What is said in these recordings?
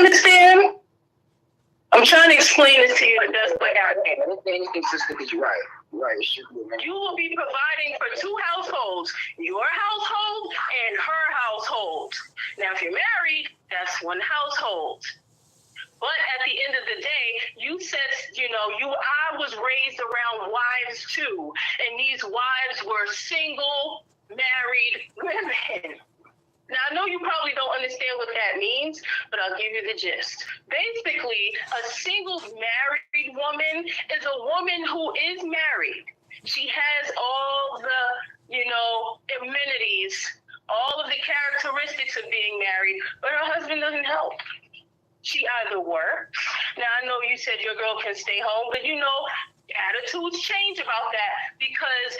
understand? I'm trying to explain this to you the best way I can. Anything consistent is right. Right. You will be providing for two households, your household and her household. Now, if you're married, that's one household. But at the end of the day, you said, I was raised around wives too, and these wives were single, married women. Now, I know you probably don't understand what that means, but I'll give you the gist. Basically, a single married woman is a woman who is married. She has all the, amenities, all of the characteristics of being married, but her husband doesn't help. She either works. Now, I know you said your girl can stay home, but attitudes change about that because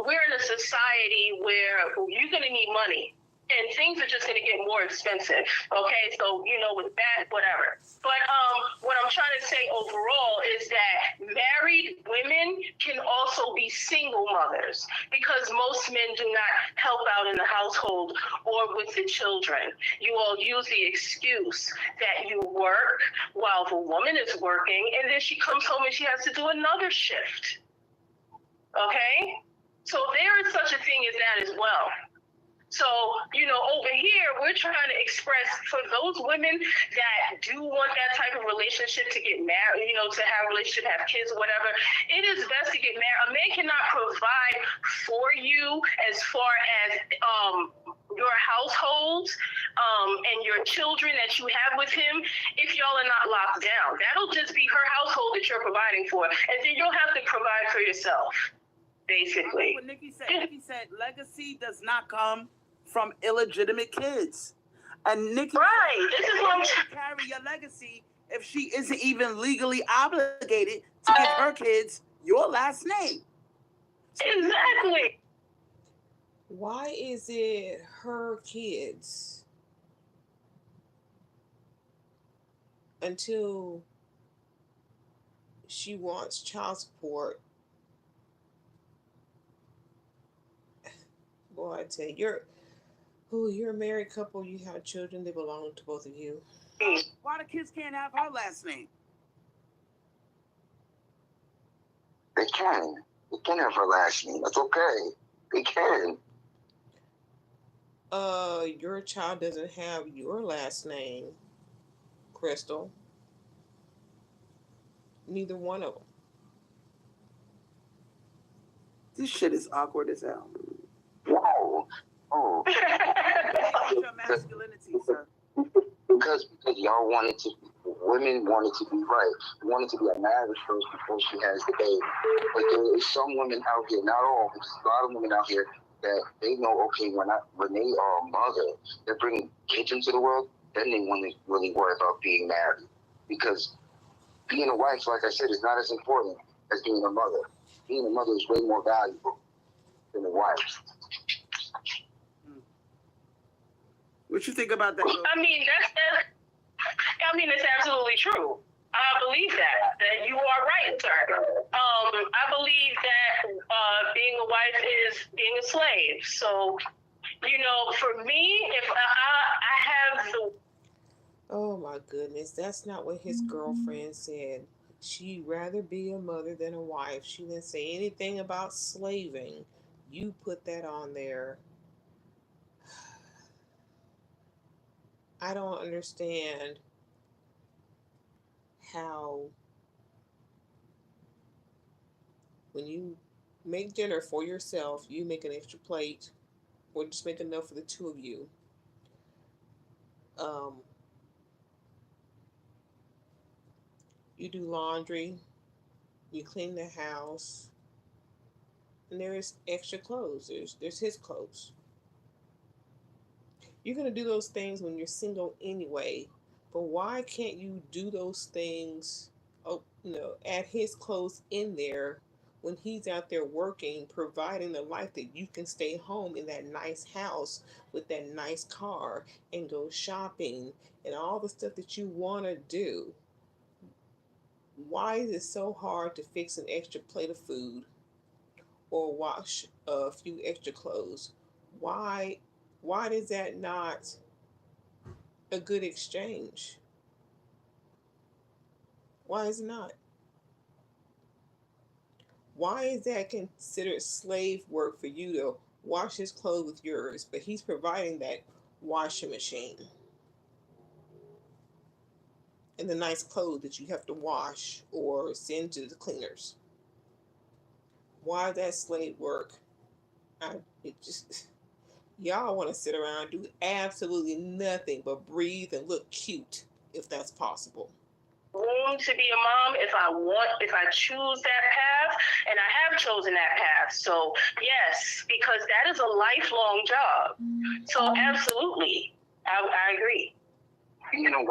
we're in a society where you're going to need money. And things are just going to get more expensive, okay? So, with that, whatever. But what I'm trying to say overall is that married women can also be single mothers because most men do not help out in the household or with the children. You all use the excuse that you work while the woman is working, and then she comes home and she has to do another shift, okay? So there is such a thing as that as well. So, over here, we're trying to express for those women that do want that type of relationship to get married, to have a relationship, have kids, or whatever, it is best to get married. A man cannot provide for you as far as your household and your children that you have with him if y'all are not locked down. That'll just be her household that you're providing for. And then you'll have to provide for yourself, basically. What Nikki said, legacy does not come from illegitimate kids. And Nikki this is what I'm carry your legacy if she isn't even legally obligated to give her kids your last name. Exactly. Why is it her kids until she wants child support? Boy, I tell you, you're a married couple, you have children, they belong to both of you. Why the kids can't have her last name? They can. They can have her last name. That's okay. They can. Your child doesn't have your last name, Crystal. Neither one of them. This shit is awkward as hell. Whoa. Oh. Your masculinity, sir. Because y'all women wanted to be right. Wanted to be a marriage first before she has the baby. But there is some women out here, not all, but there's a lot of women out here that they know, okay, when they are a mother, they're bringing kids into the world, then they want to really worry about being married. Because being a wife, like I said, is not as important as being a mother. Being a mother is way more valuable than a wife. What you think about that? It's absolutely true. I believe that you are right, sir. I believe that being a wife is being a slave. So, for me, if I have the... Oh my goodness, that's not what his girlfriend said. She'd rather be a mother than a wife. She didn't say anything about slaving. You put that on there. I don't understand how when you make dinner for yourself, you make an extra plate or just make enough for the two of you. You do laundry, you clean the house, and there's extra clothes. There's his clothes. You're going to do those things when you're single anyway, but why can't you do those things, add his clothes in there when he's out there working, providing the life that you can stay home in that nice house with that nice car and go shopping and all the stuff that you want to do? Why is it so hard to fix an extra plate of food or wash a few extra clothes? Why is that not a good exchange? Why is it not? Why is that considered slave work for you to wash his clothes with yours, but he's providing that washing machine and the nice clothes that you have to wash or send to the cleaners? Why that slave work? It just y'all want to sit around and do absolutely nothing but breathe and look cute if that's possible. Room to be a mom if I choose that path, and I have chosen that path. So yes, because that is a lifelong job. So absolutely, I agree. Being a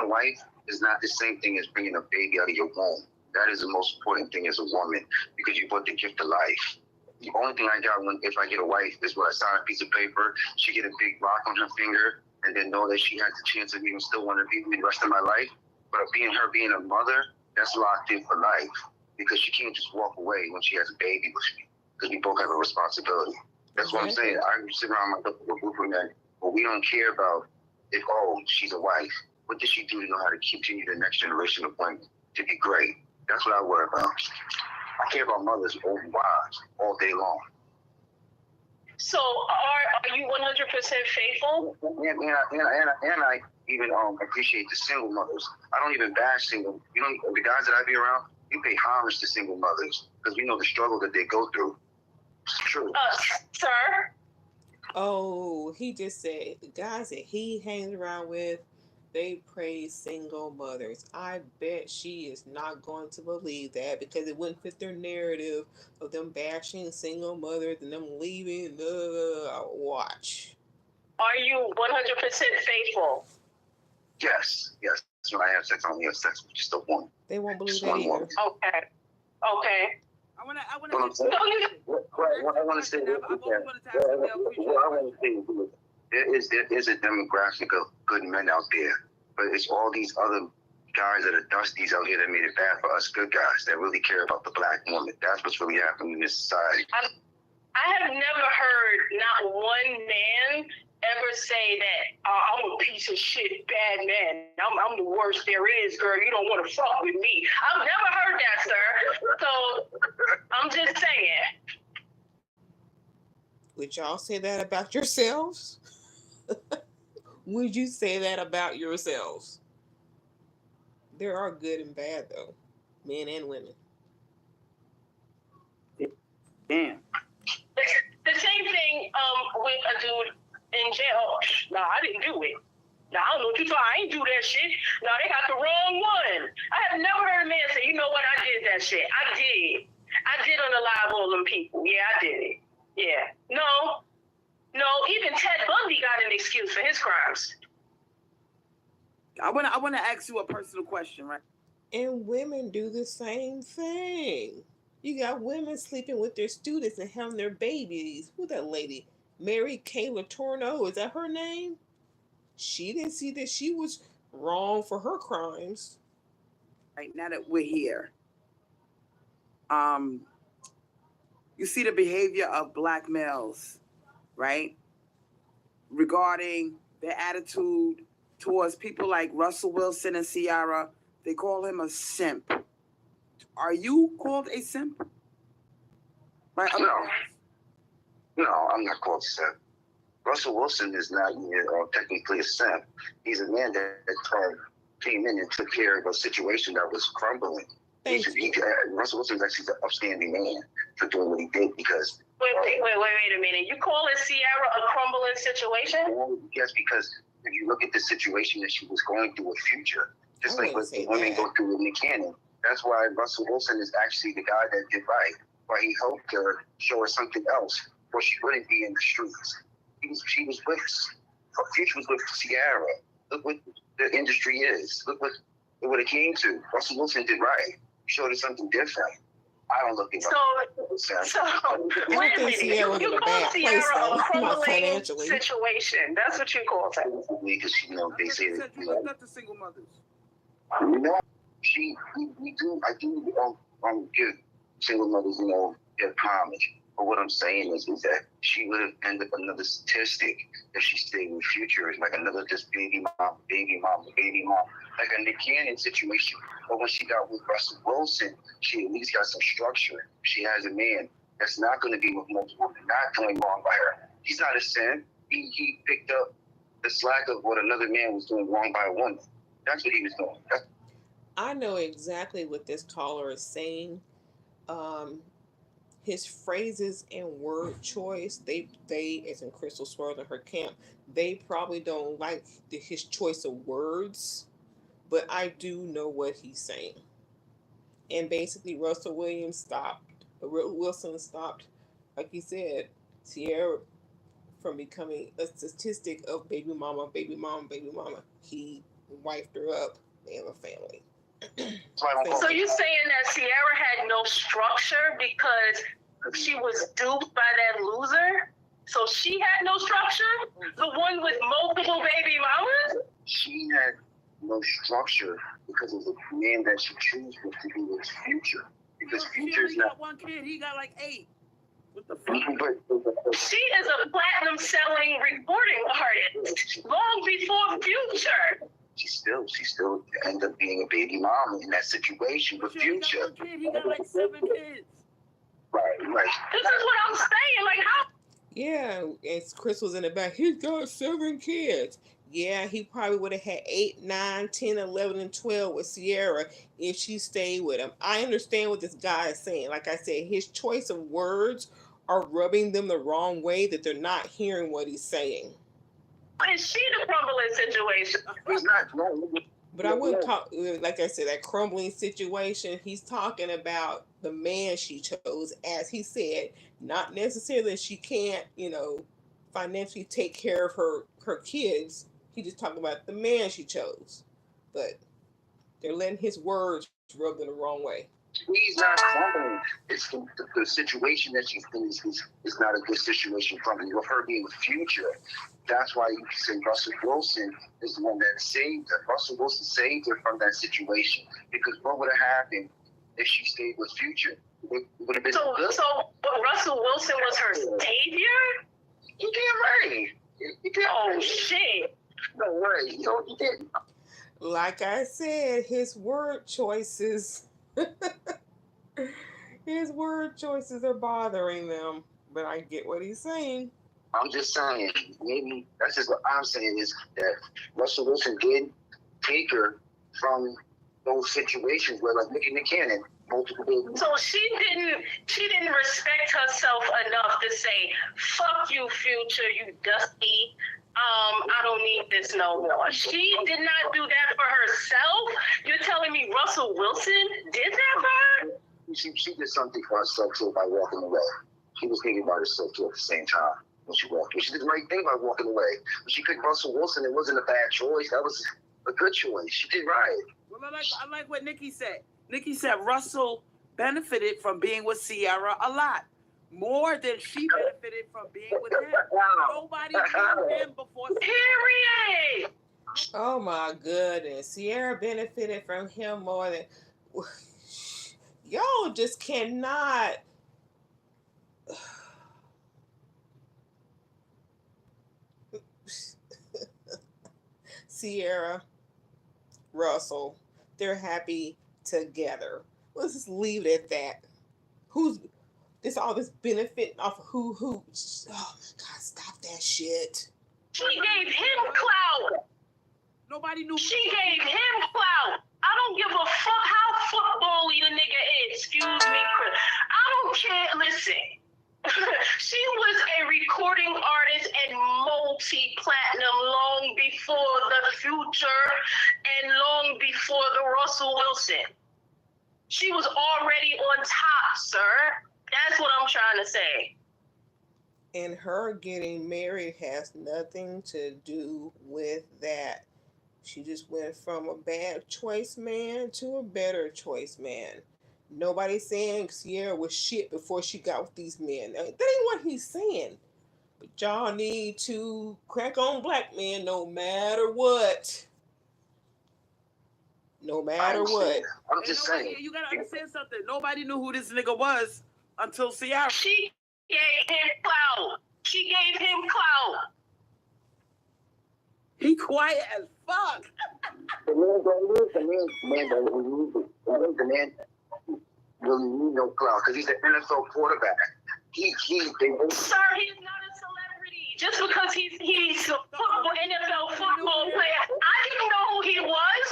wife is not the same thing as bringing a baby out of your womb. That is the most important thing as a woman, because you brought the gift of life. The only thing I got if I get a wife is when I sign a piece of paper, she get a big rock on her finger, and then know that she has the chance of even still want to be with me the rest of my life. But being a mother, that's locked in for life, because she can't just walk away when she has a baby with me, because we both have a responsibility. That's what I'm saying. I sit around my group of men, but we don't care about if, she's a wife. What does she do to know how to continue the next generation of women to be great? That's what I worry about. I care about mothers over wives all day long. So are you 100% faithful? And I even appreciate the single mothers. I don't even bash single. The guys that I be around, we pay homage to single mothers because we know the struggle that they go through. It's true. Sir? Oh, he just said the guys that he hangs around with, they praise single mothers. I bet she is not going to believe that, because it wouldn't fit their narrative of them bashing single mothers and them leaving. Watch. Are you 100% faithful? Yes. When I have sex, I only have sex with just a woman. They won't believe just that either. Okay. I want to say there is a demographic of good men out there, but it's all these other guys that are dusties out here that made it bad for us good guys that really care about the black woman. That's what's really happening in this society. I have never heard not one man ever say that I'm a piece of shit bad man. I'm the worst there is, girl. You don't want to fuck with me. I've never heard that, sir. So I'm just saying. Would y'all say that about yourselves? Would you say that about yourselves? There are good and bad, though, men and women. damn. The same thing with a dude in jail. No, I didn't do it. No, I don't know what you talking. I ain't do that shit. No, they got the wrong one. I have never heard a man say, you know what, I did that shit. I did unalive all them people. Yeah, I did it. Yeah. No, even Ted Bundy got an excuse for his crimes. I wanna ask you a personal question, right? And women do the same thing. You got women sleeping with their students and having their babies. Who that lady? Mary Kay Letourneau, is that her name? She didn't see that she was wrong for her crimes. Right now that we're here, you see the behavior of black males, right? Regarding their attitude towards people like Russell Wilson and Ciara. They call him a simp. Are you called a simp? Right? No, I'm not called a simp. Russell Wilson is not technically a simp. He's a man that came in and took care of a situation that was crumbling. Russell Wilson is actually an upstanding man for doing what he did because... Wait a minute. You calling Ciara a crumbling situation? Yes, because if you look at the situation that she was going through with Future, just like what the women go through with Nick Cannon, that's why Russell Wilson is actually the guy that did right. Why he helped her show her something else, where she wouldn't be in the streets. She was with Future was with Ciara. Look what the industry is. Look what it came to. Russell Wilson did right. He showed her something different. I don't look at So wait a minute. You call Ciara a crumbling situation. That's what you call it. Because they say that you looked up to single mothers. No, I do give single mothers, their homage. But what I'm saying is that she would have ended up another statistic if she stayed with Future. It's like another just baby mom, like a Nick Cannon situation. But when she got with Russell Wilson, she at least got some structure. She has a man that's not going to be with multiple women, not doing wrong by her. He's not a sin. He picked up the slack of what another man was doing wrong by a woman. That's what he was doing. I know exactly what this caller is saying. His phrases and word choice, they as in Crystal Swirlz and her camp, they probably don't like his choice of words, but I do know what he's saying. And basically, Wilson stopped, like he said, Sierra from becoming a statistic of baby mama, baby mama, baby mama. He wiped her up. They have a family. So you saying that Sierra had no structure because she was duped by that loser? So she had no structure? The one with multiple baby mamas? She had no structure because of the man that she chose with to be with Future. Because Future's got one kid, he got like 8. What the fuck? She is a platinum selling recording artist long before Future. She still ended up being a baby mom in that situation with Future. He got like 7 kids. Right. This is what I'm saying. Like, how? Yeah, and Chris was in the back. He's got 7 kids. Yeah, he probably would have had 8, 9, 10, 11, and 12 with Sierra if she stayed with him. I understand what this guy is saying. Like I said, his choice of words are rubbing them the wrong way, that they're not hearing what he's saying. Is she the crumbling situation? He's not wrong. But I wouldn't talk, like I said, that crumbling situation. He's talking about the man she chose, as he said, not necessarily that she can't, financially take care of her kids. He just talking about the man she chose. But they're letting his words rub them the wrong way. He's not crumbling. It's the situation that she's in is not a good situation from her. With her being with Future, that's why you say Russell Wilson is the one that saved her. Russell Wilson saved her from that situation. Because what would have happened if she stayed with Future? It would have been good. So Russell Wilson was her savior? You damn right. Oh, shit. No way. You didn't. Like I said, his word choices... his word choices are bothering them, but I get what he's saying. I'm just saying, maybe that's just what I'm saying is that Russell Wilson did take her from those situations where, like Nick Cannon, multiple babies. So she didn't respect herself enough to say, "Fuck you, Future, you dusty. I don't need this no more." She did not do that for herself. You're telling me Russell Wilson did that for her? She did something for herself too by walking away. She was thinking about herself too at the same time when she walked away. She did the right thing by walking away. When she picked Russell Wilson, it wasn't a bad choice. That was a good choice. She did right. Well, I like what Nikki said. Nikki said Russell benefited from being with Sierra a lot. More than she benefited from being with him. Nobody knew him before. Period. Oh my goodness. Sierra benefited from him more than... Y'all just cannot... Sierra, Russell, they're happy together. Let's just leave it at that. Who's this? All this benefit off of who? Oh my God! Stop that shit. She gave him clout. Nobody knew. She gave him clout. I don't give a fuck how football-y the nigga is. Excuse me, Chris. I don't care. Listen. She was a recording artist and multi-platinum long before the Future and long before the Russell Wilson. She was already on top, sir. That's what I'm trying to say. And her getting married has nothing to do with that. She just went from a bad choice man to a better choice man. Nobody's saying Sierra was shit before she got with these men. That ain't what he's saying. But y'all need to crack on black men no matter what. No matter what. I'm just saying. You gotta understand something. Nobody knew who this nigga was until Sierra. She Gave him clout. She gave him clout. He quiet as fuck. The man don't need the man really need no clout because he's an NFL quarterback. Sir, he's not a celebrity. Just because he's a NFL football player. I didn't know who he was.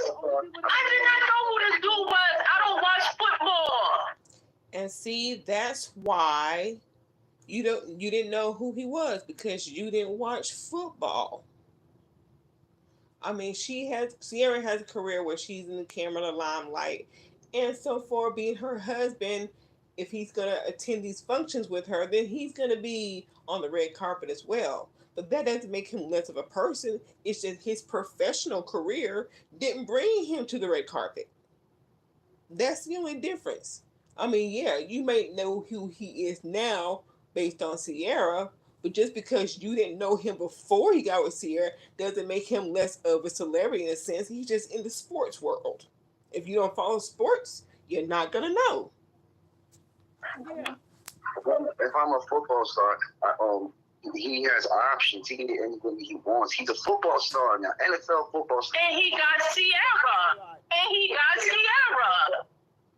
I did not know who this dude was. I don't watch football. And see, that's why you didn't know who he was, because you didn't watch football. I mean, Sierra has a career where she's in the camera, the limelight, and so for being her husband, if he's gonna attend these functions with her, then he's gonna be on the red carpet as well. But that doesn't make him less of a person. It's just his professional career didn't bring him to the red carpet. That's the only difference. I mean, yeah, you may know who he is now based on Sierra, but just because you didn't know him before he got with Sierra doesn't make him less of a celebrity in a sense. He's just in the sports world. If you don't follow sports, you're not gonna know. Yeah. If I'm a football star, he has options. He can get anything he wants. He's a football star now, NFL football star. And he got Sierra.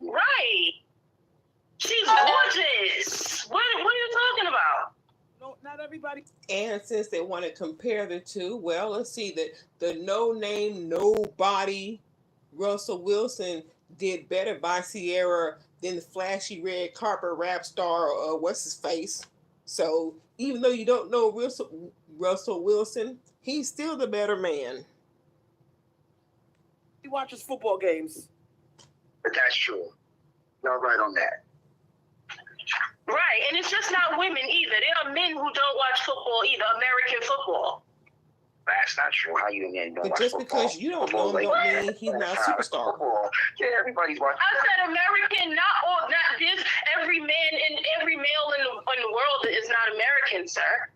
Right. She's gorgeous. What are you talking about? No, not everybody. And since they want to compare the two, well, let's see, the no-name, nobody Russell Wilson did better by Sierra than the flashy red carpet rap star, what's his face. So even though you don't know Russell Wilson, he's still the better man. He watches football games. But that's true. Y'all right on that. Right, and it's just not women either. There are men who don't watch football either, American football. That's not true. How you men don't But watch just football? because you don't know him don't mean he's not a superstar. Football. Yeah, everybody's watching. I said American, not this. Every male in the world is not American, sir.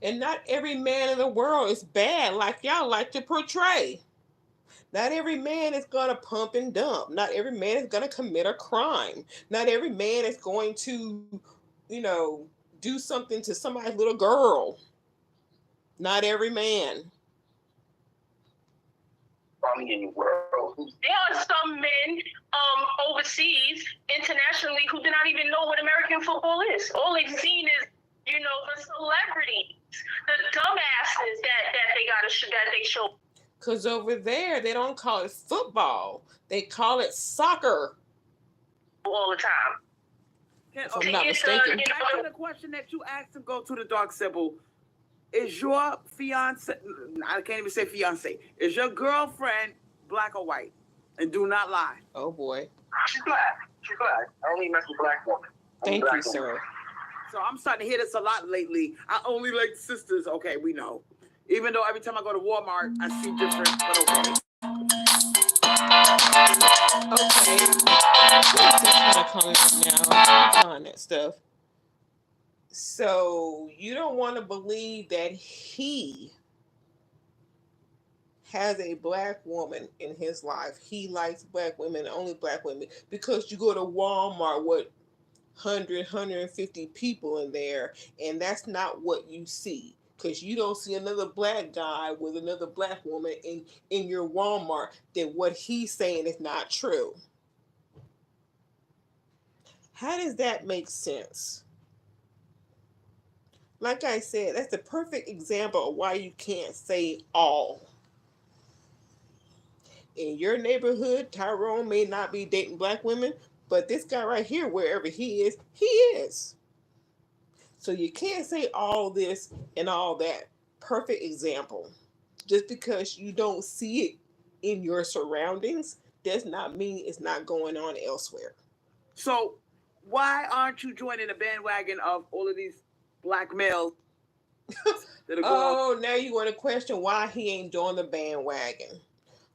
And not every man in the world is bad like y'all like to portray. Not every man is going to pump and dump. Not every man is going to commit a crime. Not every man is going to, do something to somebody's little girl. Not every man. In the world. There are some men overseas, internationally, who do not even know what American football is. All they've seen is, the celebrities, the dumbasses that they show. Because over there, they don't call it football. They call it soccer. All the time. If I'm not mistaken. Back to the question that you asked him, go to the Dark Sybil. Is your fiance, I can't even say fiance, is your girlfriend black or white? And do not lie. Oh, boy. She's black. I only mess with black women. Thank you, sir. So I'm starting to hear this a lot lately. I only like sisters. Okay, we know. Even though every time I go to Walmart, I see different, but okay. On that stuff. So you don't want to believe that he has a black woman in his life. He likes black women, only black women, because you go to Walmart with 150 people in there, and that's not what you see. Because you don't see another black guy with another black woman in your Walmart, then what he's saying is not true. How does that make sense? Like I said, that's the perfect example of why you can't say all. In your neighborhood, Tyrone may not be dating black women, but this guy right here, wherever he is, he is. So you can't say all this and all that. Perfect example. Just because you don't see it in your surroundings does not mean it's not going on elsewhere. So why aren't you joining the bandwagon of all of these black males? Now you want to question why he ain't joined the bandwagon.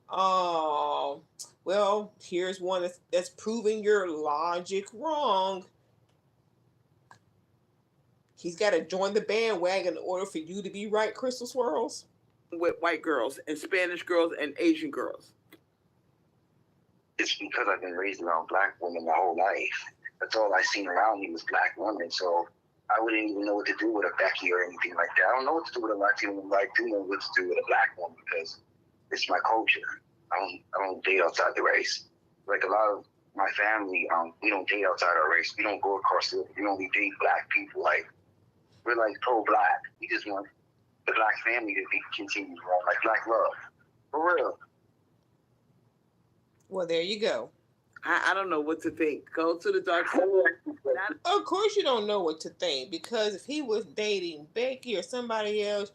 Oh, well, here's one that's proving your logic wrong. He's got to join the bandwagon in order for you to be right, Crystal Swirlz. With white girls and Spanish girls and Asian girls. It's because I've been raised around black women my whole life. That's all I've seen around me was black women. So I wouldn't even know what to do with a Becky or anything like that. I don't know what to do with a Latino woman, but I do know what to do with a black woman because it's my culture. I don't date outside the race. Like a lot of my family, we don't date outside our race. We don't go across the, we only date black people. Like, we're like pro-black. We just want the black family to be continued on, like black love. For real. Well, there you go. I don't know what to think. Go to the dark side. Of course you don't know what to think, because if he was dating Becky or somebody else,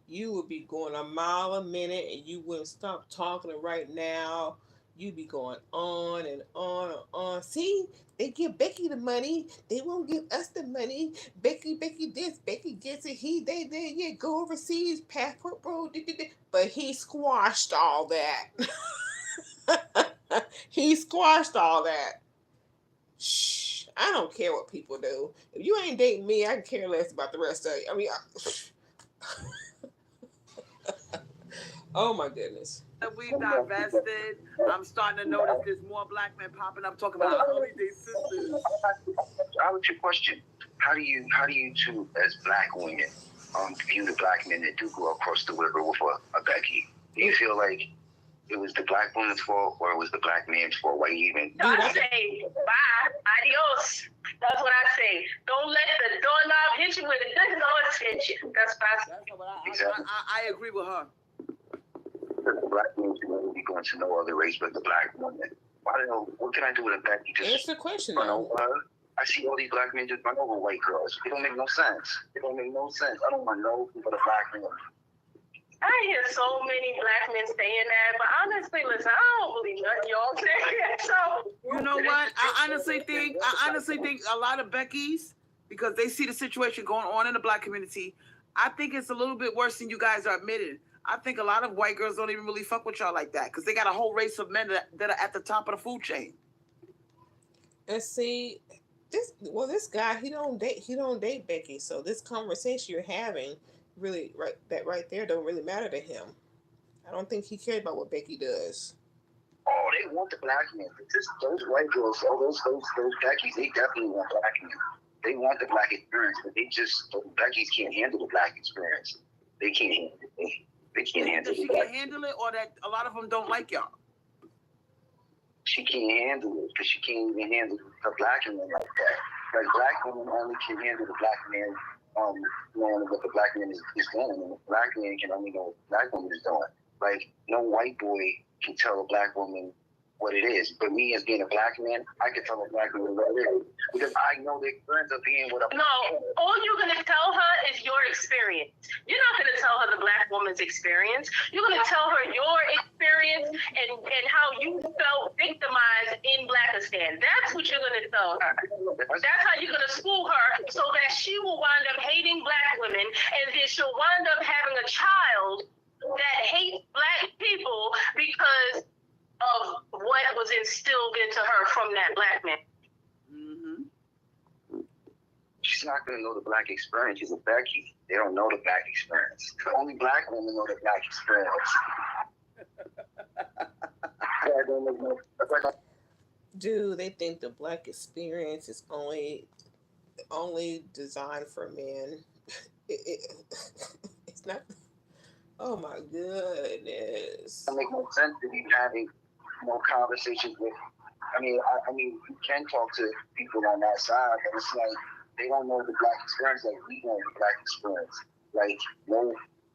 you would be going a mile a minute and you wouldn't stop talking. And right now, you'd be going on and on and on. See, they give Becky the money. They won't give us the money. Becky this, Becky gets it. They go overseas, passport bro. But he squashed all that. He squashed all that. Shh, I don't care what people do. If you ain't dating me, I can care less about the rest of you. I mean, oh my goodness. We've divested. I'm starting to notice there's more black men popping up talking about holiday sisters. I would your question. How do you two as black women view the black men that do go across the river with a Becky? Do you feel like it was the black woman's fault or it was the black man's fault? Why even? I say, bye, adios. That's what I say. Don't let the doorknob hit you with a good Lord's hit you. That's what I agree with her. The black man should never be going to no other race but the black woman. Why the hell? What can I do with a Becky? Just answer the question. run over her? I see all these black men just run over white girls. It don't make no sense. It don't make no sense. I don't want no people to black men. I hear so many black men saying that, but honestly, listen, I don't believe nothing y'all saying. So you know what? I honestly think a lot of Beckys, because they see the situation going on in the black community, I think it's a little bit worse than you guys are admitting. I think a lot of white girls don't even really fuck with y'all like that because they got a whole race of men that are at the top of the food chain. And see, this guy, he don't date Becky. So this conversation you're having, really, right there, don't really matter to him. I don't think he cares about what Becky does. Oh, they want the black men. Those white girls, those Beckys, they definitely want black men. They want the black experience, but the Beckys can't handle the black experience. They can't handle it. They can't handle it. She can't handle it, or that a lot of them don't like y'all? She can't handle it because she can't even handle the black men like that. Like, black women only can handle the black man, knowing what the black man is doing, and the black man can only know what the black woman is doing. Like, no white boy can tell a black woman what it is. But me, as being a black man, I can tell a black woman what it is because I know the experience of being with a. No, all you're gonna tell her is your experience. You're not gonna tell her the black woman's experience. You're gonna tell her your experience and how you felt victimized in Blackistan. That's what you're gonna tell her. That's how you're gonna school her so that she will wind up hating black women, and then she'll wind up having a child that hates black people because of what was instilled into her from that black man. Mm-hmm. She's not going to know the black experience. She's a Becky. They don't know the black experience. Only black women know the black experience. Dude, they think the black experience is only designed for men. It's not. Oh my goodness. It makes no sense to be having more conversations with. I mean, you can talk to people on that side, but it's like they don't know the black experience like we know the black experience. Like, no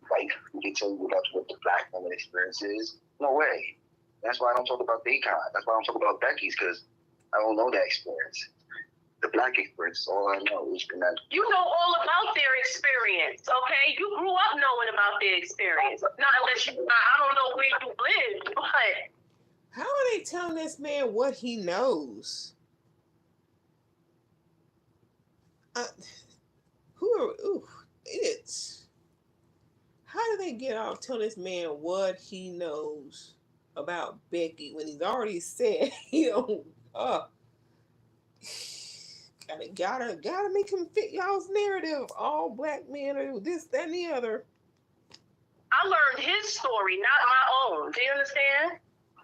white people can tell you about what the black woman experience is. No way. That's why I don't talk about Daycon. That's why I don't talk about Becky's, because I don't know that experience. The black experience is all I know. You know all about their experience, okay? You grew up knowing about their experience. Not unless I don't know where you lived, but... How are they telling this man what he knows? Idiots. How do they get off telling this man what he knows about Becky when he's already said he don't... Gotta make him fit y'all's narrative. All black men are this, that, and the other. I learned his story, not my own. Do you understand?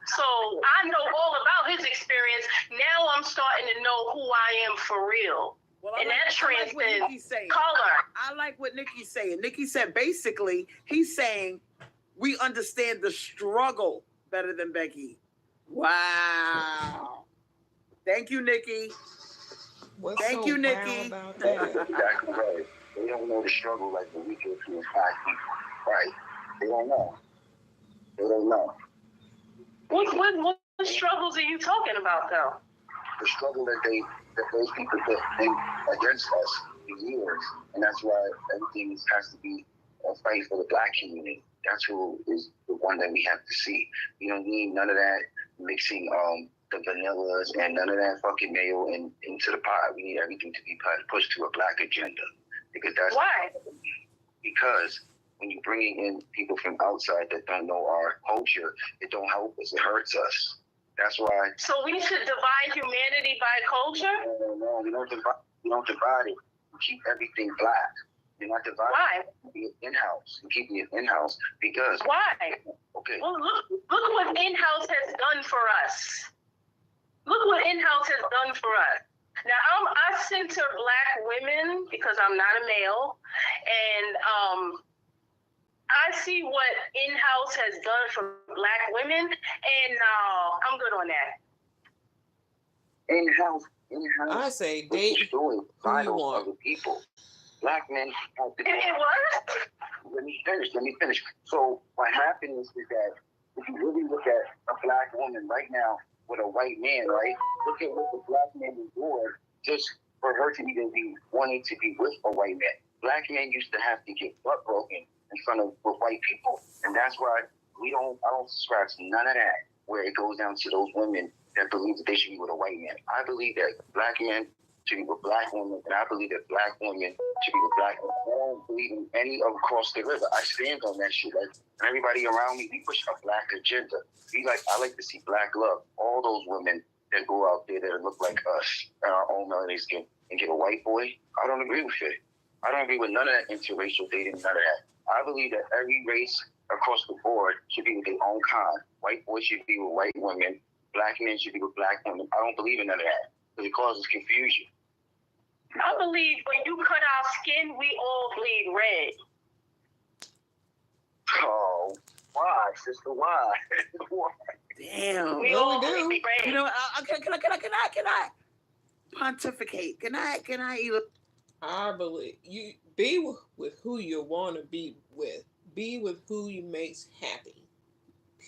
So I know all about his experience. Now I'm starting to know who I am for real. And that transcends color. I like what Nikki's saying. Nikki said basically, he's saying we understand the struggle better than Becky. Wow. Thank you, Nikki. Thank you, Nikki. About that? Exactly right. They don't know the struggle like the weaker to black people. Right. They don't know. They don't know. What struggles are you talking about, though? The struggle that those people put in against us for years, and that's why everything has to be a fight for the black community. That's who is the one that we have to see. We don't need none of that mixing the vanillas and none of that fucking mayo into the pot. We need everything to be pushed to a black agenda, because that's why. Because when you're bringing in people from outside that don't know our culture, it don't help us. It hurts us. That's why. So we should divide humanity by culture? No, we don't divide it. We keep everything black. You're not dividing. Why? It in-house. You're keeping it in-house because. Why? Okay. Well, look what in-house has done for us. Look what in-house has done for us. Now, I center black women because I'm not a male, and I see what in-house has done for black women, and I'm good on that. In-house. I say date who you want. Other people. Black men have to do. It was? Let me finish. So what happens is that if you really look at a black woman right now with a white man, right? Look at what the black man endured just for her to even be wanting to be with a white man. Black men used to have to get butt broken in front of white people, and that's why I don't subscribe to none of that, where it goes down to those women that believe that they should be with a white man. I believe that black men should be with black women, and I believe that black women should be with black women. I don't believe in any of across the river. I stand on that shit. Like, and everybody around me, we push a black agenda. I like to see black love. All those women that go out there that look like us, our own melanated skin, and get a white boy, I don't agree with it. I don't agree with none of that interracial dating, none of that. I believe that every race across the board should be with their own kind. White boys should be with white women. Black men should be with black women. I don't believe in none of that because it causes confusion. I believe when you cut our skin, we all bleed red. Oh, why, sister? Why? Damn. We all bleed red. You know, can I pontificate? Can I either? I believe you be with who you want to be with. Be with who you makes happy.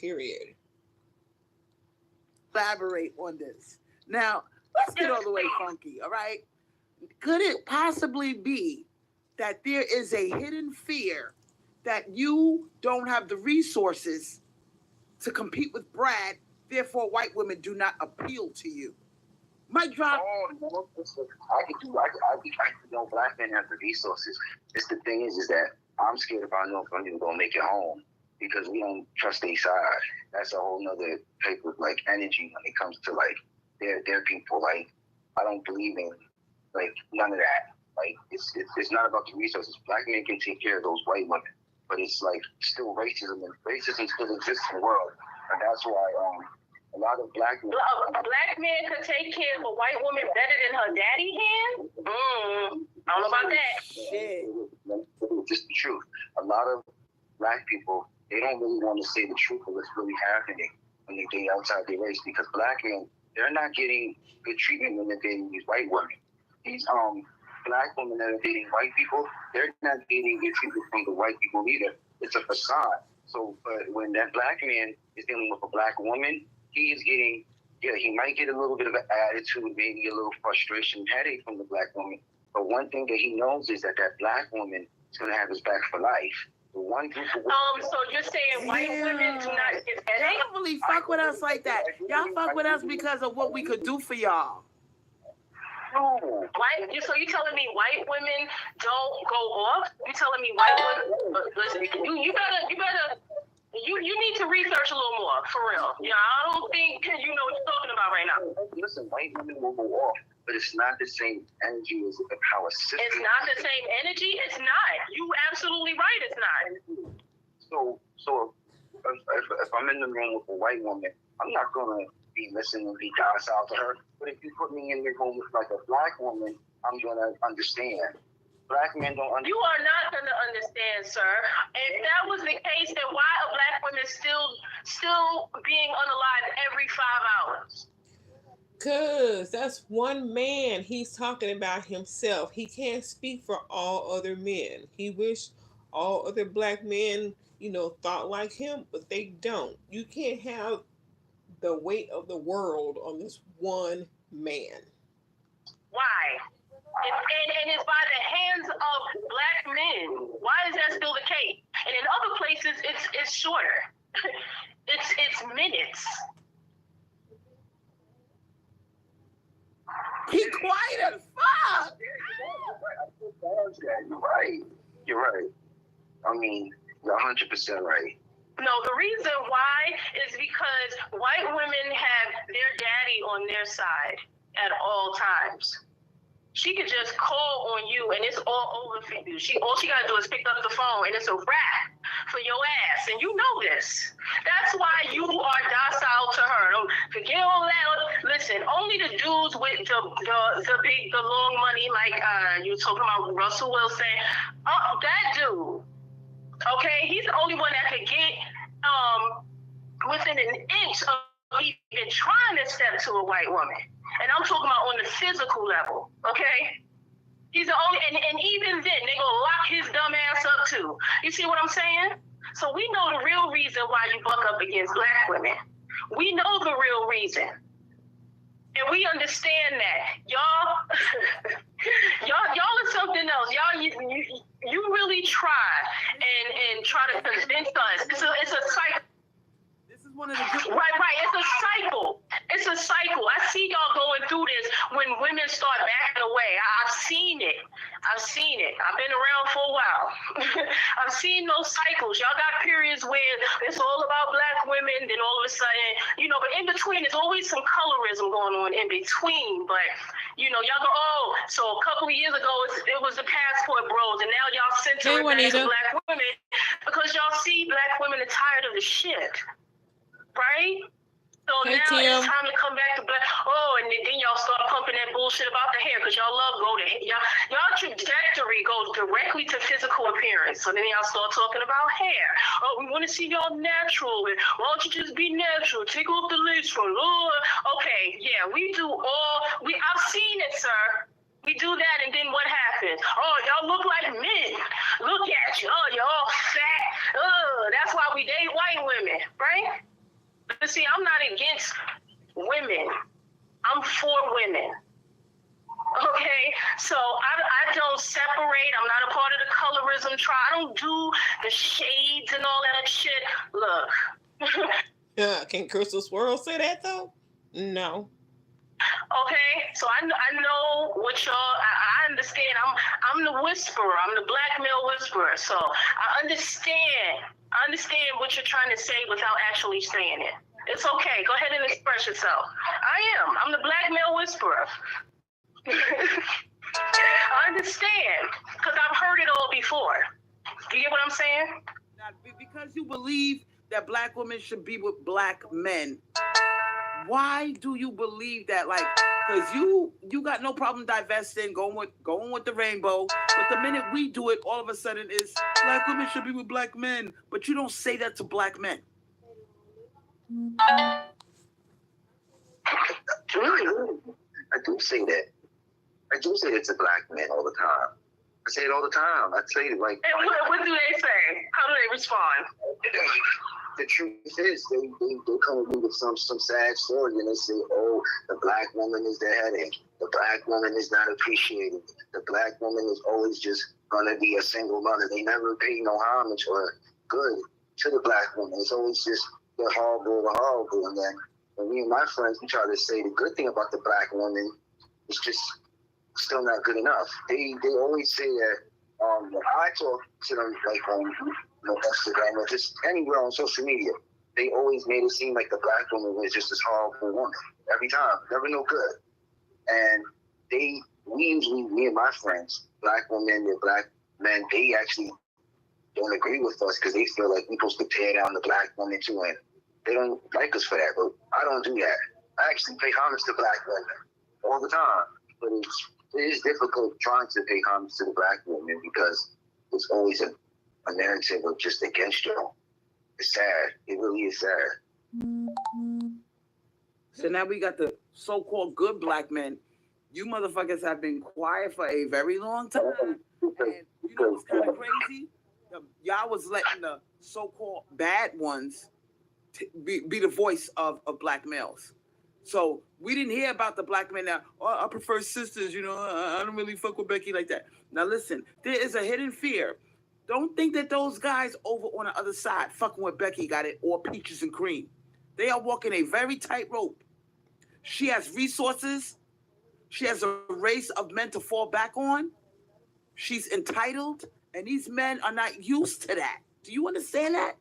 Period. Elaborate on this. Now, let's get all the way funky, all right? Could it possibly be that there is a hidden fear that you don't have the resources to compete with Brad, therefore white women do not appeal to you? Might drop. Black men have the resources. The thing is that I'm scared if I know if I'm even gonna make it home because we don't trust their side. That's a whole nother type of like energy when it comes to like their people. Like I don't believe in like none of that. Like it's not about the resources. Black men can take care of those white women, but it's like still racism, and racism still exists in the world, and that's why a lot of black men. A black man could take care of a white woman better than her daddy can? I don't know about that. Shit. Just the truth. A lot of black people, they don't really want to say the truth of what's really happening when they date outside their race, because black men, they're not getting good treatment when they're dating these white women. These black women that are dating white people, they're not getting good treatment from the white people either. It's a facade. So when that black man is dealing with a black woman, he is getting, he might get a little bit of an attitude, maybe a little frustration, headache from the black woman. But one thing that he knows is that black woman is going to have his back for life. The one group of so you're saying white women do not get Y'all headache? don't really fuck with us like that. Y'all fuck with us because of what we could do for y'all. No. So you telling me white women don't go off? You telling me white women? Listen, you need to research a little more, for real. Yeah, I don't think you know what you're talking about right now. Listen, white women will go off, but it's not the same energy as how a sister. It's not the same energy. It's not. You absolutely right. It's not. So if I'm in the room with a white woman, I'm not gonna be listening and be docile to her. But if you put me in the room with like a black woman, I'm gonna understand. Black men don't understand. You are not going to understand, sir. If that was the case, then why are black women still being unalived every 5 hours? Cause that's one man. He's talking about himself. He can't speak for all other men. He wish all other black men, thought like him, but they don't. You can't have the weight of the world on this one man. Why? And it's by the hands of black men. Why is that still the case? And in other places, it's shorter. It's minutes. He quiet as fuck. You're right. I mean, you're 100% right. No, the reason why is because white women have their daddy on their side at all times. She could just call on you and it's all over for you. All she gotta do is pick up the phone and it's a wrap for your ass. And you know this. That's why you are docile to her. Don't forget all that. Listen, only the dudes with the long money, like you were talking about Russell Wilson. That dude, okay, he's the only one that could get within an inch of even trying to step to a white woman. And I'm talking about on the physical level, okay? He's the only, and even then, they gonna lock his dumb ass up too. You see what I'm saying? So we know the real reason why you buck up against black women. We know the real reason. And we understand that. Y'all are something else. Y'all, you really try and try to convince us. It's a cycle. One of the Right. It's a cycle. I see y'all going through this when women start backing away. I've seen it. I've been around for a while. I've seen those cycles. Y'all got periods where it's all about black women, then all of a sudden, but in between, there's always some colorism going on in between. But, y'all go, so a couple of years ago, it was the passport bros, and now y'all center it back to black women because y'all see black women are tired of the shit. Right? So now it's time to come back to black. And then y'all start pumping that bullshit about the hair because y'all love go to hair. Y'all trajectory goes directly to physical appearance. So then y'all start talking about hair. We want to see y'all natural. And why don't you just be natural? Take off the lace front. Okay, yeah, we do I've seen it, sir. We do that, and then what happens? Y'all look like men. Look at you. Y'all fat. That's why we date white women, right? But see, I'm not against women. I'm for women. Okay? So I don't separate. I'm not a part of the colorism trial. I don't do the shades and all that shit. Look. Can Crystal Swirl say that, though? No. Okay? So I know what y'all... I understand. I'm the whisperer. I'm the black male whisperer. So I understand what you're trying to say without actually saying it. It's okay. Go ahead and express yourself. I'm the black male whisperer. I understand, because I've heard it all before. Do you get what I'm saying? Now, because you believe that black women should be with black men, why do you believe that? Like, because you got no problem divesting, going with the rainbow, but the minute we do it, all of a sudden it's black women should be with black men, but you don't say that to black men. I do say that. I do say it to black men all the time. I say it all the time. I say it like... And what do they say? How do they respond? The truth is, they come to me with some sad story and they say, the black woman is the headache. The black woman is not appreciated. The black woman is always just going to be a single mother. They never pay no homage or good to the black woman. It's always just the horrible. And then when me and my friends, we try to say the good thing about the black woman, it's just still not good enough. They always say that when I talk to them, like on Instagram or just anywhere on social media, they always made it seem like the black woman was just this horrible woman every time, never no good. And me and my friends, black women and black men, they actually don't agree with us because they feel like we're supposed to tear down the black woman too, and they don't like us for that. But I don't do that. I actually pay homage to black women all the time. But it is difficult trying to pay homage to the black woman because it's always a narrative of just against you. It's sad. It really is sad. So now we got the so-called good black men. You motherfuckers have been quiet for a very long time. And you know what's kind of crazy? Y'all was letting the so-called bad ones be the voice of black males. So we didn't hear about the black men now. Oh, I prefer sisters, you know. I don't really fuck with Becky like that. Now listen, there is a hidden fear. Don't think that those guys over on the other side fucking with Becky got it all peaches and cream. They are walking a very tight rope. She has resources. She has a race of men to fall back on. She's entitled, and these men are not used to that. Do you understand that?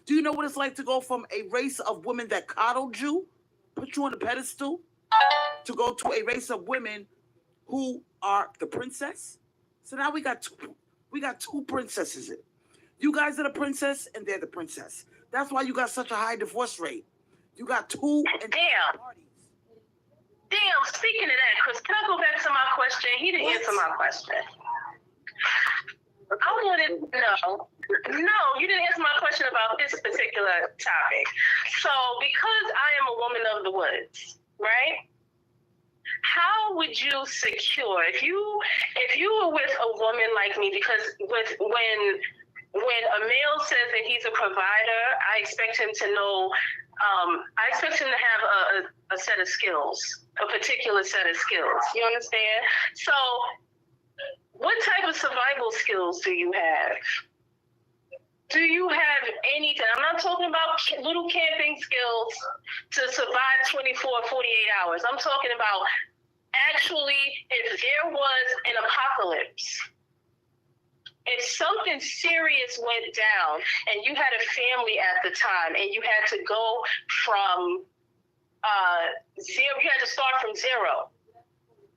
Do you know what it's like to go from a race of women that coddled you, put you on a pedestal, to go to a race of women who are the princess? So now we got two princesses. You guys are the princess, and they're the princess. That's why you got such a high divorce rate. You got two and Damn. parties. Damn, speaking of that, Chris, can I go back to my question? He didn't answer my question. I wanted to know. No, you didn't answer my question about this particular topic. So, because I am a woman of the woods, right? How would you secure if you were with a woman like me? Because when a male says that he's a provider, I expect him to know. I expect him to have a set of skills, a particular set of skills. You understand? So, what type of survival skills do you have? Do you have anything? I'm not talking about little camping skills to survive 24, 48 hours. I'm talking about actually if there was an apocalypse, if something serious went down and you had a family at the time and you had to go from zero, you had to start from zero.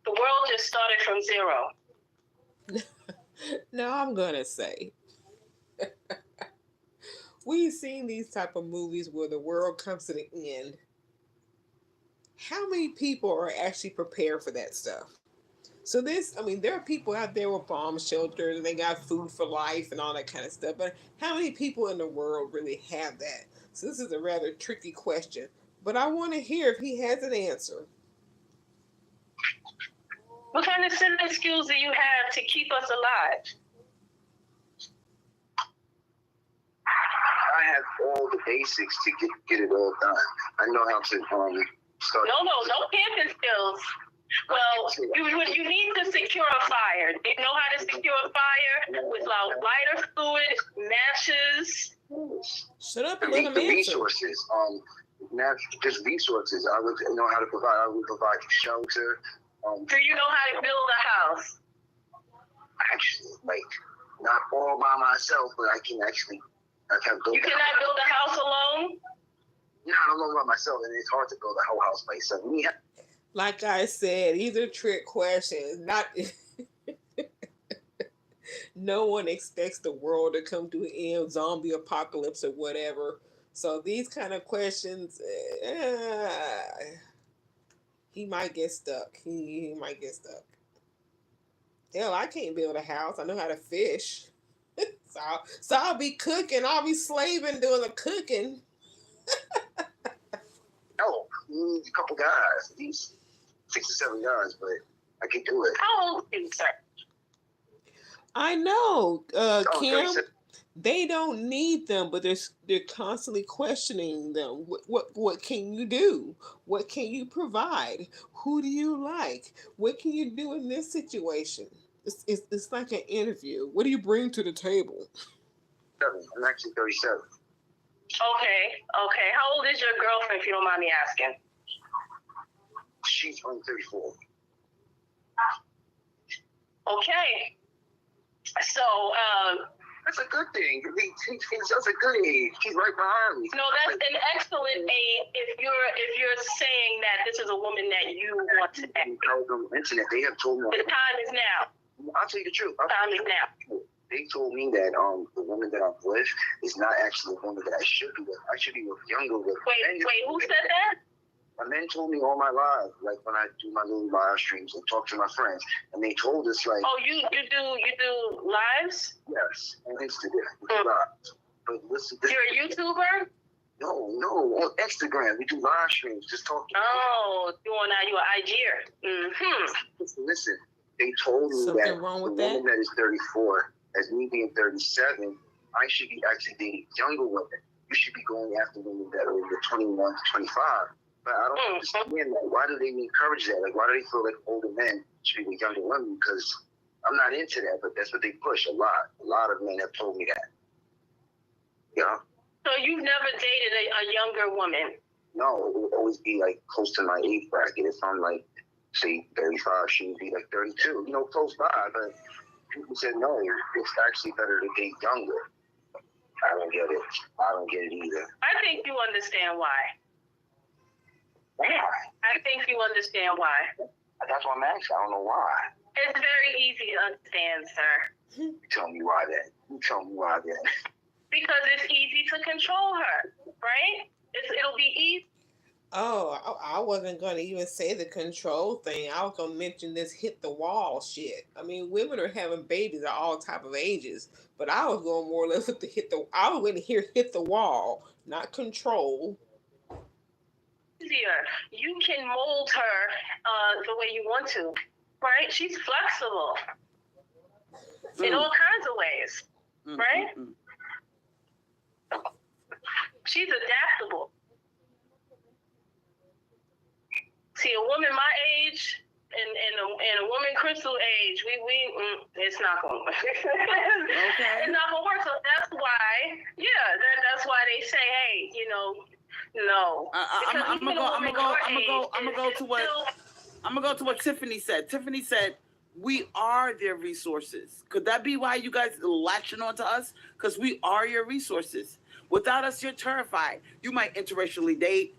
The world just started from zero. Now I'm going to say, we've seen these type of movies where the world comes to the end. How many people are actually prepared for that stuff? So there are people out there with bomb shelters and they got food for life and all that kind of stuff. But how many people in the world really have that? So this is a rather tricky question. But I want to hear if he has an answer. What kind of set of skills do you have to keep us alive? I have all the basics to get it all done. I know how to start. No camping skills. Well, you need to secure a fire. Do you know how to secure a fire? Without lighter fluid, matches. Shut up and let him the answer. Resources. Just resources. I would know how to provide. I would provide shelter. Do you know how to build a house? Actually, not all by myself, but I can build. You cannot build a house alone? No, I don't know by myself, and it's hard to build a whole house by yourself. Like I said, these are trick questions. Not no one expects the world to come to an end, zombie apocalypse or whatever. So these kind of questions, he might get stuck. He might get stuck. Hell, I can't build a house. I know how to fish. So I'll be cooking. I'll be slaving doing the cooking. No, you need a couple guys, at least 6 or 7 guys, but I can do it. How old are you, sir? I know, Kim. 37. They don't need them, but they're constantly questioning them. What can you do? What can you provide? Who do you like? What can you do in this situation? It's like an interview. What do you bring to the table? I'm actually 37. Okay. How old is your girlfriend, if you don't mind me asking? She's only 34. Okay. So, that's a good thing. That's a good age. She's right behind me. no, that's an excellent age if you're saying that this is a woman that you want to date. Internet, they have told me. The time is now. I'll tell you the truth. The time is now. They told me that the woman that I'm with is not actually the woman that I should be with. I should be with younger women. Wait, who said that? My men told me all my lives, like when I do my little live streams and talk to my friends, and they told us like, oh, you do lives? yes, on Instagram, we do lives. But listen, You're a YouTuber? no, on Instagram we do live streams, just talking. Oh, doing that, you're an IGer. Mm-hmm. Listen, they told me Something that wrong with the that? woman that is 34, as me being 37, I should be actually dating younger women. You should be going after women that are in the 21 to 25. But I don't understand that. Why do they encourage that? Like, why do they feel like older men should be with younger women? Because I'm not into that, but that's what they push a lot. A lot of men have told me that. Yeah. So you've never dated a younger woman? No, it would always be like close to my age bracket. If I'm like, say, 35, she would be like 32. You know, close by. But people said no, it's actually better to date younger. I don't get it. I don't get it either. I think you understand why. Why? I think you understand why. That's why I'm asking. I don't know why. It's very easy to understand, sir. You tell me why then. Because it's easy to control her, right? It'll be easy. Oh, I wasn't going to even say the control thing. I was going to mention this hit the wall shit. I mean, women are having babies at all type of ages, but I was going more or less with I was going to hear hit the wall, not control. Easier. You can mold her the way you want to, right? She's flexible in all kinds of ways, right? She's adaptable. See, a woman my age and a woman Crystal age, it's not gonna work. Okay. It's not gonna work. So that's why, that's why they say, hey, no. I'm gonna go to what Tiffany said. Tiffany said, "We are their resources." Could that be why you guys latching on to us? Because we are your resources. Without us, you're terrified. You might interracially date.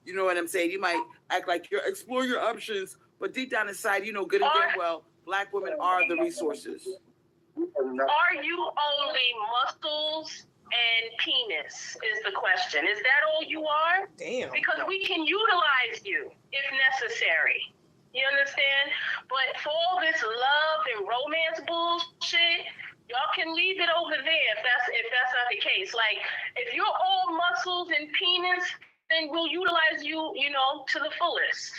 You know what I'm saying? You might act like you're explore your options, but deep down inside, you know good and damn well, Black women are the resources. Are you only muscles and penis is the question. Is that all you are? Damn. Because we can utilize you if necessary. You understand? But for all this love and romance bullshit, y'all can leave it over there if that's not the case. Like, if you're all muscles and penis, then we'll utilize you, to the fullest,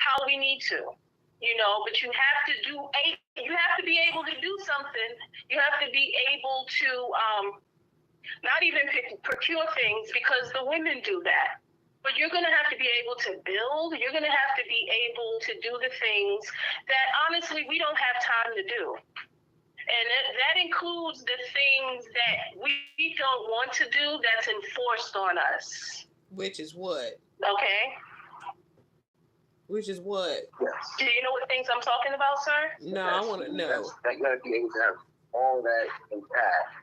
how we need to, but you have to be able to do something. You have to be able to not even procure things, because the women do that. But you're going to have to be able to build. You're going to have to be able to do the things that, honestly, we don't have time to do. And that includes the things that we don't want to do that's enforced on us. Which is what? Okay. Which is what? Yes. Do you know what things I'm talking about, sir? No, I want to know. That you got to be able to have all that intact.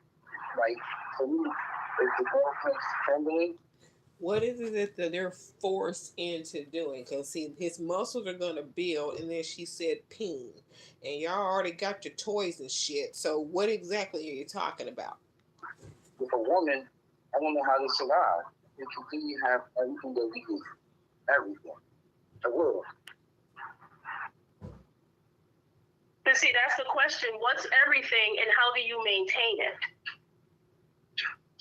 Like, for me, is the girlfriend's trembling? What is it that they're forced into doing? Because, see, his muscles are going to build, and then she said peen. And y'all already got your toys and shit. So what exactly are you talking about? With a woman, I don't know how to survive. We continue to have everything that we need. Everything. The world. But see, that's the question. What's everything, and how do you maintain it?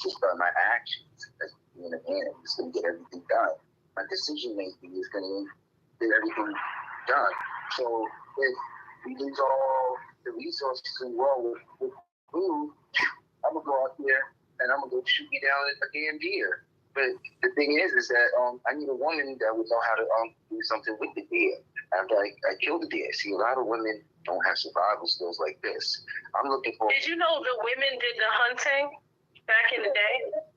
Just by my actions. That's being a man. I'm just going to get everything done. My decision making is going to get everything done. So if we lose all the resources in the world with food, I'm going to go out there and I'm going to go shoot me down a damn deer. But the thing is that I need a woman that would know how to do something with the deer after I kill the deer. See, a lot of women don't have survival skills like this. I'm looking for... Did you know the women did the hunting back in the day?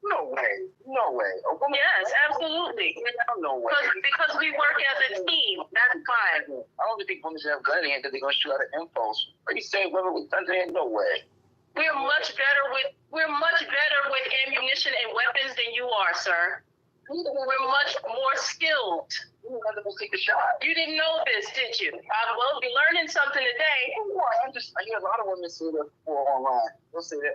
No way. Yes, absolutely. No way. Because we work as a team. That's fine. I don't think women should have gun in hand that they're going to shoot out of impulse. Are you saying women with guns in hand? No way. We're much better with ammunition and weapons than you are, sir. We're much more skilled. You have to go take a shot. You didn't know this, did you? Well, you're learning something today. I hear a lot of women say that online. They'll say that,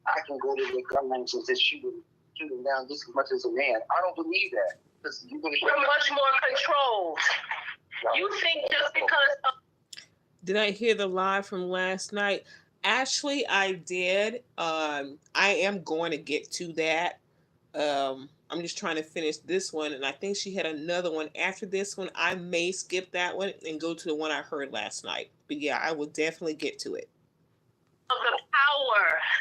I can go to the gun range and just shoot them down just as much as a man. I don't believe that. You're much more controlled. You think just because of Did I hear the live from last night? Actually, I did. I am going to get to that. I'm just trying to finish this one, and I think she had another one after this one. I may skip that one and go to the one I heard last night. But yeah, I will definitely get to it.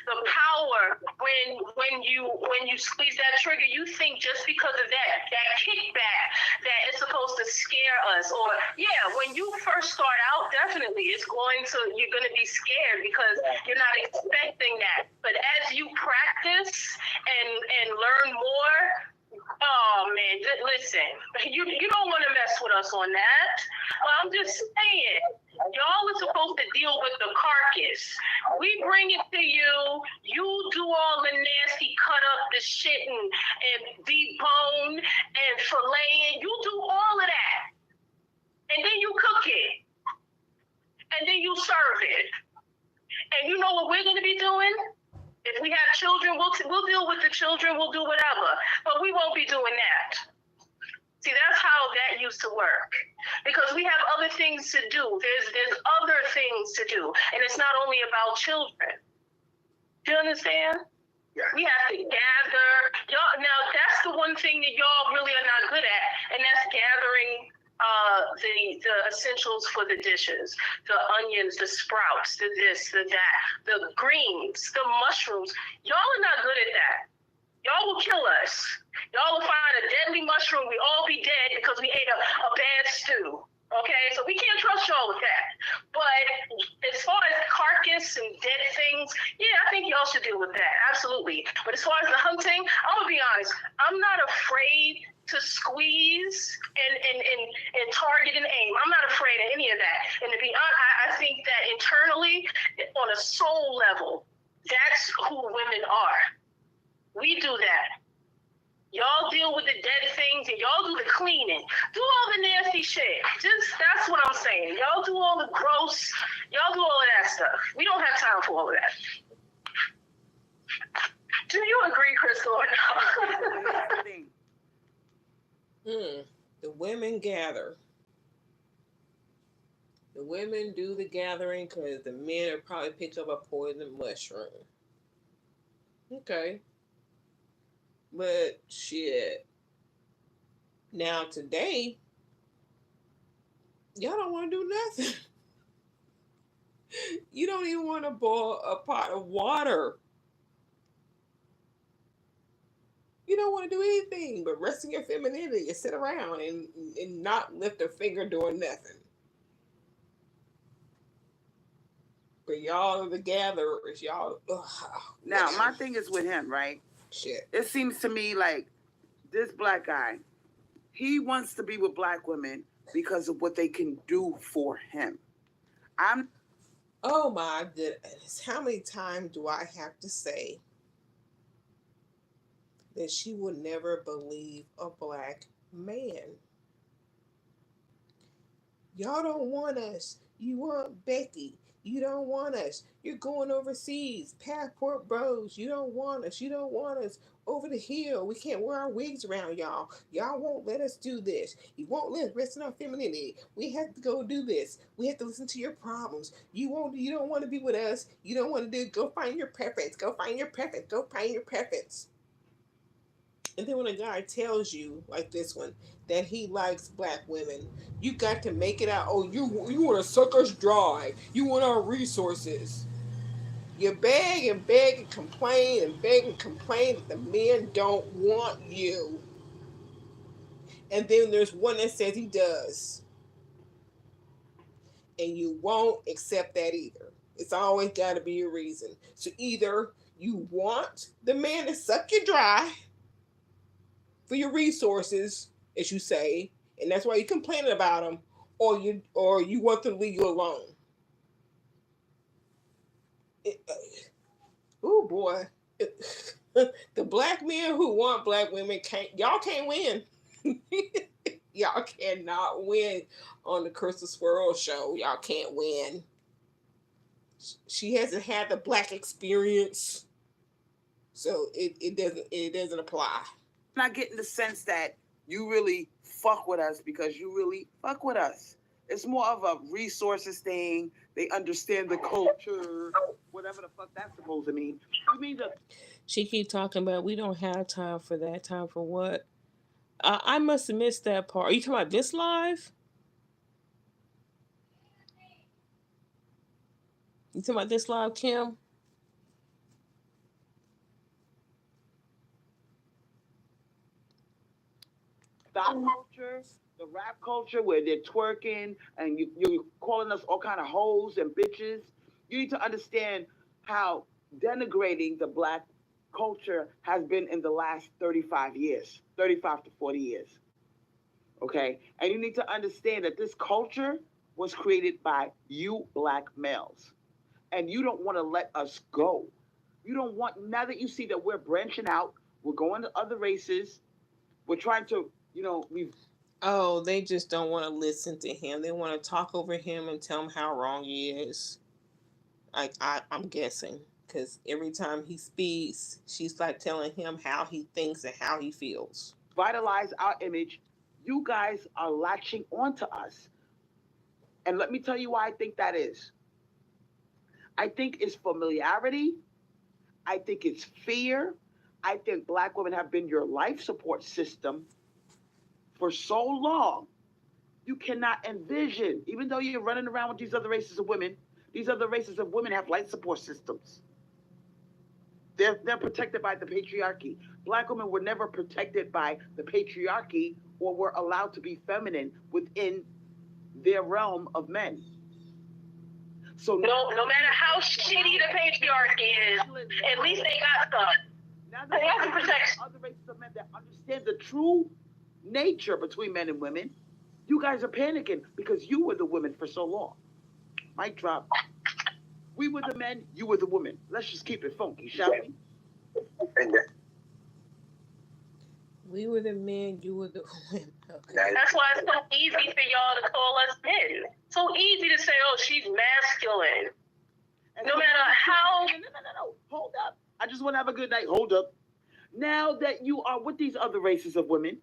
the power when you squeeze that trigger, you think just because of that kickback that it's supposed to scare us. Or yeah, when you first start out, definitely you're gonna be scared because you're not expecting that. But as you practice and learn more, oh man, listen, you don't want to mess with us on that. I'm just saying, y'all are supposed to deal with the carcass. We bring it to you. You do all the nasty cut up the shit and debone and fillet. You do all of that, and then you cook it, and then you serve it. And you know what we're gonna be doing? If we have children, we'll deal with the children. We'll do whatever, but we won't be doing that. See, that's how that used to work, because we have other things to do. There's other things to do, and it's not only about children. Do you understand? Yeah. We have to gather. Y'all, now that's the one thing that y'all really are not good at, and that's gathering the essentials for the dishes, the onions, the sprouts, the this, the that, the greens, the mushrooms. Y'all are not good at that. Y'all will kill us. Y'all will find a deadly mushroom. We all be dead because we ate a bad stew. Okay, so we can't trust y'all with that. But as far as carcass and dead things, yeah, I think y'all should deal with that. Absolutely. But as far as the hunting, I'm gonna be honest. I'm not afraid to squeeze and target and aim. I'm not afraid of any of that. And to be honest, I think that internally, on a soul level, that's who women are. We do that. Y'all deal with the dead things and y'all do the cleaning. Do all the nasty shit. That's what I'm saying. Y'all do all the gross, y'all do all of that stuff. We don't have time for all of that. Do you agree, Crystal, or no? The women gather. The women do the gathering because the men are probably picked up a poison mushroom. Okay. But shit. Now today, y'all don't want to do nothing. You don't even want to boil a pot of water. You don't want to do anything but rest in your femininity and sit around and not lift a finger doing nothing. But y'all are the gatherers. Y'all. Now, my thing is with him, right? Shit. It seems to me like this black guy, he wants to be with black women because of what they can do for him. Oh my goodness. How many times do I have to say that she would never believe a black man? Y'all don't want us. You want Becky. You don't want us. You're going overseas. Passport bros. You don't want us. You don't want us. Over the hill. We can't wear our wigs around y'all. Y'all won't let us do this. You won't let us rest in our femininity. We have to go do this. We have to listen to your problems. You don't want to be with us. You don't want to go find your preference. Go find your preference. Go find your preference. And then when a guy tells you, like this one, that he likes black women, you got to make it out. Oh, you want to suck us dry. You want our resources. You beg and beg and complain that the men don't want you. And then there's one that says he does. And you won't accept that either. It's always got to be a reason. So either you want the man to suck you dry for your resources, as you say, and that's why you're complaining about them, or you want them to leave you alone. Oh boy, the black men who want black women y'all can't win. Y'all cannot win on the Crystal Swirl show. Y'all can't win. She hasn't had the black experience, so it doesn't apply. I'm not getting the sense that you really fuck with us because you really fuck with us. It's more of a resources thing. They understand the culture, whatever the fuck that's supposed to mean. You mean the She keep talking about we don't have time for that. Time for what? I must have missed that part. Are you talking about this live? You talking about this live, Kim? stop culture, the rap culture where they're twerking and you're calling us all kind of hoes and bitches. You need to understand how denigrating the black culture has been in the last 35 years, 35 to 40 years. Okay? And you need to understand that this culture was created by you black males. And you don't want to let us go. You don't want, now that you see that we're branching out, we're going to other races, we're trying to, we've Oh, they just don't want to listen to him. They want to talk over him and tell him how wrong he is. I'm guessing because every time he speaks, she's like telling him how he thinks and how he feels. vitalize our image. You guys are latching onto us. And let me tell you why I think that is. I think it's familiarity. I think it's fear. I think black women have been your life support system for so long. You cannot envision, even though you're running around with these other races of women, these other races of women have life support systems. They're protected by the patriarchy. Black women were never protected by the patriarchy or were allowed to be feminine within their realm of men. So no matter how shitty the patriarchy is, at least they got stuff. Now they have to protect other races of men that understand the true nature between men and women. You guys are panicking because you were the women for so long. Mic drop. We were the men, you were the women. Let's just keep it funky, shall we? We were the men, you were the women. Okay. That's why it's so easy for y'all to call us men. So easy to say, oh, she's masculine. No matter how. No. Hold up. I just want to have a good night. Hold up. Now that you are with these other races of women,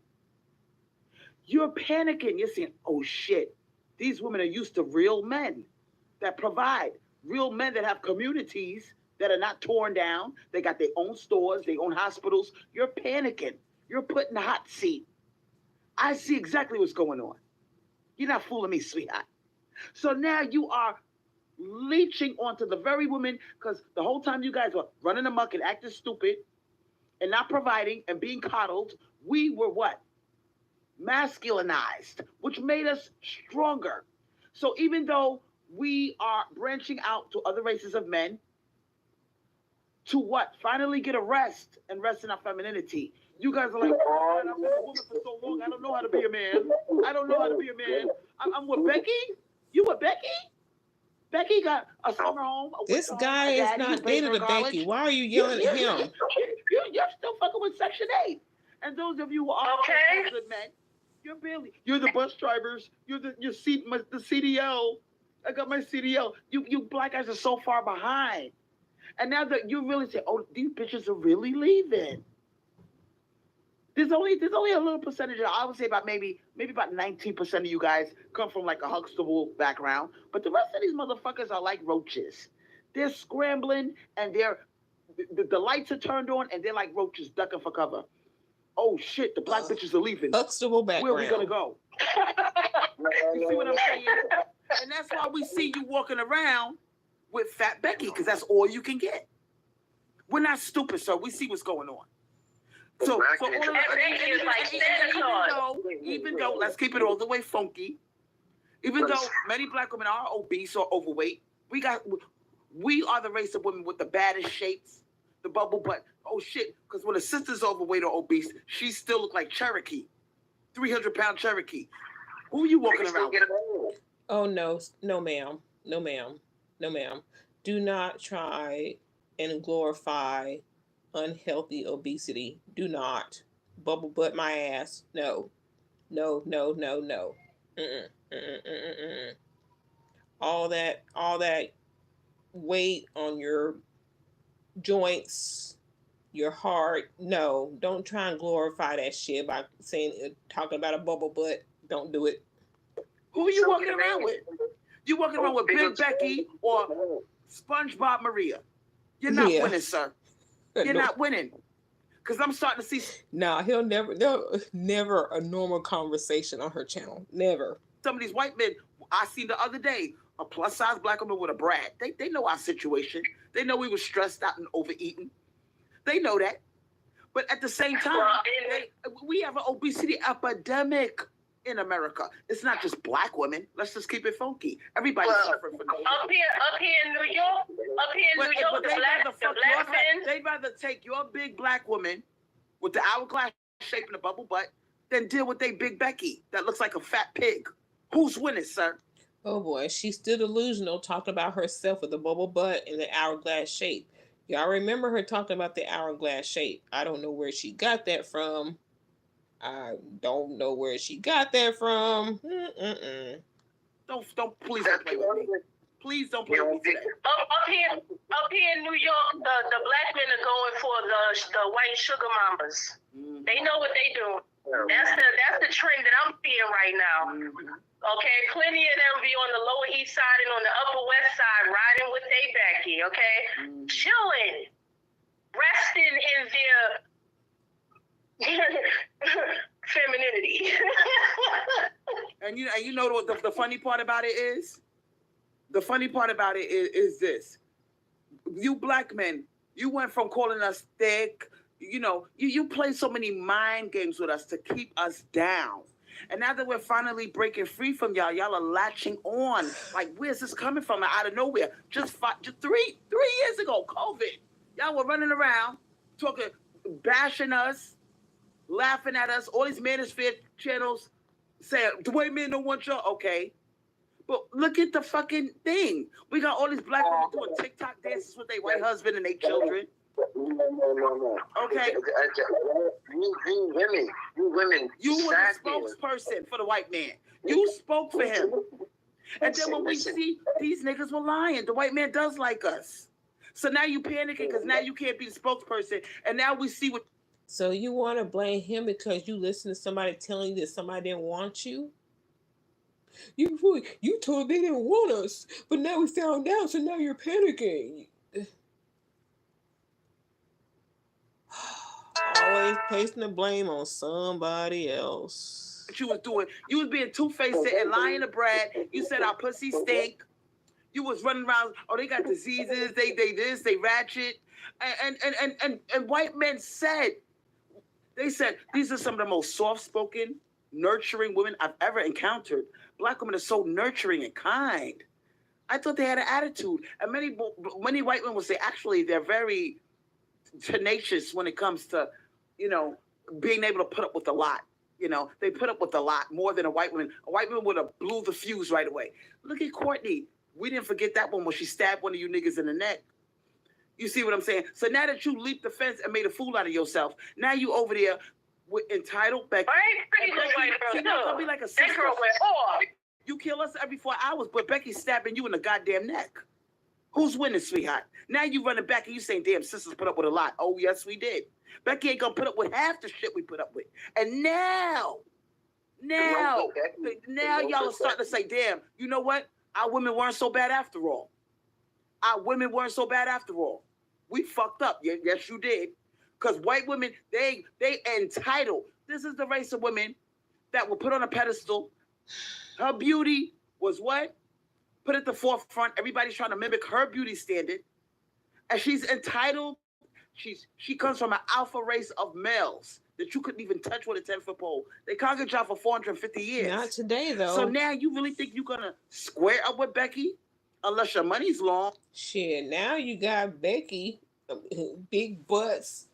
you're panicking. You're saying, oh shit, these women are used to real men that provide. Real men that have communities that are not torn down. They got their own stores, their own hospitals. You're panicking. You're put in the hot seat. I see exactly what's going on. You're not fooling me, sweetheart. So now you are leeching onto the very women, because the whole time you guys were running amok and acting stupid and not providing and being coddled, we were what? Masculinized, which made us stronger. So even though we are branching out to other races of men to what? Finally get a rest and rest in our femininity. You guys are like, oh, man, I've been a woman for so long. I don't know how to be a man. I don't know how to be a man. I'm with Becky. You with Becky? Becky got a summer home. This guy is not dated with Becky. Why are you yelling at him? You're still fucking with Section 8. And those of you who are good men, you're the bus drivers. You're the CDL. I got my CDL. You black guys are so far behind. And now that you really say, oh, these bitches are really leaving. There's only a little percentage. I would say about maybe about 19% of you guys come from like a Huxtable background, but the rest of these motherfuckers are like roaches. They're scrambling and the lights are turned on and they're like roaches ducking for cover. Oh shit, the black bitches are leaving. Huxtable background. Where are we gonna go? You see what I'm saying? And that's why we see you walking around with Fat Becky, because that's all you can get. We're not stupid, sir. We see what's going on. So even though, let's keep it all the way funky, even though many black women are obese or overweight, we are the race of women with the baddest shapes, the bubble butt. Oh shit, because when a sister's overweight or obese, she still look like Cherokee, 300-pound Cherokee. Who are you walking around with? Oh no, no ma'am, no ma'am, no ma'am. Do not try and glorify unhealthy obesity. Do not bubble butt my ass. No. Mm-mm. All that weight on your joints, your heart. No, don't try and glorify that shit by talking about a bubble butt. Don't do it. Who are you walking around with? You walking around with Big Becky or SpongeBob Maria? You're not winning, sir. You're not winning. Because I'm starting to see. Nah, there'll never a normal conversation on her channel. Never. Some of these white men, I seen the other day, a plus size black woman with a brat. They know our situation. They know we were stressed out and overeating. They know that. But at the same time, we have an obesity epidemic in America. It's not just black women. Let's just keep it funky. Everybody's suffering from that. Up here in New York, the black men. They'd rather take your big black woman with the hourglass shape and the bubble butt than deal with they big Becky that looks like a fat pig. Who's winning, sir? Oh boy, she's still delusional talking about herself with the bubble butt and the hourglass shape. Y'all remember her talking about the hourglass shape. I don't know where she got that from. Don't play with me. Please don't play with me today. Up here in New York, the black men are going for the white sugar mamas. Mm-hmm. They know what they do. That's the trend that I'm seeing right now. Mm-hmm. Okay, plenty of them be on the Lower East Side and on the Upper West Side riding with they Becky. Okay, chilling, resting in their femininity. And you know what the funny part about it is? The funny part about it is this. You black men, you went from calling us thick, you play so many mind games with us to keep us down. And now that we're finally breaking free from y'all are latching on. Like, where's this coming from? Out of nowhere. Just 3 years ago, COVID. Y'all were running around, talking, bashing us, laughing at us, all these manosphere channels saying, the white men don't want y'all. Okay. But look at the fucking thing. We got all these black women doing TikTok dances with their white husband and their children. No. Okay. You women. You were the spokesperson for the white man. You spoke for him. And then when we see these niggas were lying, the white man does like us. So now you panicking because now you can't be the spokesperson. And now we see what. So you want to blame him because you listen to somebody telling you that somebody didn't want you? You told they didn't want us, but now we found out, so now you're panicking. Always placing the blame on somebody else. What you was doing? You was being two-faced and lying to Brad. You said our pussy stink. You was running around. Oh, they got diseases. They this. They ratchet. And white men said, these are some of the most soft-spoken, nurturing women I've ever encountered. Black women are so nurturing and kind. I thought they had an attitude. And many white women will say, actually, they're very tenacious when it comes to, being able to put up with a lot. They put up with a lot more than a white woman. A white woman would have blew the fuse right away. Look at Courtney. We didn't forget that one when she stabbed one of you niggas in the neck. You see what I'm saying? So now that you leaped the fence and made a fool out of yourself, now you over there with entitled Becky. Pretty good white girl, gonna be like a sister. That girl went off. You kill us every 4 hours, but Becky's stabbing you in the goddamn neck. Who's winning, sweetheart? Now you running back and you saying, damn, sisters put up with a lot. Oh, yes, we did. Becky ain't gonna put up with half the shit we put up with. And now y'all are starting to say, damn, you know what? Our women weren't so bad after all. We fucked up. Yes, you did. Because white women, they entitled. This is the race of women that were put on a pedestal. Her beauty was what? Put at the forefront. Everybody's trying to mimic her beauty standard. And she's entitled. She comes from an alpha race of males that you couldn't even touch with a 10-foot pole. They conquered y'all for 450 years. Not today, though. So now you really think you're going to square up with Becky? Unless your money's long. Shit, now you got Becky, big butts,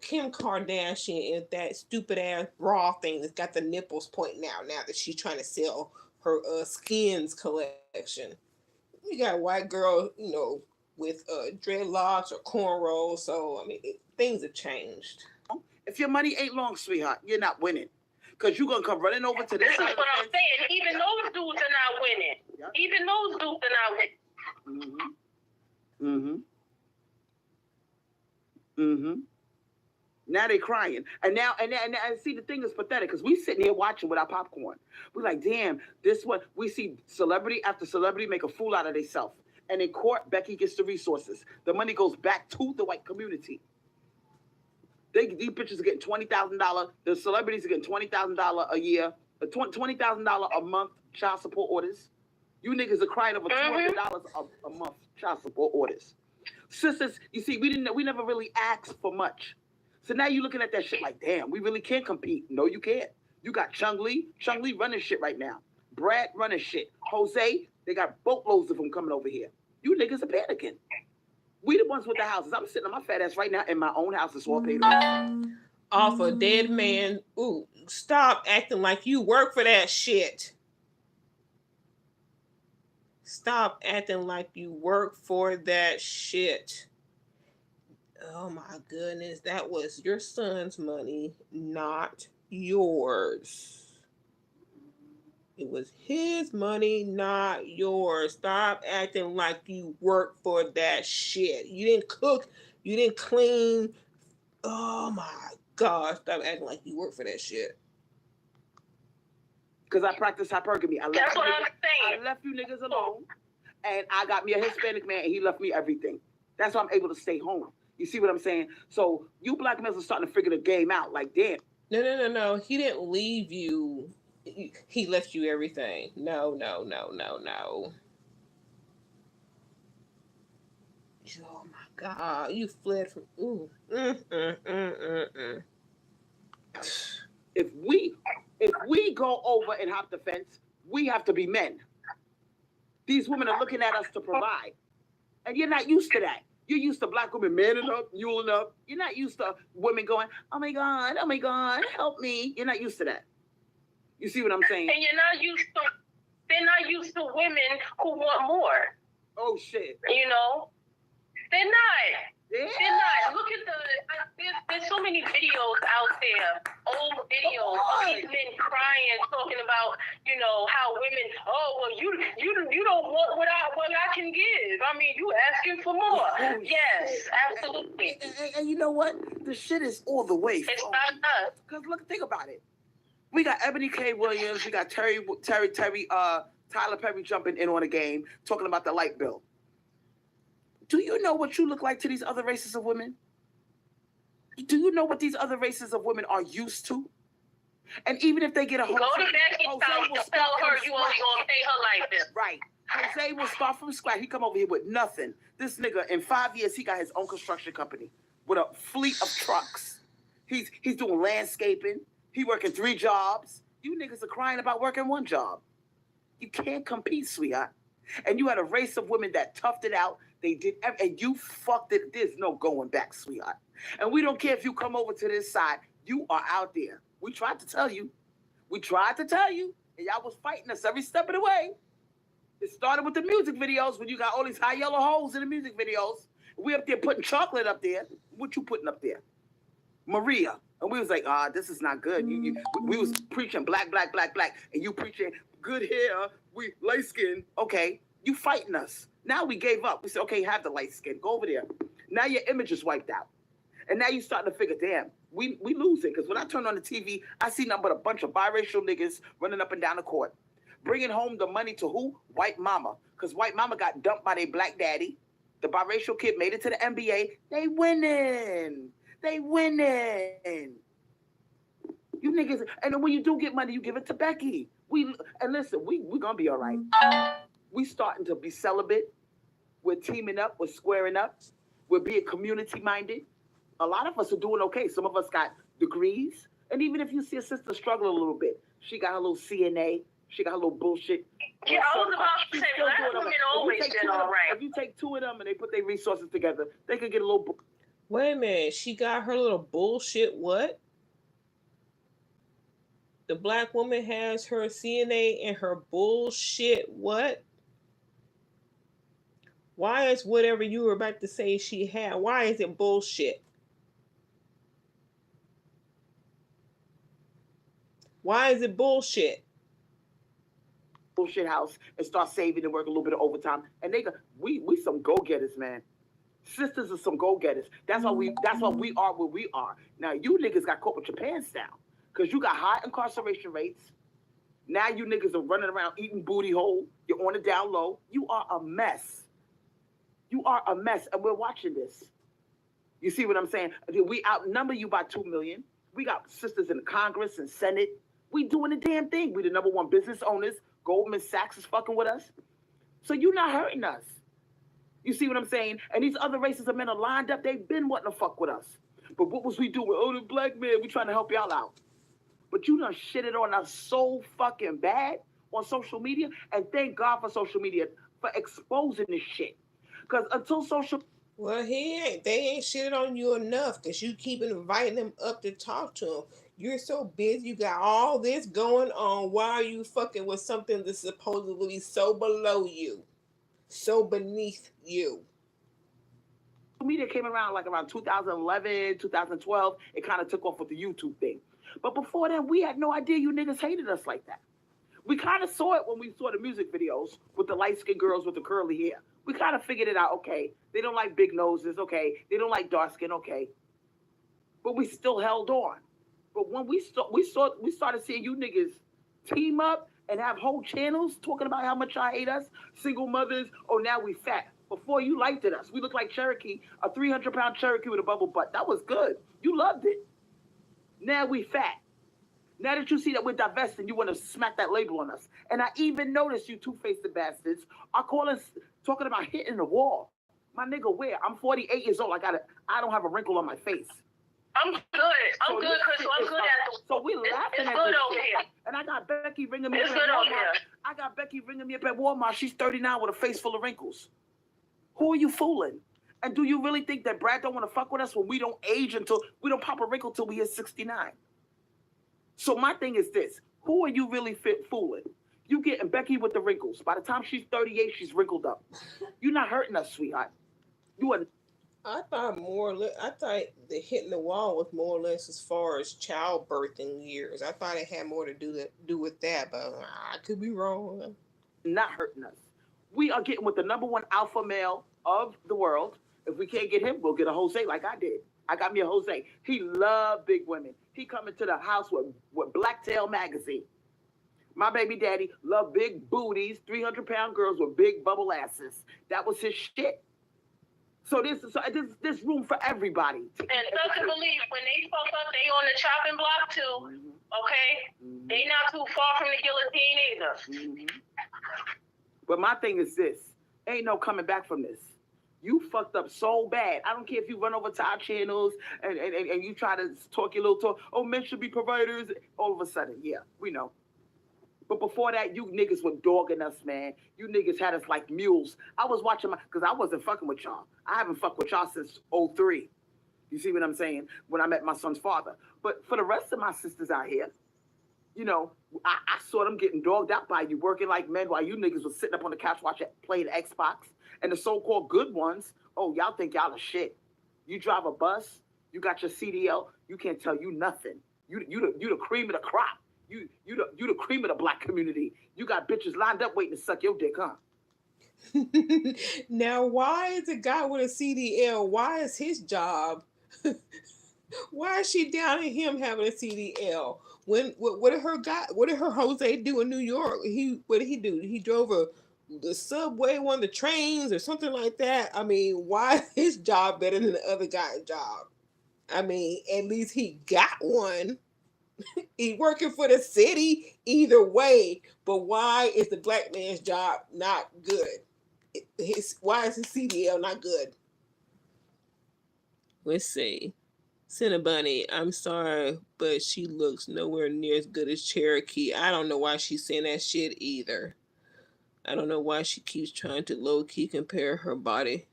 Kim Kardashian, and that stupid ass bra thing that's got the nipples pointing out now that she's trying to sell her Skins collection. You got a white girl, with dreadlocks or cornrows. So, things have changed. If your money ain't long, sweetheart, you're not winning. Because you're going to come running over to this side. That's what I'm saying. Even those dudes are not winning. Yep. Even those dudes are not winning. Now they crying, and now and see the thing is pathetic because we sitting here watching with our popcorn. We're like, damn, this one we see celebrity after celebrity make a fool out of themselves, and in court, Becky gets the resources. The money goes back to the white community. These bitches are getting $20,000. The celebrities are getting $20,000 a year, $20,000 a month child support orders. You niggas are crying over $200 a month child support orders. Sisters, you see, we never really asked for much. So now you're looking at that shit like, damn, we really can't compete. No, you can't. You got Chung Lee running shit right now. Brad running shit. Jose, they got boatloads of them coming over here. You niggas are panicking. We the ones with the houses. I'm sitting on my fat ass right now in my own house. It's all paid off a dead man. Ooh, stop acting like you work for that shit. Stop acting like you work for that shit. Oh my goodness, that was your son's money, not yours. It was his money, not yours. Stop acting like you work for that shit. You didn't cook, you didn't clean. Oh my gosh, stop acting like you work for that shit. Because I practice hypergamy. That's what I'm saying. I left you niggas alone, and I got me a Hispanic man, and he left me everything. That's why I'm able to stay home. You see what I'm saying? So you black men are starting to figure the game out. Like, damn. No. He didn't leave you. He left you everything. No. Oh my God, you fled from. Ooh. If we go over and hop the fence, we have to be men. These women are looking at us to provide, and you're not used to that. You're used to black women manning up, muling up. You're not used to women going, oh my God, help me. You're not used to that. You see what I'm saying? And they're not used to women who want more. Oh shit. You know? They're not. Yeah. They're not. Look at there's so many videos out there, old videos of these men crying, talking about, how women, you don't want what I can give. I mean, you asking for more. Oh, yes, absolutely. And you know what? The shit is all the way. It's not us. Because look, think about it. We got Ebony K. Williams, we got Tyler Perry jumping in on the game, talking about the light bill. Do you know what you look like to these other races of women? Do you know what these other races of women are used to? And even if they get a Go to Becky's house and tell her you only gonna pay her light bill. Right. Jose will start from scratch. He come over here with nothing. This nigga, in 5 years, he got his own construction company with a fleet of trucks. He's doing landscaping. He working 3 jobs. You niggas are crying about working 1 job. You can't compete, sweetheart. And you had a race of women that toughed it out. They did, and you fucked it. There's no going back, sweetheart. And we don't care if you come over to this side. You are out there. We tried to tell you. And y'all was fighting us every step of the way. It started with the music videos when you got all these high yellow holes in the music videos. We up there putting chocolate up there. What you putting up there? Maria. And we was like, this is not good. We was preaching black, and you preaching good hair, we light skin. Okay, you fighting us. Now we gave up. We said, okay, have the light skin. Go over there. Now your image is wiped out. And now you starting to figure, damn, we losing. Because when I turn on the TV, I see nothing but a bunch of biracial niggas running up and down the court. Bringing home the money to who? White mama. Because white mama got dumped by their black daddy. The biracial kid made it to the NBA. They winning. You niggas, and then when you do get money, you give it to Becky. Listen, we gonna be all right. We starting to be celibate. We're teaming up. We're squaring up. We're being community-minded. A lot of us are doing okay. Some of us got degrees. And even if you see a sister struggle a little bit, she got her little CNA. She got her little bullshit. Yeah, I was about to say, black women always did all right. If you take 2 of them and they put their resources together, they could get a little... Wait a minute. She got her little bullshit what? The black woman has her CNA and her bullshit what? Why is whatever you were about to say she had, why is it bullshit? Why is it bullshit? Bullshit house and start saving and work a little bit of overtime. And we some go-getters, man. Sisters are some go-getters. That's why we are where we are. Now you niggas got caught with your pants down. Cause you got high incarceration rates. Now you niggas are running around eating booty hole. You're on the down low. You are a mess. You are a mess. And we're watching this. You see what I'm saying? We outnumber you by 2 million. We got sisters in the Congress and Senate. We doing the damn thing. We the number one business owners. Goldman Sachs is fucking with us. So you're not hurting us. You see what I'm saying? And these other races of men are lined up. They've been wanting to fuck with us. But what was we doing? Oh, the black man, we trying to help y'all out. But you done shitted on us so fucking bad on social media. And thank God for social media for exposing this shit. Because until social... Well, they ain't shitted on you enough because you keep inviting them up to talk to them. You're so busy. You got all this going on. Why are you fucking with something that's supposedly so below you? So beneath you. Media came around like around 2011, 2012. It kind of took off with the YouTube thing. But before then, we had no idea you niggas hated us like that. We kind of saw it when we saw the music videos with the light-skinned girls with the curly hair. We kind of figured it out. Okay, they don't like big noses. Okay, they don't like dark skin. Okay, but we still held on. But when we started seeing you niggas team up and have whole channels talking about how much y'all hate us, single mothers. Oh, now we fat. Before you liked it us, we looked like Cherokee, a 300-pound Cherokee with a bubble butt. That was good. You loved it. Now we fat. Now that you see that we're divesting, you want to smack that label on us. And I even noticed you two-faced bastards are talking about hitting the wall. My nigga, where? I'm 48 years old. I don't have a wrinkle on my face. I'm good. I'm good, Crystal. I'm good at the... So we laughing it's at good this over shit. here. And I got Becky ringing me It's up good at over Walmart. here. I got Becky ringing me up at Walmart. She's 39 with a face full of wrinkles. Who are you fooling? And do you really think that Brad don't want to fuck with us when we don't age until we don't pop a wrinkle till we hit 69? So my thing is this: who are you really fooling? You getting Becky with the wrinkles. By the time she's 38, she's wrinkled up. You're not hurting us, sweetheart. You are. I thought the hitting the wall was more or less as far as childbirthing years. I thought it had more to do with that, but I could be wrong. Not hurting us. We are getting with the number one alpha male of the world. If we can't get him, we'll get a Jose like I did. I got me a Jose. He loved big women. He come into the house with Blacktail magazine. My baby daddy loved big booties, 300-pound girls with big bubble asses. That was his shit. So there's room for everybody. And such a belief, when they spoke up, they on the chopping block too. Okay? Mm-hmm. They not too far from the guillotine either. Mm-hmm. But my thing is this: ain't no coming back from this. You fucked up so bad. I don't care if you run over to our channels and you try to talk your little talk. Oh, men should be providers. All of a sudden, yeah, we know. But before that, you niggas were dogging us, man. You niggas had us like mules. I was watching because I wasn't fucking with y'all. I haven't fucked with y'all since 2003. You see what I'm saying? When I met my son's father. But for the rest of my sisters out here, you know, I saw them getting dogged out by you, working like men while you niggas was sitting up on the couch playing Xbox. And the so-called good ones, oh, y'all think y'all are shit. You drive a bus, you got your CDL, you can't tell you nothing. You the cream of the crop. You the cream of the black community. You got bitches lined up waiting to suck your dick, huh? Now, why is a guy with a CDL? Why is his job? Why is she down at him having a CDL? What did her Jose do in New York? What did he do? He drove the subway, one of the trains, or something like that. I mean, why is his job better than the other guy's job? I mean, at least he got one. He working for the city either way. But why is the black man's job not good? Why is his CDL not good? Let's see. Cinnabunny, I'm sorry, but she looks nowhere near as good as Cherokee. I don't know why she's saying that shit either. I don't know why she keeps trying to low-key compare her body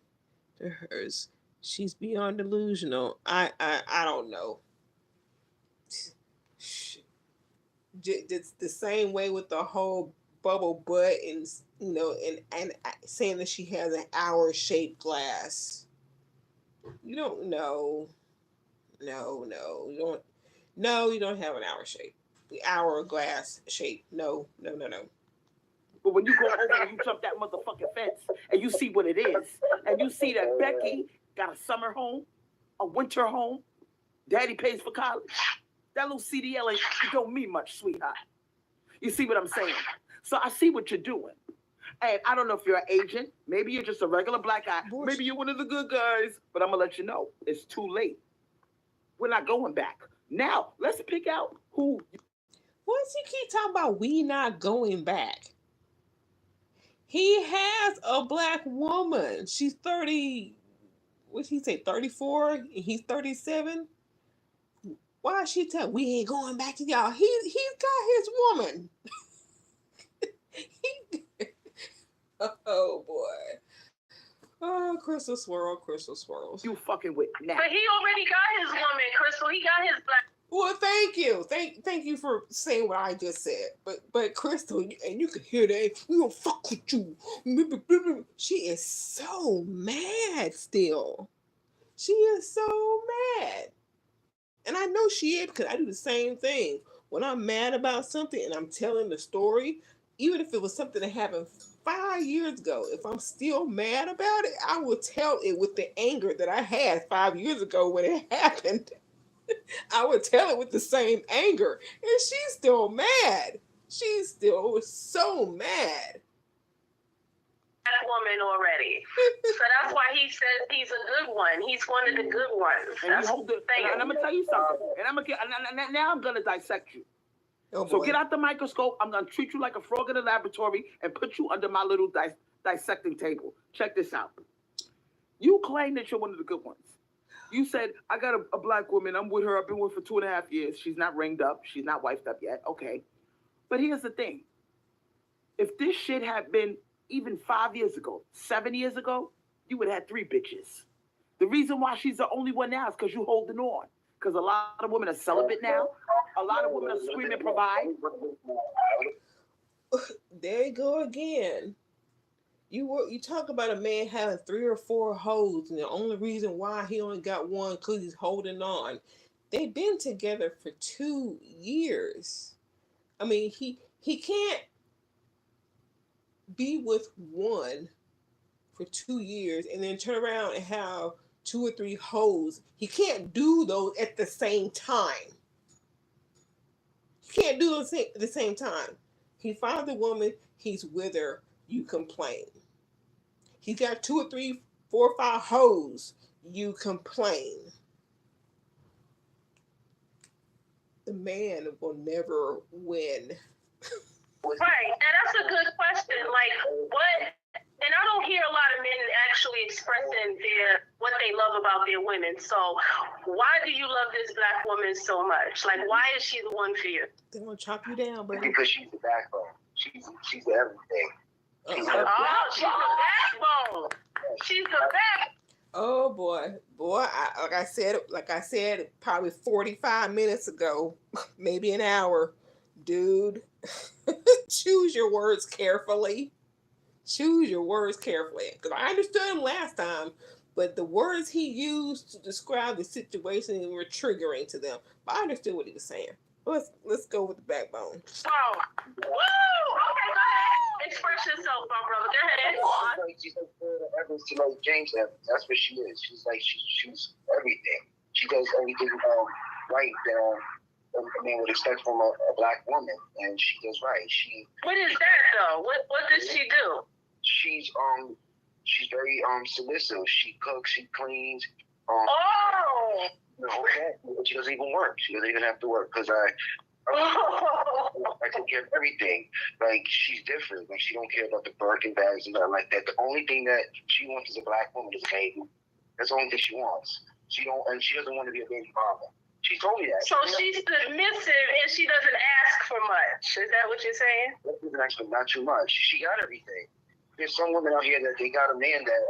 to hers. She's beyond delusional. I don't know. It's the same way with the whole bubble butt and, you know, and saying that she has an hour-shaped glass. You don't know. No, you don't have an hour shape. The hourglass shape. No. But when you go over and you jump that motherfucking fence and you see what it is, and you see that Becky got a summer home, a winter home, daddy pays for college, that little CDL it don't mean much, sweetheart. You see what I'm saying? So I see what you're doing. And I don't know if you're an agent. Maybe you're just a regular black guy. Maybe you're one of the good guys. But I'm going to let you know, it's too late. We're not going back. Now, let's pick out who. Why does he keep talking about we not going back? He has a black woman. She's 30, what'd he say, 34? And he's 37? Why is she telling we ain't going back to y'all? He's got his woman. Oh boy. Oh, Crystal Swirl. You fucking with now. But he already got his woman, Crystal. He got his black. Well, thank you. Thank you for saying what I just said. But Crystal, and you can hear that, we gonna fuck with you. She is so mad still. She is so mad. And I know she is because I do the same thing. When I'm mad about something and I'm telling the story, even if it was something that happened 5 years ago, if I'm still mad about it, I will tell it with the anger that I had 5 years ago when it happened. I would tell it with the same anger. And she's still mad. She's still so mad. That woman already. So that's why he says he's a good one. He's one of the good ones. And That's you hold and I'm gonna tell you something. And now I'm gonna dissect you. Oh, so boy. get out the microscope. I'm gonna treat you like a frog in the laboratory and put you under my little dissecting table. Check this out. You claim that you're one of the good ones. You said, I got a black woman. I'm with her. I've been with her for 2.5 years. She's not ringed up. She's not wifed up yet. Okay. But here's the thing. If this shit had been even 5 years ago, 7 years ago, you would have had 3 bitches. The reason why she's the only one now is because you're holding on. Because a lot of women are celibate now. A lot of women are screaming provide. There you go again. You talk about a man having 3 or 4 hoes, and the only reason why he only got one because he's holding on. They've been together for 2 years. I mean, he can't be with one for 2 years and then turn around and have 2 or 3 hoes. He can't do those at the same time. He can't do those at the same time. He finds a woman, he's with her, you complain. He's got 2 or 3, 4 or 5 hoes, you complain. The man will never win. Right, and that's a good question. Like, what? And I don't hear a lot of men actually expressing what they love about their women. So, why do you love this black woman so much? Like, why is she the one for you? They want to chop you down, buddy. Because she's the backbone. She's everything. She's the backbone. She's the back. Oh boy, like I said, probably 45 minutes ago, maybe an hour, dude. Choose your words carefully. Choose your words carefully, because I understood him last time, but the words he used to describe the situation were triggering to them. But I understood what he was saying. Let's go with the backbone. Oh, woo! Okay, go ahead. Express yourself, my brother. Go ahead. She's like Evans to like James Evans. That's what she is. She's like she's everything. She does everything right that a man would expect from a black woman, and she does right. What is that though? What does she do? She's very submissive. She cooks, she cleans. Oh. Okay, she doesn't even work. She doesn't even have to work because I take care of everything. Like, she's different. Like, she don't care about the Birkin bags and nothing like that. The only thing that she wants as a black woman is a baby. That's the only thing she wants. She doesn't want to be a baby mama. She told me that. So she's submissive and she doesn't ask for much. Is that what you're saying? Actually, not too much. She got everything. There's some women out here that they got a man that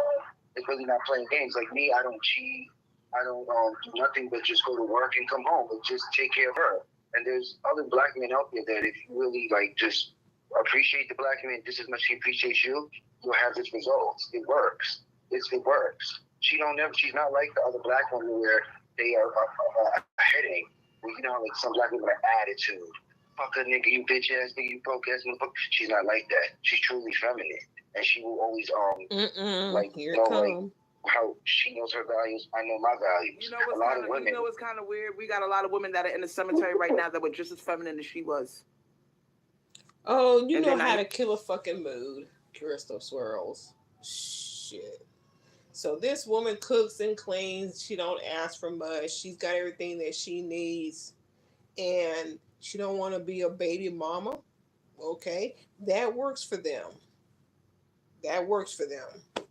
is really not playing games. Like me, I don't cheat. I don't do nothing but just go to work and come home and just take care of her. And there's other black men out there that if you really just appreciate the black man just as much as he appreciates you, you'll have this results. It works. It works. She's not like the other black women where they are a headache. Well, like some black women have attitude. fuck a nigga, you bitch ass nigga, you broke ass motherfucker. She's not like that. She's truly feminine, and she will always like like how she knows her values. I know my values. You know what's kind of weird? We got a lot of women that are in the cemetery right now that were just as feminine as she was. Oh, you know how to kill a fucking mood, Crystal Swirls. Shit. So this woman cooks and cleans. She don't ask for much. She's got everything that she needs, and she don't want to be a baby mama. Okay, that works for them. That works for them.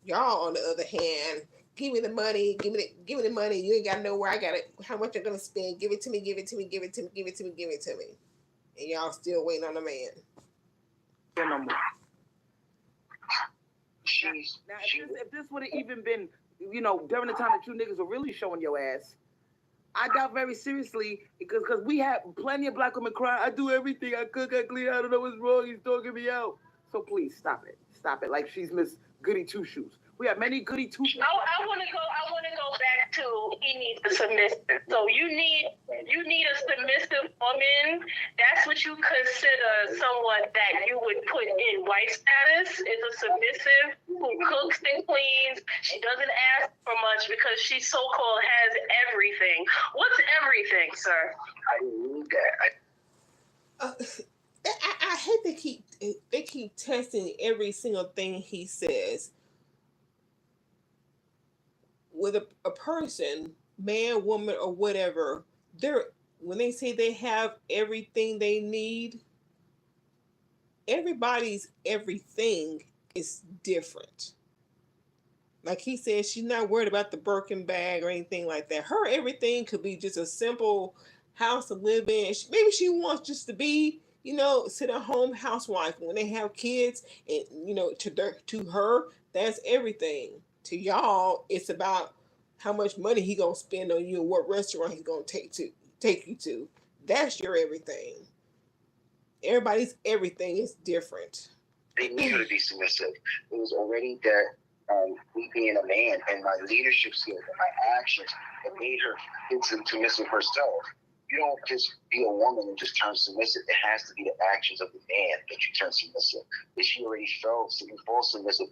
Y'all, on the other hand, give me the money. Give me the money. You ain't got to know where I got it. How much I'm gonna spend? Give it to me. Give it to me. Give it to me. Give it to me. Give it to me. And y'all still waiting on a man. If this would have even been, during the time that you niggas were really showing your ass, I doubt very seriously, because we have plenty of black women crying, I do everything, I cook, I clean, I don't know what's wrong, he's dogging me out. So please, stop it. Stop it, like she's Miss Goody Two-Shoes. We have many Goody Two-Shoes. I want to go back to he needs a submissive. So you need a submissive woman. That's what you consider someone that you would put in wife status, is a submissive who cooks and cleans. She doesn't ask for much because she so-called has everything. What's everything, sir? I need that. I hate they keep testing every single thing he says. With a person, man, woman, or whatever, when they say they have everything they need, everybody's everything is different. Like he said, she's not worried about the Birkin bag or anything like that. Her everything could be just a simple house to live in. Maybe she wants just to be, sit at home housewife when they have kids, and to her, that's everything. To y'all, it's about how much money he gonna spend on you and what restaurant he's gonna take you to. That's your everything. Everybody's everything is different. They need her to be submissive. It was already that me being a man and my leadership skills and my actions that made her submissive herself. You don't just be a woman and just turn submissive. It has to be the actions of the man that you turn submissive. That she already felt fall submissive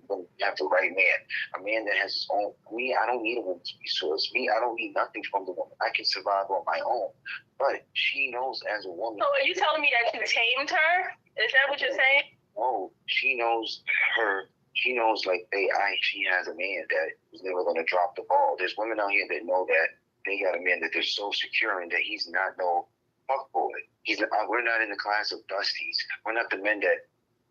when you have the right man. A man that has his own. Me, I don't need a woman's resource. Me, I don't need nothing from the woman. I can survive on my own. But she knows as a woman. So are you telling me that you tamed her? Is that what you're saying? No, she knows her. She knows she has a man that is never going to drop the ball. There's women out here that know that they got a man that they're so secure in that he's not no fuckboy. We're not in the class of dusties. We're not the men that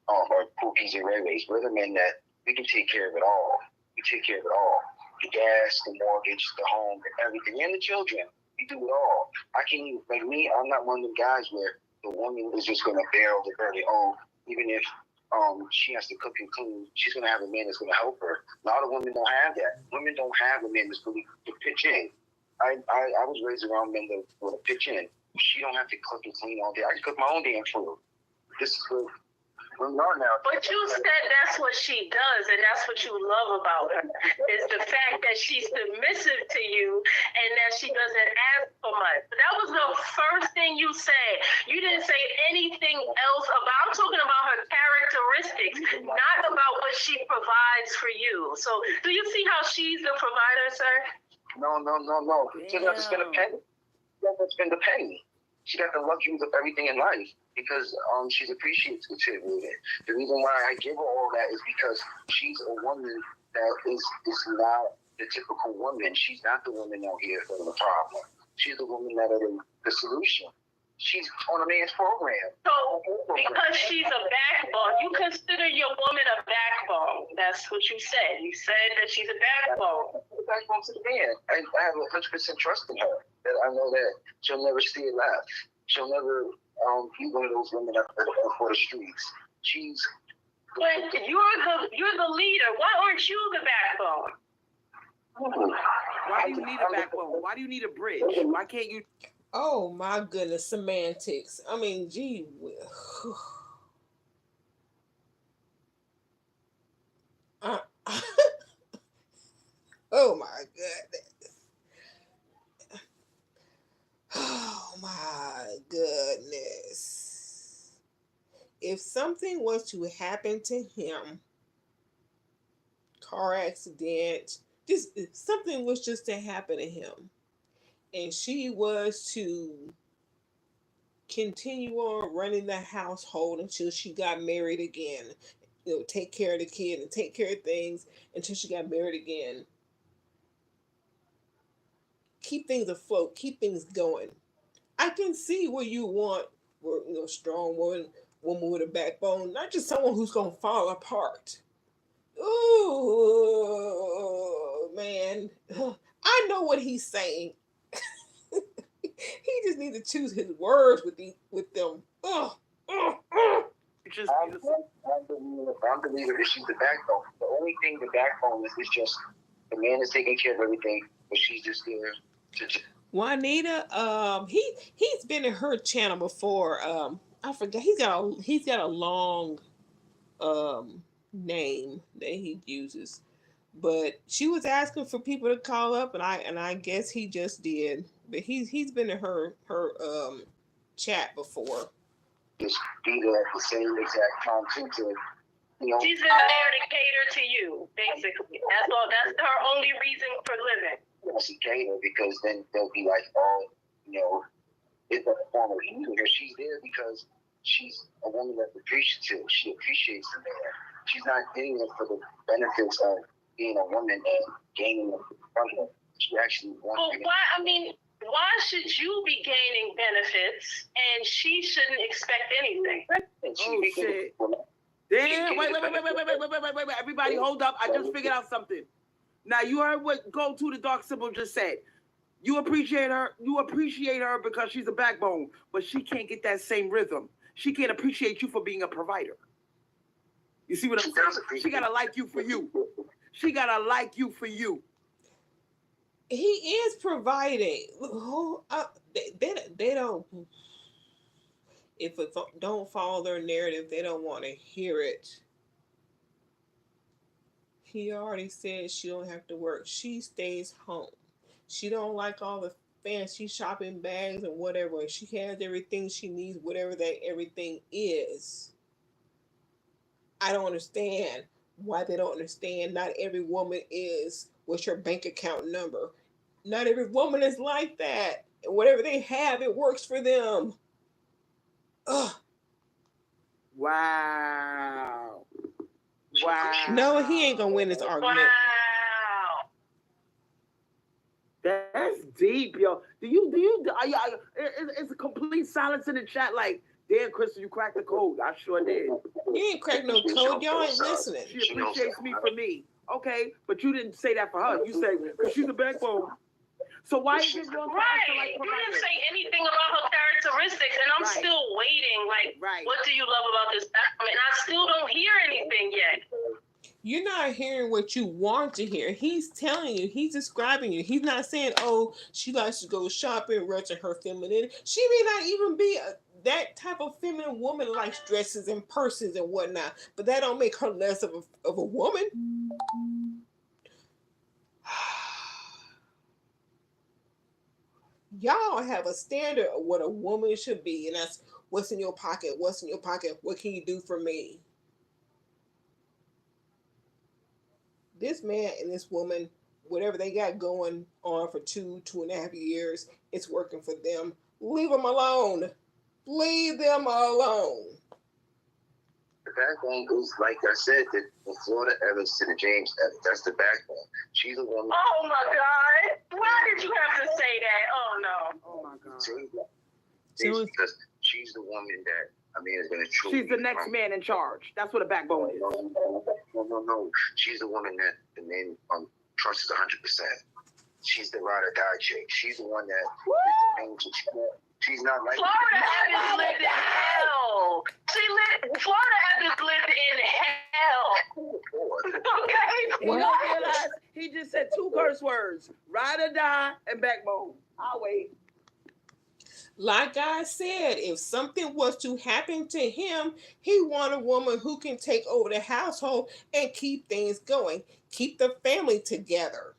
are pookies and ray-rays. We're the men that we can take care of it all. We take care of it all. The gas, the mortgage, the home, and everything, and the children. We do it all. I can, like me, I'm not one of them guys where the woman is just going to bear the burden. Even if she has to cook and clean, she's going to have a man that's going to help her. A lot of women don't have that. Women don't have a man that's going to pitch in. I was raised around men that will pitch in. She don't have to cook and clean all day. I can cook my own damn food. This is what we are now. But you said that's what she does, and that's what you love about her, is the fact that she's submissive to you and that she doesn't ask for much. But that was the first thing you said. You didn't say anything else about, I'm talking about her characteristics, not about what she provides for you. So do you see how she's the provider, sir? No. She doesn't have to spend a penny. She doesn't have to spend a penny. She got the luxuries of everything in life because she's appreciative with it. The reason why I give her all that is because she's a woman that is not the typical woman. She's not the woman out here for the problem. She's the woman that is the solution. She's on a man's program. So, because she's a backbone, you consider your woman a backbone. That's what you said. You said that she's a backbone. The backbone to the man. I have 100% trust in her. That I know that she'll never steer left. She'll never be one of those women up for the streets. But you're the leader. Why aren't you the backbone? Why do you need a backbone? Why do you need a bridge? Why can't you? Oh my goodness, semantics. I mean, gee. Oh my goodness. Oh my goodness. If something was to happen to him, car accident, just something was just to happen to him, and she was to continue on running the household until she got married again, take care of the kid and take care of things until she got married again, keep things afloat, keep things going. I can see where you want, strong woman with a backbone, not just someone who's gonna fall apart. Ooh, man, I know what he's saying. He just needs to choose his words with them. Just I believe that she's the backbone. The only thing the backbone is just the man is taking care of everything, but she's just there to. Juanita, he's been in her channel before. I forgot he's got a long name that he uses, but she was asking for people to call up, and I guess he just did. But he's been in her chat before. Just be there at the same exact time too, She's in there to cater to you, basically. That's all. That's her only reason for living. Yes, she cater because then they'll be like, oh, it's a form of healing her. She's there because she's a woman that's appreciative. She appreciates the man. She's not getting it for the benefits of being a woman and gaining it from him. She actually wants. Well, why should you be gaining benefits and she shouldn't expect anything? Oh shit! Damn! Wait! Everybody, hold up! I just figured out something. Now you heard what GOTO the Dark Symbol just said. You appreciate her. You appreciate her because she's a backbone, but she can't get that same rhythm. She can't appreciate you for being a provider. You see what I'm saying? She gotta like you for you. She gotta like you for you. He is providing. They don't. If it don't follow their narrative, they don't want to hear it. He already said she don't have to work. She stays home. She don't like all the fancy shopping bags and whatever. She has everything she needs, whatever that everything is. I don't understand why they don't understand. Not every woman is what's your bank account number. Not every woman is like that. And whatever they have, it works for them. Ugh. Wow. No, he ain't gonna win this argument. Wow. That's deep, yo. It's a complete silence in the chat. Like, damn, Crystal, you cracked the code. I sure did. You ain't cracked no code. Y'all ain't listening. She appreciates me for me. Okay, but you didn't say that for her. You said because she's a backbone. So why is it wrong? Right. You didn't say anything about her characteristics, and I'm still waiting. Like, what do you love about this? I mean, I still don't hear anything yet. You're not hearing what you want to hear. He's telling you. He's describing you. He's not saying, "Oh, she likes to go shopping, rest in her femininity." She may not even be that type of feminine woman that likes dresses and purses and whatnot. But that don't make her less of a woman. Y'all have a standard of what a woman should be, and that's what's in your pocket. What's in your pocket? What can you do for me? This man and this woman, whatever they got going on for 2.5 years, it's working for them. Leave them alone. Leave them alone. The backbone is, like I said, the Florida Evans to the James Evans. That's the backbone. She's a woman. Oh my God! Why did you have to say that? Oh no! Oh my God! Because she's the woman that is going to truly. She's the next man in charge. That's what a backbone is. No. She's the woman that the man trusts 100%. She's the ride or die chick. She's the one that is the main chick. She's not like Florida Evans lived in hell. Florida Evans lived in hell. Okay. You don't realize he just said 2 curse words: ride or die and backbone. I'll wait. Like I said, if something was to happen to him, he want a woman who can take over the household and keep things going, keep the family together.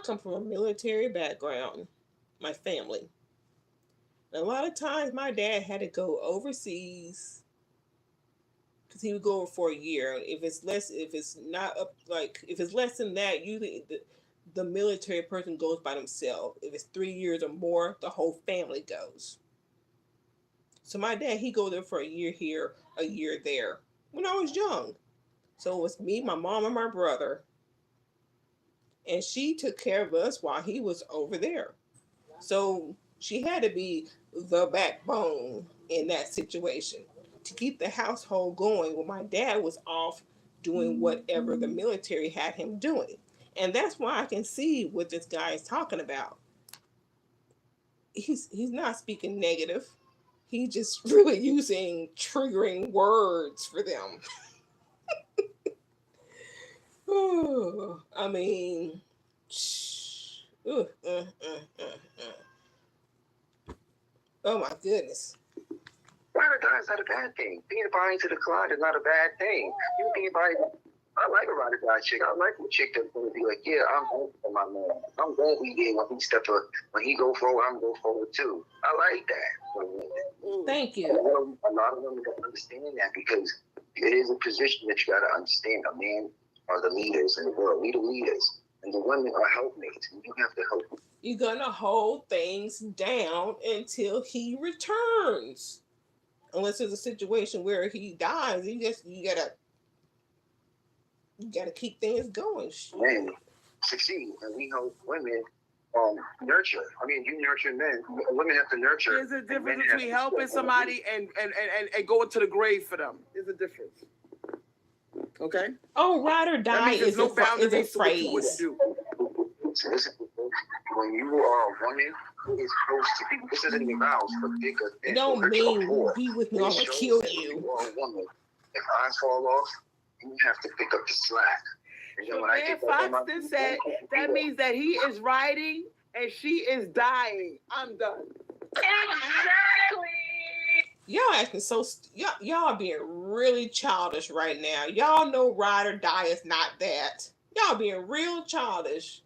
come from a military background, my family. And a lot of times my dad had to go overseas because he would go for a year. If it's less, if it's not up, like if it's less than that, usually the military person goes by themselves. If it's 3 years or more, the whole family goes. So my dad, he go there for a year here, a year there. When I was young, so it was me, my mom, and my brother, and she took care of us while he was over there. So she had to be the backbone in that situation to keep the household going when my dad was off doing whatever the military had him doing. And that's why I can see what this guy is talking about. He's not speaking negative. He's just really using triggering words for them. I mean, oh my goodness. Ride or die is not a bad thing. Being body to the cloud is not a bad thing. You being body, I like a ride or die chick. I like a chick that's going to be like, yeah, I'm going for my man. I'm going to be there when he step up. When he go forward, I'm going forward too. I like that. Thank you. A lot of women don't understand that because it is a position that you got to understand. A man are the leaders in the world. We the leaders. And the women are helpmates. And you have to help them. You're going to hold things down until he returns. Unless there's a situation where he dies, you gotta keep things going. Men succeed, and we help women nurture. I mean, you nurture men. Women have to nurture. There's a difference between helping somebody and going to the grave for them. There's a difference. Okay. Oh, ride or die is a phrase. Listen, when you are a woman who is close to people, this isn't even vows for bigger things. It don't mean be with me, I'm gonna kill you. You are a woman. If I fall off, you have to pick up the slack. And then when I get Foxton said that means that he is riding and she is dying. I'm done. Exactly. Y'all acting so y'all being really childish right now. Y'all know ride or die is not that. Y'all being real childish.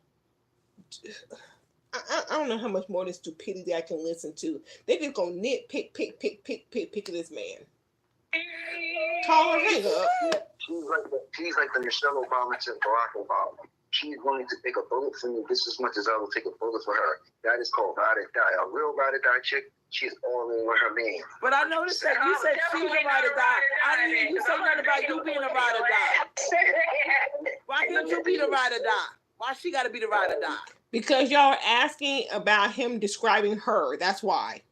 I don't know how much more of this stupidity I can listen to. They just gonna pick this man. Call her, hang up. She's like the Michelle Obama to Barack Obama. She's willing to take a bullet for me just as much as I will take a bullet for her. That is called ride or die. A real ride or die chick, she's all in with her man. But I noticed that you said she's a ride or die. I didn't hear you say nothing about you being a ride or die. Why can't you be the ride or die? Why she got to be the ride or die? Because y'all are asking about him describing her. That's why.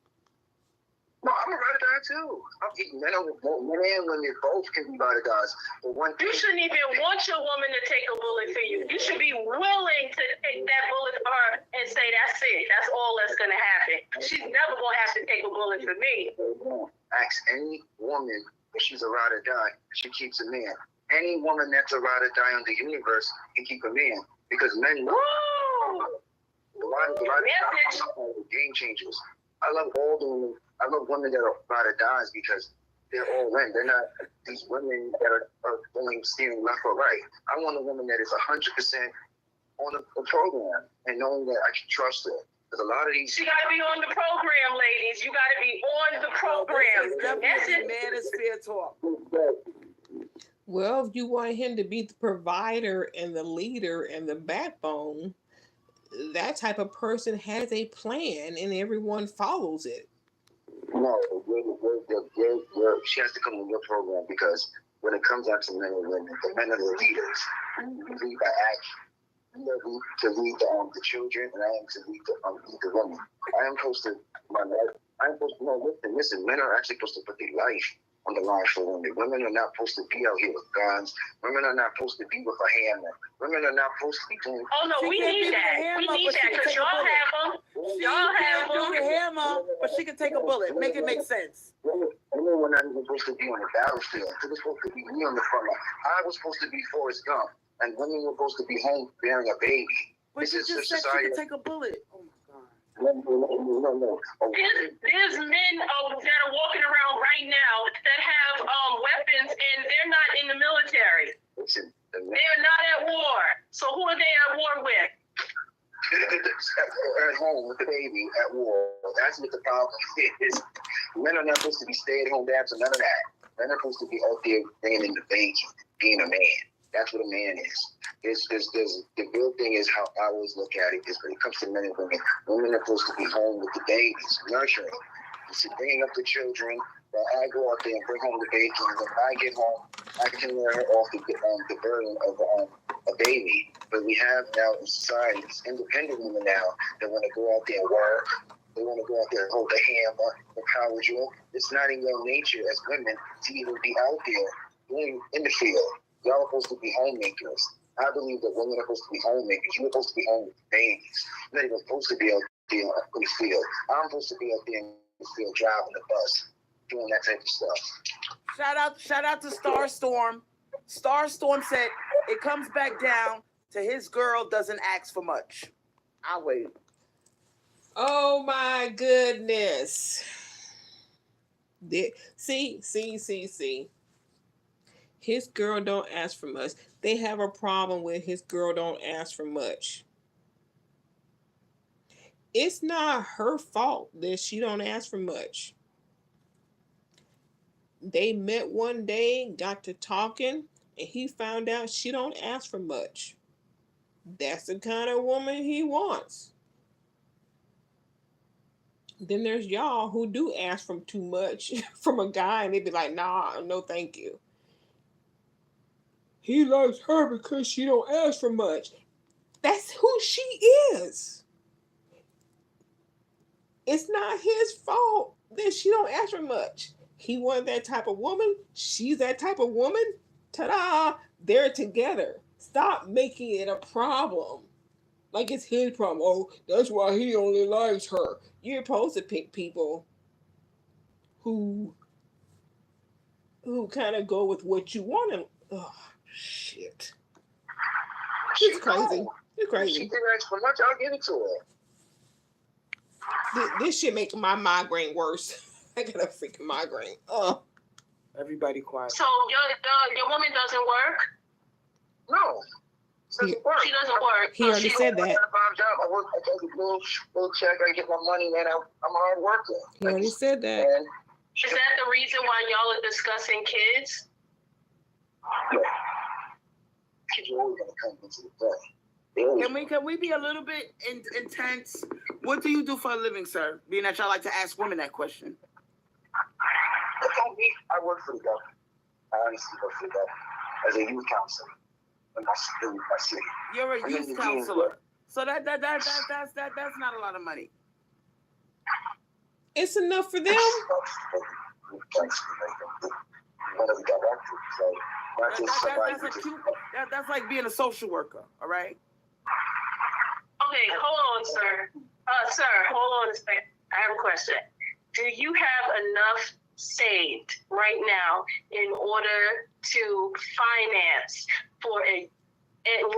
No, I'm a ride or die too. Men and women both can be ride or dies. But you shouldn't even want your woman to take a bullet for you. You should be willing to take that bullet for her and say, that's it. That's all that's going to happen. She's never going to have to take a bullet for me. Ask any woman if she's a ride or die, she keeps a man. Any woman that's a ride or die on the universe can keep a man. Because men know. The ride or die are game changers. I love all the women. I love women that are ride or dies because they're all in. They're not these women that are only steering left or right. I want a woman that is 100% on the program and knowing that I can trust her. Because a lot of these... You got to be on the program, ladies. You got to be on the program. That's it. Manosphere talk. Well, if you want him to be the provider and the leader and the backbone, that type of person has a plan and everyone follows it. No, she has to come in your program because when it comes out to men and women, the men are the leaders. We lead by action. We are to lead the children, and I am to lead the women. I am supposed to, listen, men are actually supposed to put their life on the line for women. Women are not supposed to be out here with guns. Women are not supposed to be with a hammer. Women are not supposed to be doing... Oh, no, we need that. We need that because y'all have them. Y'all have them. Do the hammer, but she can take a bullet. Make it make sense. Women were not even supposed to be on the battlefield. They were supposed to be me on the front line. I was supposed to be Forrest Gump, and women were supposed to be home bearing a baby. But you just said she can take a bullet. Oh, my God. No. There's men that are walking around right now that have weapons and they're not in the military. Listen, they're not at war. So who are they at war with? at home with the baby at war. That's what the problem is. Men are not supposed to be stay-at-home dads or none of that. Men are supposed to be out there bringing in the banking, being a man. That's what a man is. The real thing is how I always look at it is when it comes to men and women are supposed to be home with the babies, nurturing, bringing up the children. While I go out there and bring home the bacon, and then when I get home, I can wear off the burden of a baby. But we have now in society these independent women now that want to go out there and work. They want to go out there and hold the hammer, the power drill. It's not in your nature as women to even be out there doing in the field. Y'all are supposed to be homemakers. I believe that women are supposed to be homemakers. You're supposed to be home with babies. You're not even supposed to be out there in the field. I'm supposed to be out there in the field driving the bus, doing that type of stuff. Shout out to Starstorm. Starstorm said it comes back down to his girl doesn't ask for much. I'll wait. Oh my goodness. See. His girl don't ask for much. They have a problem with his girl don't ask for much. It's not her fault that she don't ask for much. They met one day, got to talking, and he found out she don't ask for much. That's the kind of woman he wants. Then there's y'all who do ask for too much from a guy, and they be like, nah, no thank you. He likes her because she don't ask for much. That's who she is. It's not his fault that she don't ask for much. He wanted that type of woman. She's that type of woman. Ta-da! They're together. Stop making it a problem. Like it's his problem. Oh, that's why he only likes her. You're supposed to pick people who kind of go with what you want them. Oh, shit. It's crazy. It's crazy. She didn't ask for much. I'll give it to her. This shit make my migraine worse. I got a freaking migraine. Oh. Everybody quiet. So your woman doesn't work? No. She doesn't work. She doesn't work. He already said that. I got a bomb job. I work. I take a little check. I get my money, man. I'm a hard worker. He already said that. And Is that the reason why y'all are discussing kids? kids are always going to come into the play. Can we be a little bit intense? What do you do for a living, sir? Being that y'all like to ask women that question. I work for the government. I honestly work for the government as a youth counselor in my city. You're a youth counselor, so that's not a lot of money. It's enough for them. That's like being a social worker, all right? Okay, hold on, sir. Sir, hold on a second. I have a question. Do you have enough saved right now in order to finance for at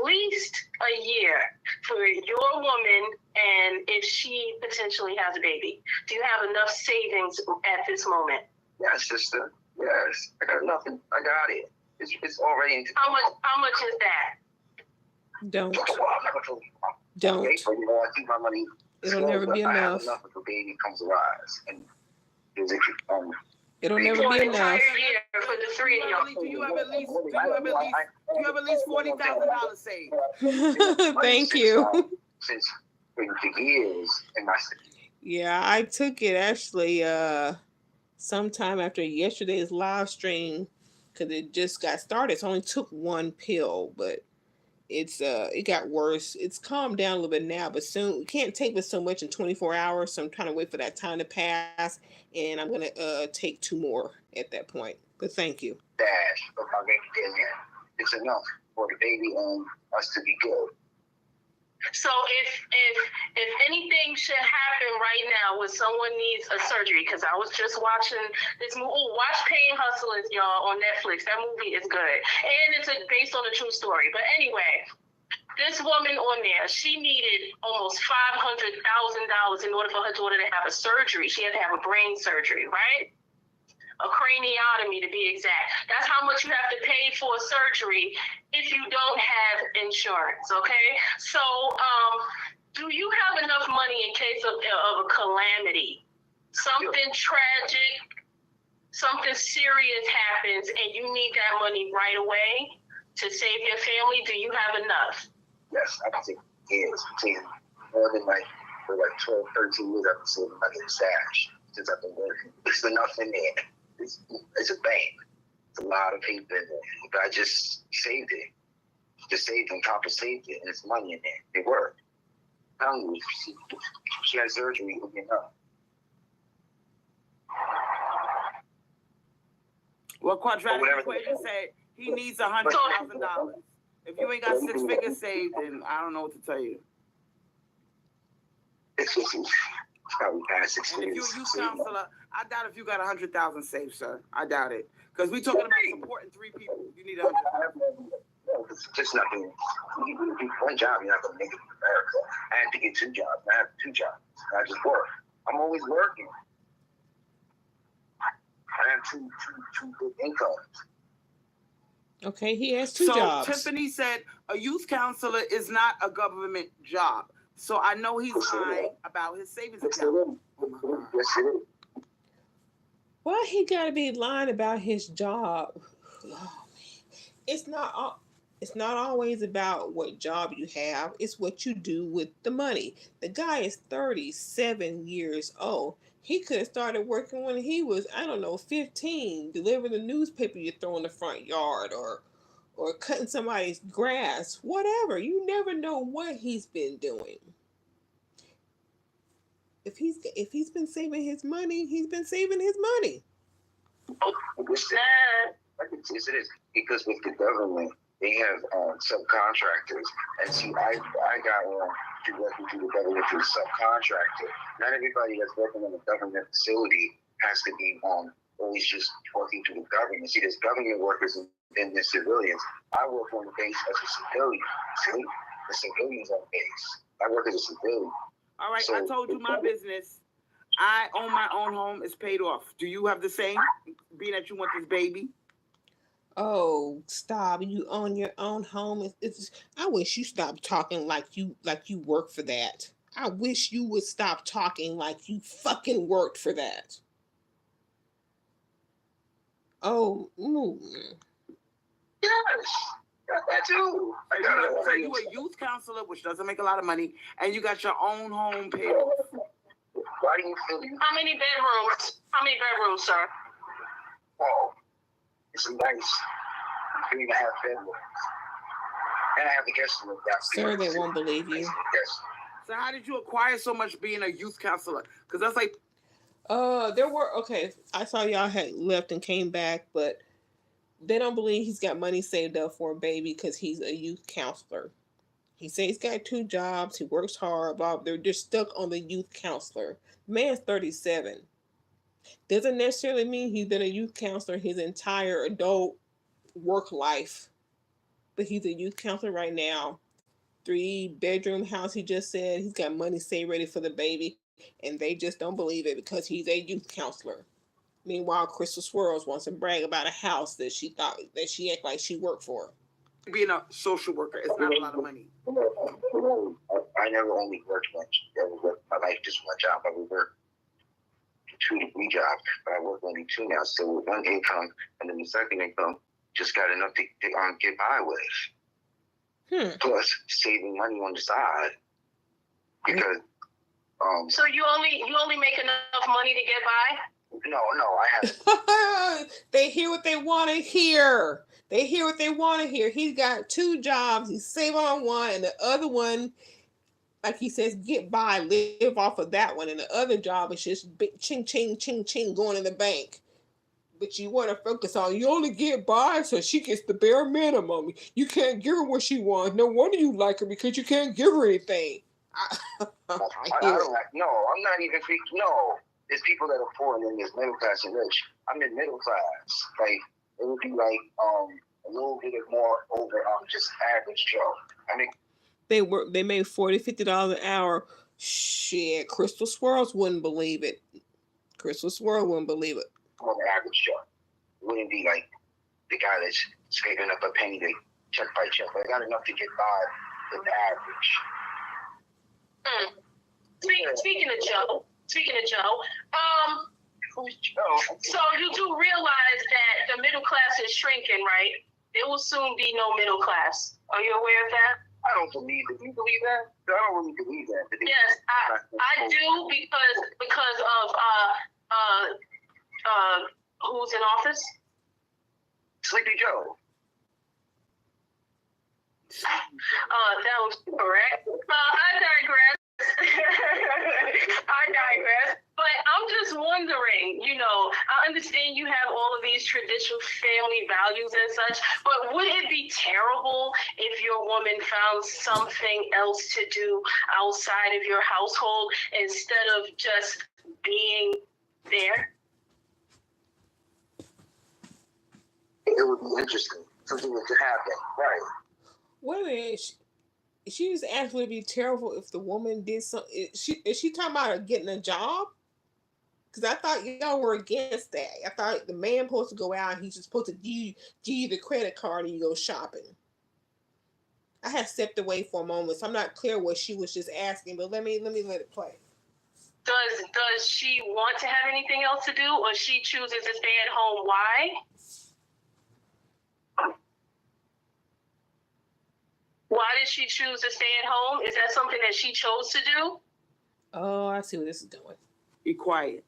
least a year for your woman, and if she potentially has a baby? Do you have enough savings at this moment? Yes, sister. Yes. I got nothing. I got it. It's already in. How much is that? Don't. Okay, so you know, I keep my money. It'll never be I have enough. enough if a baby comes to rise. And It'll never For be an enough. entire year for the three of y'all. Do you have at least $40,000 saved? Thank you. Since for years in my city. Yeah, I took it actually sometime after yesterday's live stream because it just got started. So I only took one pill, but it got worse. It's calmed down a little bit now, but soon it can't take but so much in 24 hours. So I'm trying to wait for that time to pass, and I'm gonna take 2 more at that point. But thank you. Dash of my baby in. It's enough for the baby and us to be good. So if anything should happen right now when someone needs a surgery, because I was just watching this movie, watch Pain Hustlers, y'all, on Netflix. That movie is good. And it's based on a true story. But anyway, this woman on there, she needed almost $500,000 in order for her daughter to have a surgery. She had to have a brain surgery, right? a craniotomy to be exact. That's how much you have to pay for a surgery if you don't have insurance, okay? So, do you have enough money in case of a calamity? Something tragic, something serious happens, and you need that money right away to save your family? Do you have enough? Yes, I've been taking years. I'm taking more than for 12, 13 years. I've been saving money in stash since I've been working. There's enough in there. It's a bank. It's a lot of paper in there. But I just saved it. Just saved and compensated it, and it's money in there. It worked. I'm telling you, she had surgery, it would be enough. Well, quadratic equation said he needs $100,000. If you ain't got 6 figures saved, then I don't know what to tell you. It's probably past 6 And if figures. you're a youth counselor, I doubt if you got 100,000 saved, sir. I doubt it, because we talking about supporting 3 people. You need 100,000. It's just nothing. You do one job, you're not going to make it in America. I had to get 2 jobs. I have 2 jobs. I just work. I'm always working. I have two good incomes. Okay, he has 2 jobs. So Tiffany said a youth counselor is not a government job. So I know he's lying about his savings account. Yes, it is. Why he gotta be lying about his job? Oh, man. It's not always about what job you have. It's what you do with the money. The guy is 37 years old. He could have started working when he was, 15, delivering the newspaper you throw in the front yard, or cutting somebody's grass, whatever. You never know what he's been doing. If he's been saving his money, he's been saving his money. Yes, it is. Because with the government, they have subcontractors. And see, I got one working through the government through a subcontractor. Not everybody that's working in a government facility has to be always just working through the government. See, there's government workers and then there's civilians. I work on the base as a civilian. See, the civilians on base. I work as a civilian. All right, So, I told you my business. I own my own home. It's paid off. Do you have the same, being that you want this baby? Oh, stop! You own your own home. I wish you stopped talking like you work for that. I wish you would stop talking like you fucking worked for that. Oh, yes, that too. So you a youth counselor, which doesn't make a lot of money, and you got your own home paid off. Why do you feel How many bedrooms? How many bedrooms, sir? Oh, it's a nice 3.5 bedrooms. And I have the guest room. sir, they won't believe you. Yes. So how did you acquire so much being a youth counselor? Because that's like, I saw y'all had left and came back, but they don't believe he's got money saved up for a baby because he's a youth counselor. He says he's got 2 jobs. He works hard. Blah. They're just stuck on the youth counselor. The man's 37. Doesn't necessarily mean he's been a youth counselor his entire adult work life. But he's a youth counselor right now. 3-bedroom house, he just said. He's got money saved ready for the baby. And they just don't believe it because he's a youth counselor. Meanwhile, Crystal Swirlz wants to brag about a house that she act like she worked for. being a social worker is not a lot of money. I never only worked much. My life just one job. I would work 2 to 3 jobs, but I work only 2 now. So with 1 income and then the second income, just got enough to get by with. Plus saving money on the side because. So you only make enough money to get by? No, I have. They hear what they want to hear. They hear what they want to hear. He's got 2 jobs. He's saving on one, and the other one, like he says, get by, live off of that one. And the other job is just ching, ching, ching, ching, going in the bank. But you want to focus on, you only get by so she gets the bare minimum. You can't give her what she wants. No wonder you like her, because you can't give her anything. I don't like, no, I'm not even freaking, no. There's people that are poor and then there's middle class and rich. I'm in middle class. Like, it would be like a little bit more over just average Joe. I mean, they made $40-$50 an hour. Shit, Crystal Swirlz wouldn't believe it. Crystal Swirlz wouldn't believe it. more the average Joe. It wouldn't be like the guy that's scraping up a penny to check by check, but I got enough to get by with the average. Speaking of Joe, Who's Joe? so you do realize that the middle class is shrinking, right? There will soon be no middle class. Are you aware of that? I don't believe it. Do you believe that? I don't really believe that. Yes, I do because of who's in office? Sleepy Joe. That was correct. I digress. But I'm just wondering, I understand you have all of these traditional family values and such, but would it be terrible if your woman found something else to do outside of your household instead of just being there? It would be interesting. Something that could happen. Right. Wait a minute. She was actually be terrible if the woman did something. Is she talking about her getting a job? Because I thought y'all were against that. I thought the man supposed to go out and he's just supposed to give you the credit card and you go shopping. I had stepped away for a moment, so I'm not clear what she was just asking, but let me let it play. Does she want to have anything else to do, or she chooses to stay at home? Why? Why did she choose to stay at home? Is that something that she chose to do? Oh, I see where this is going. Be quiet.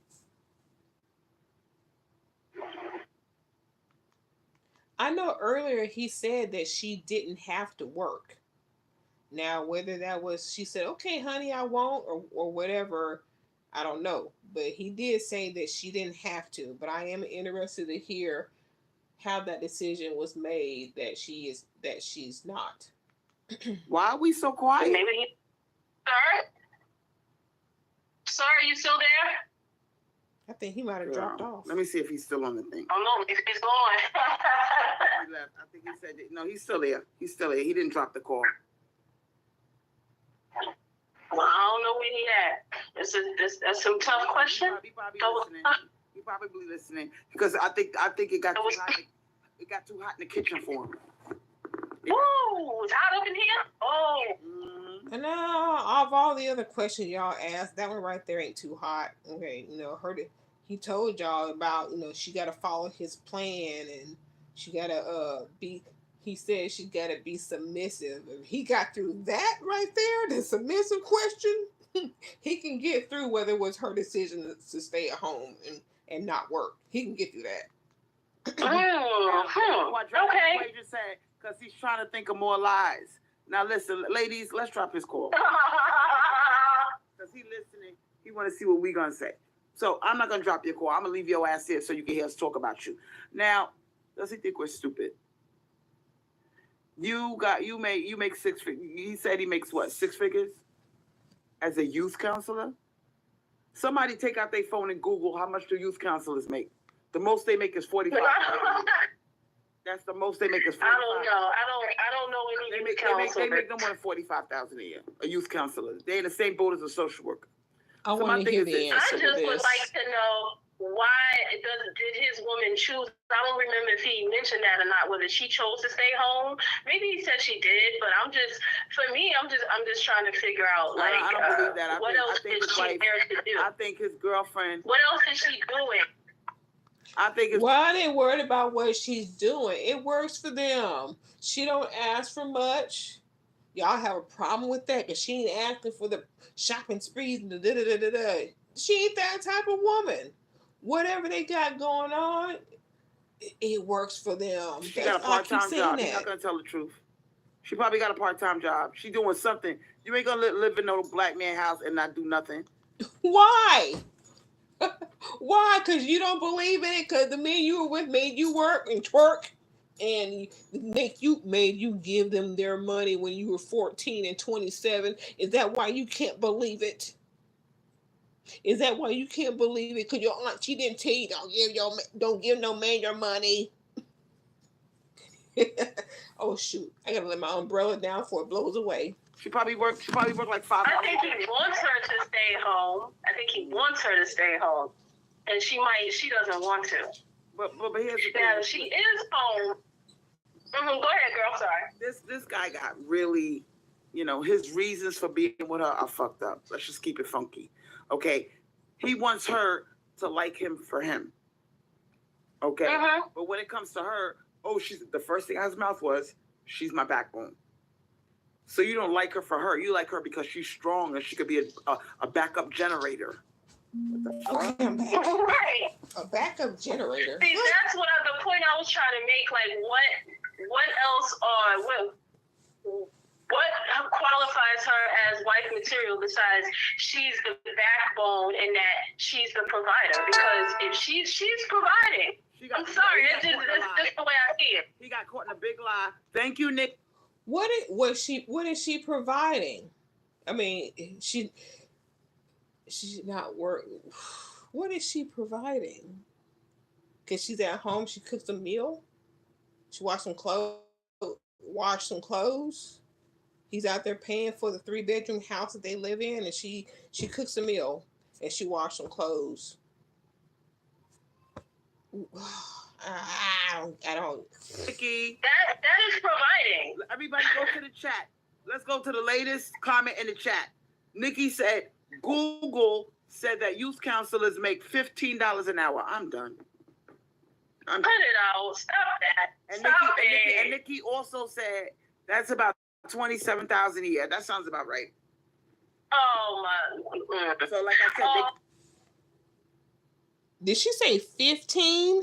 I know earlier he said that she didn't have to work. Now, whether that was she said, okay, honey, I won't, or whatever, I don't know. But he did say that she didn't have to. But I am interested to hear how that decision was made that she's not. Why are we so quiet? Maybe Sir, are you still there? I think he might have dropped off. Let me see if he's still on the thing. Oh no, he's gone. He left. I think he said that. No, he's still there. He's still there. He didn't drop the call. Well, I don't know where he at. That's some tough question. He probably listening because I think it got too hot. It got too hot in the kitchen for him. Ooh, it's hot up in here. Oh. And now, of all the other questions y'all asked, that one right there ain't too hot. Okay, he told y'all about, she got to follow his plan and she got to he said she got to be submissive. If he got through that right there, the submissive question, he can get through whether it was her decision to stay at home and not work. He can get through that. Okay. Because he's trying to think of more lies. Now listen, ladies, let's drop his call. Because he's listening. He want to see what we going to say. So I'm not going to drop your call. I'm going to leave your ass here so you can hear us talk about you. Now, does he think we're stupid? You make 6 figures. He said he makes what, 6 figures? As a youth counselor? Somebody take out their phone and Google how much do youth counselors make. The most they make is $45,000. That's the most they make is $45,000. I don't know. I don't know any youth counselors. They make no more than $45,000 a year. A youth counselor. They're in the same boat as a social worker. I want to hear the answer. I just would like to know why did his woman choose? I don't remember if he mentioned that or not. Whether she chose to stay home. Maybe he said she did, but I'm just trying to figure out I don't believe that. What else is she there to do? I think his girlfriend. What else is she doing? Well, they ain't worried about what she's doing. It works for them. She don't ask for much. Y'all have a problem with that because she ain't asking for the shopping sprees and the She ain't that type of woman. Whatever they got going on, it works for them. She got a part-time job. She's not gonna tell the truth. She probably got a part-time job. She doing something. You ain't gonna live in no black man house and not do nothing. Why? Why? Because you don't believe in it? Because the men you were with made you work and twerk and made you give them their money when you were 14 and 27. Is that why you can't believe it? Is that why you can't believe it? Because your aunt, she didn't tell you don't give no man your money. Oh shoot! I gotta let my umbrella down before it blows away. She probably worked like 5 hours. I think he wants her to stay home. and she doesn't want to. But here's the thing. Now, she is home. Go ahead, girl. Sorry. This guy got really, his reasons for being with her are fucked up. Let's just keep it funky. Okay. He wants her to like him for him. Okay. But when it comes to her, she's the first thing out of his mouth was, she's my backbone. So you don't like her for her. You like her because she's strong and she could be a backup generator. Okay, I'm back. Right. A backup generator. See, that's the point I was trying to make. Like, what else what qualifies her as wife material besides she's the backbone and that she's the provider? Because if she's providing, I'm sorry, that's just the way I see it. He got caught in a big lie. Thank you, Nick. What is she providing? I mean, she's not working. What is she providing? Because she's at home, she cooks a meal, she wash some clothes. He's out there paying for the 3-bedroom house that they live in, and she cooks a meal and she washes some clothes. I don't. Nikki. That is providing. Everybody go to the chat. Let's go to the latest comment in the chat. Nikki said, Google said that youth counselors make $15 an hour. I'm done. Put it out. Stop that. And Nikki also said that's about $27,000 a year. That sounds about right. Oh my. So like I said, did she say 15?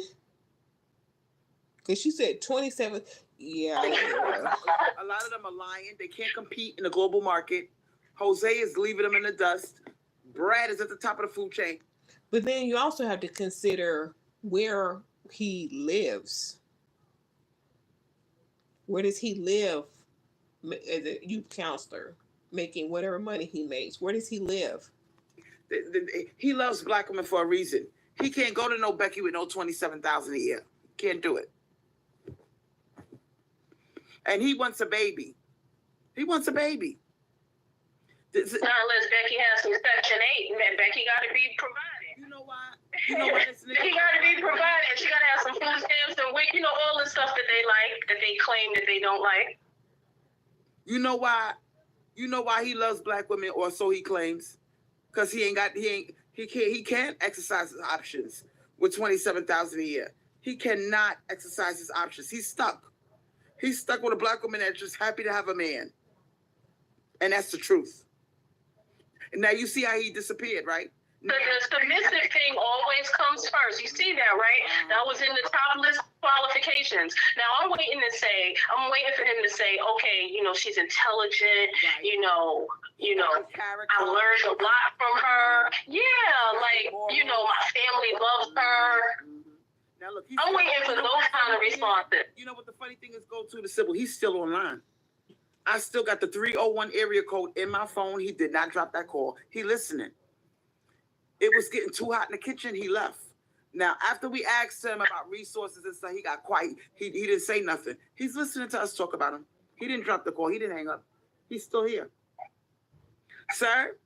Because she said 27. Yeah. A lot of them are lying. They can't compete in the global market. Jose is leaving them in the dust. Brad is at the top of the food chain. But then you also have to consider where he lives. Where does he live as a youth counselor, making whatever money he makes? Where does he live? He loves black women for a reason. He can't go to no Becky with no $27,000 a year. Can't do it. And he wants a baby. He wants a baby. Not unless Becky has some Section 8, and Becky got to be provided. You know why? Becky got to be provided. She got to have some food stamps and WIC, all the stuff that they like, that they claim that they don't like. You know why? You know why he loves black women, or so he claims? Because he can't exercise his options with $27,000 a year. He cannot exercise his options. He's stuck. He's stuck with a black woman that's just happy to have a man. And that's the truth. And now you see how he disappeared, right? The submissive thing always comes first. You see that, right? That was in the top list qualifications. Now I'm waiting for him to say, okay, she's intelligent, I learned a lot from her. Yeah, my family loves her. Now look, I'm waiting for those kind of responses. You know what the funny thing is? Go to the Sybil. He's still online. I still got the 301 area code in my phone. He did not drop that call. He listening. It was getting too hot in the kitchen. He left. Now, after we asked him about resources and stuff, he got quiet. He didn't say nothing. He's listening to us talk about him. He didn't drop the call. He didn't hang up. He's still here. Sir?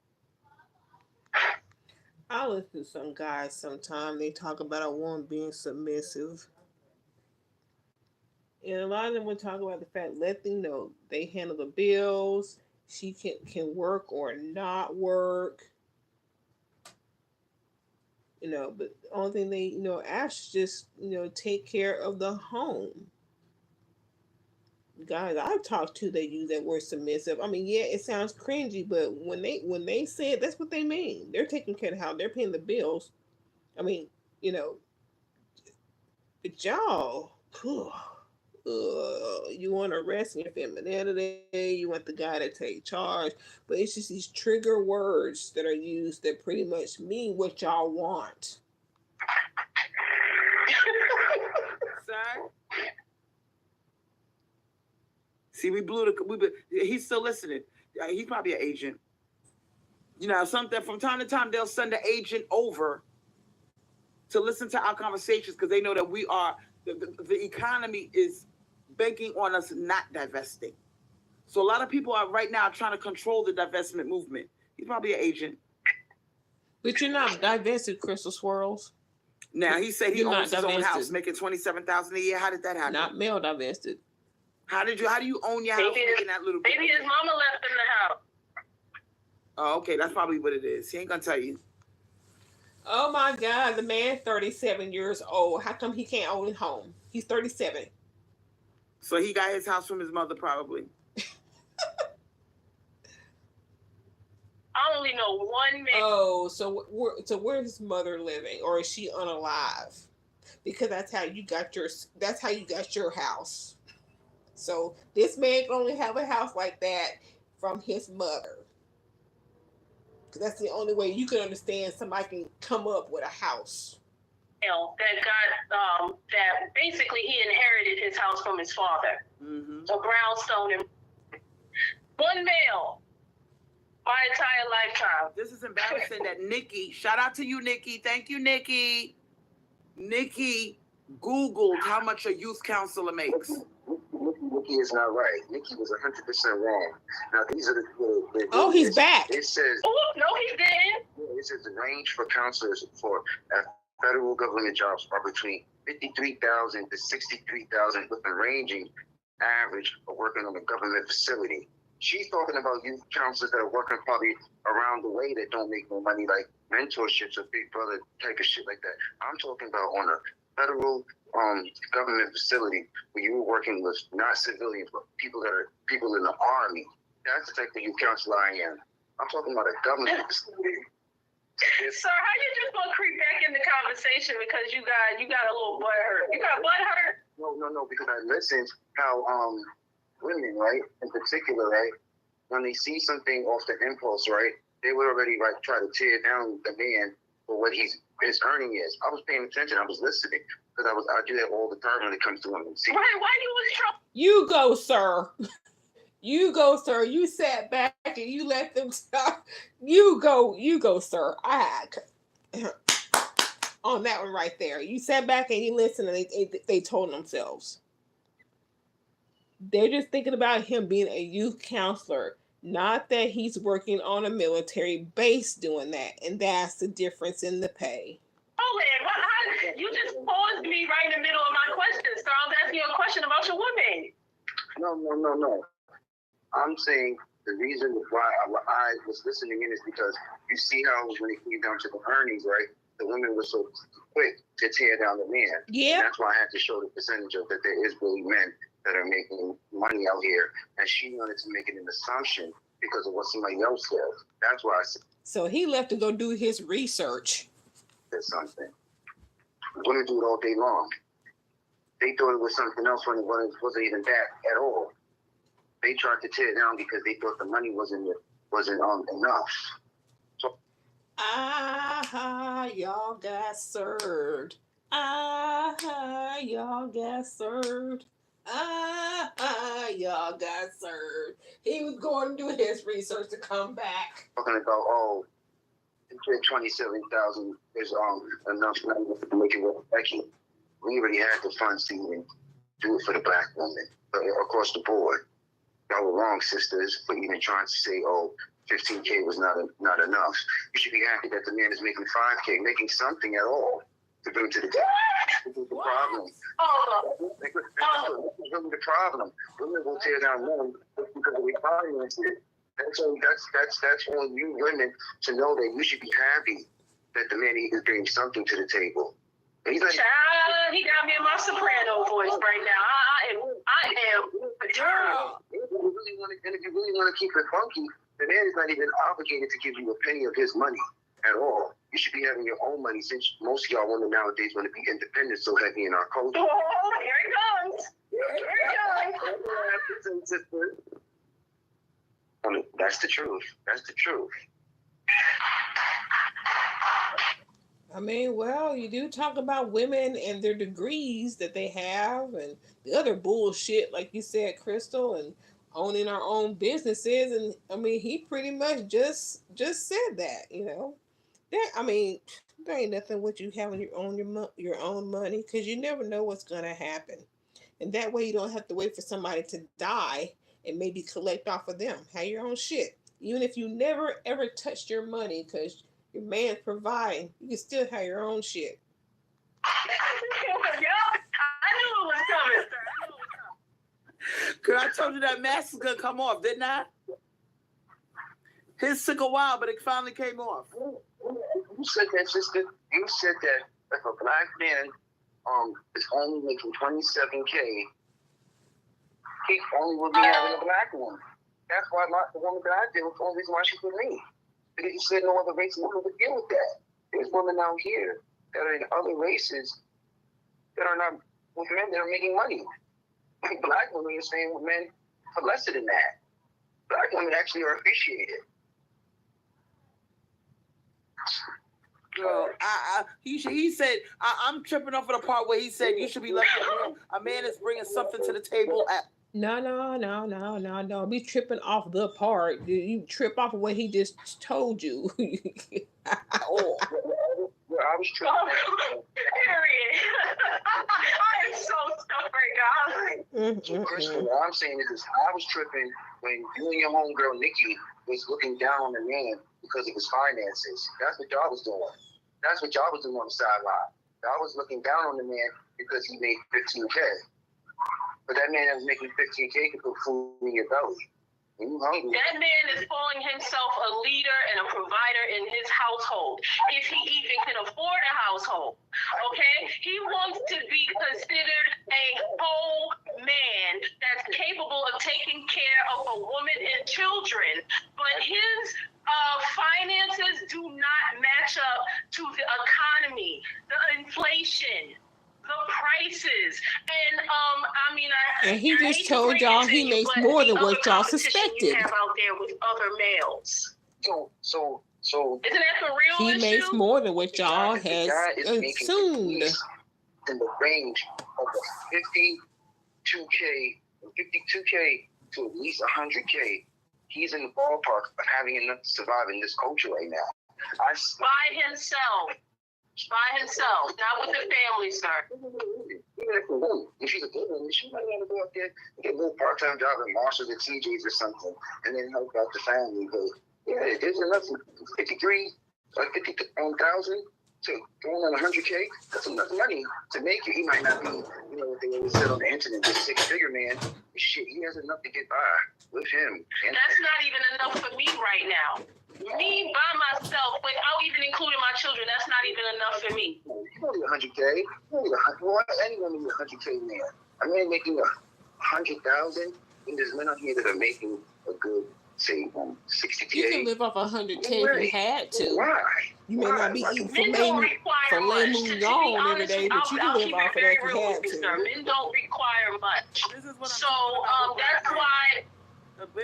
I listen to some guys sometimes. They talk about a woman being submissive. And a lot of them will talk about the fact, let them know they handle the bills. She can work or not work. But the only thing they, ask is just, take care of the home. Guys I've talked to, they use that word submissive. I mean, yeah, it sounds cringy, but when they say it, that's what they mean. They're taking care of the house. They're paying the bills. I mean, but y'all, you want to rest in your femininity. You want the guy to take charge. But it's just these trigger words that are used that pretty much mean what y'all want. Sir? See, he's still listening. He's probably an agent. Something from time to time, they'll send the agent over to listen to our conversations because they know that we are, the economy is banking on us not divesting. So a lot of people are right now trying to control the divestment movement. He's probably an agent. But you're not divested, Crystal Swirls. Now he said he You're owns not his own house, divested. making $27,000 a year. How did that happen? Not male divested. How do you own your house making that little bit? Maybe his mama left him the house. Oh, okay, that's probably what it is. He ain't gonna tell you. Oh my God, the man 37 years old. How come he can't own a home? He's 37. So he got his house from his mother, probably. I only know one man. Oh, so where's his mother living, or is she unalive? Because that's how you got your house. So this man can only have a house like that from his mother. Because that's the only way you can understand somebody can come up with a house. That basically he inherited his house from his father. Mm-hmm. A brownstone and one male my entire lifetime. This is embarrassing that Nikki, shout out to you, Nikki. Thank you, Nikki. Nikki Googled how much a youth counselor makes. Nikki is not right. Nikki was 100% wrong. Now, these are the Oh, he's back. It says, oh, no, he didn't. It says the range for counselors for federal government jobs are between 53,000 to 63,000, with the ranging average of working on a government facility. She's talking about youth counselors that are working probably around the way that don't make no money, like mentorships or Big Brother type of shit like that. I'm talking about on a federal government facility where you were working with not civilians, but people in the army. That's the type of youth counselor I am. I'm talking about a government facility. Sir, how you just gonna creep back in the conversation because you got a little butt hurt? You got butt hurt? No, because I listened how women, right, in particular, right, when they see something off the impulse, right, they would already like try to tear down the man for what his earning is. I was paying attention, I was listening, because I do that all the time when it comes to women. See, Why you was trying? You go, sir. You go, sir. You sat back and you let them stop. You go, sir. On that one right there. You sat back and you listened, and they told themselves. They're just thinking about him being a youth counselor, not that he's working on a military base doing that, and that's the difference in the pay. Oh, man, you just paused me right in the middle of my question, sir. I was asking you a question about your woman. No. I'm saying the reason why I was listening in is because you see how when it came down to the earnings, right, the women were so quick to tear down the man. Yeah. And that's why I had to show the percentage of that there is really men that are making money out here. And she wanted to make it an assumption because of what somebody else says. That's why I said. So he left to go do his research. There's something. Women do it all day long. They thought it was something else when it wasn't even that at all. They tried to tear it down because they thought the money wasn't enough. So y'all got served. Y'all got served. Y'all got served. He was going to do his research to come back. Talking about 27,000 is enough money to make it work. Actually, we already had the funds to even do it for the black woman across the board. Y'all were wrong, sisters, for even trying to say, 15K was not enough. You should be happy that the man is making 5K, making something at all to bring to the table. This is the problem. This is really the problem. Women will tear down men because of their finances. That's on you women to know that you should be happy that the man is bringing something to the table. He's like, child, he got me in my soprano voice right now. I am maternal. If you really want to keep it funky, the man is not even obligated to give you a penny of his money at all. You should be having your own money, since most of y'all women nowadays want to be independent so heavy in our culture. Oh, here it comes. That's the truth. That's the truth. I mean, well, you do talk about women and their degrees that they have and the other bullshit, like you said, Crystal, and owning our own businesses. And I mean, he pretty much just said that, you know. There ain't nothing what you have on your own money, because you never know what's going to happen. And that way you don't have to wait for somebody to die and maybe collect off of them. Have your own shit. Even if you never, ever touched your money because your man's providing, you can still have your own shit. Yup, I knew it was coming, sir. I knew it was coming. Cause I told you that mask was gonna come off, didn't I? His took a while, but it finally came off. You said that, sister. You said that if a black man is only making $27K, he only will be having a black woman. That's why the woman that I deal with, the only reason why she's with me. Because you said no other race woman would deal with that. There's women out here that are in other races that are not with men that are making money. Black women are staying with men for lesser than that. Black women actually are appreciated. Girl, he said, I'm tripping off of the part where he said you should be lucky a man is bringing something to the table. No. Be tripping off the part. You trip off of what he just told you. Oh, well, I was tripping. Period. I am so sorry, guys. So, Crystal, what I'm saying is I was tripping when you and your homegirl, Nikki, was looking down on the man because of his finances. That's what y'all was doing. That's what y'all was doing on the sideline. Y'all was looking down on the man because he made $15K. But that man that was making $15K could put food in your belly. When you hungry. That man is calling himself a leader and a provider in his household, if he even can afford a household. Okay? He wants to be considered a whole man that's capable of taking care of a woman and children, but his finances do not match up to the economy, the inflation, the prices, and and he just told y'all he makes more than what y'all suspected. You have out there with other males. So Isn't that the real he issue? makes more than what y'all has assumed. In the range of the 52K to at least 100K, he's in the ballpark of having enough to survive in this culture right now. By himself, not with the family, sir. Even if a woman, if she's a good woman, she might want to go out there and get a little part-time job at Marshalls or TJ's or something, and then help out the family. But yeah, there's enough 50,000 to going on 100K. That's enough money to make it. He might not be, what they always said on the internet, the six-figure man. Shit, he has enough to get by with him. And that's not even enough for me right now. Me by myself, without even including my children, that's not even enough for me. You don't need 100K. Anyone needs a 100K man. A man making 100,000, and there's men out here that are making a good, say, 60K. You can live off 100K if you had to. Why? You may not be eating filet mignon every day, but you can live off of that if you had to. Men don't require much. This is what that's why.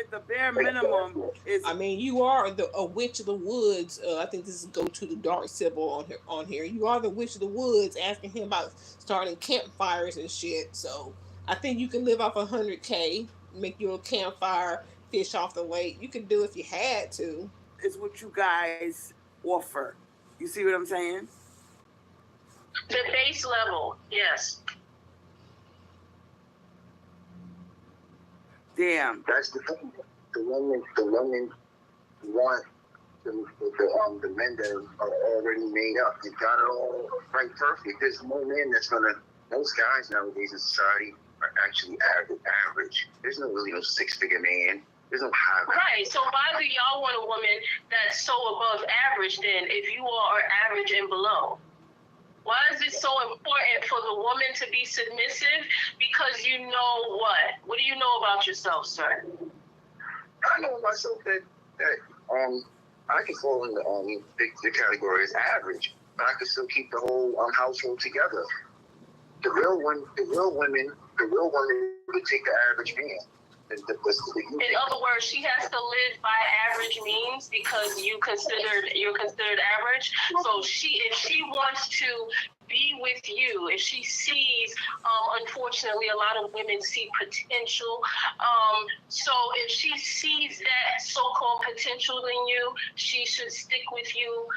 The bare minimum is. I mean, you are a witch of the woods. I think this is GOTO the dark symbol on here. You are the witch of the woods, asking him about starting campfires and shit. So I think you can live off 100K, make your campfire, fish off the lake. You can do it if you had to. It's what you guys offer. You see what I'm saying? The base level, yes. Damn. That's the thing. The women want the men that are already made up. They got it all right perfect. There's no man that's most guys nowadays in society are actually average. There's really no six-figure man. There's no high. Right. So why do y'all want a woman that's so above average then if you all are average and below? Why is it so important for the woman to be submissive? Because you know what? What do you know about yourself, sir? I know myself that I can fall in the category as average, but I can still keep the whole household together. The real women would take the average man. In other words, she has to live by average means because you're considered average. So if she wants to be with you, if she sees, unfortunately, a lot of women see potential. So if she sees that so-called potential in you, she should stick with you,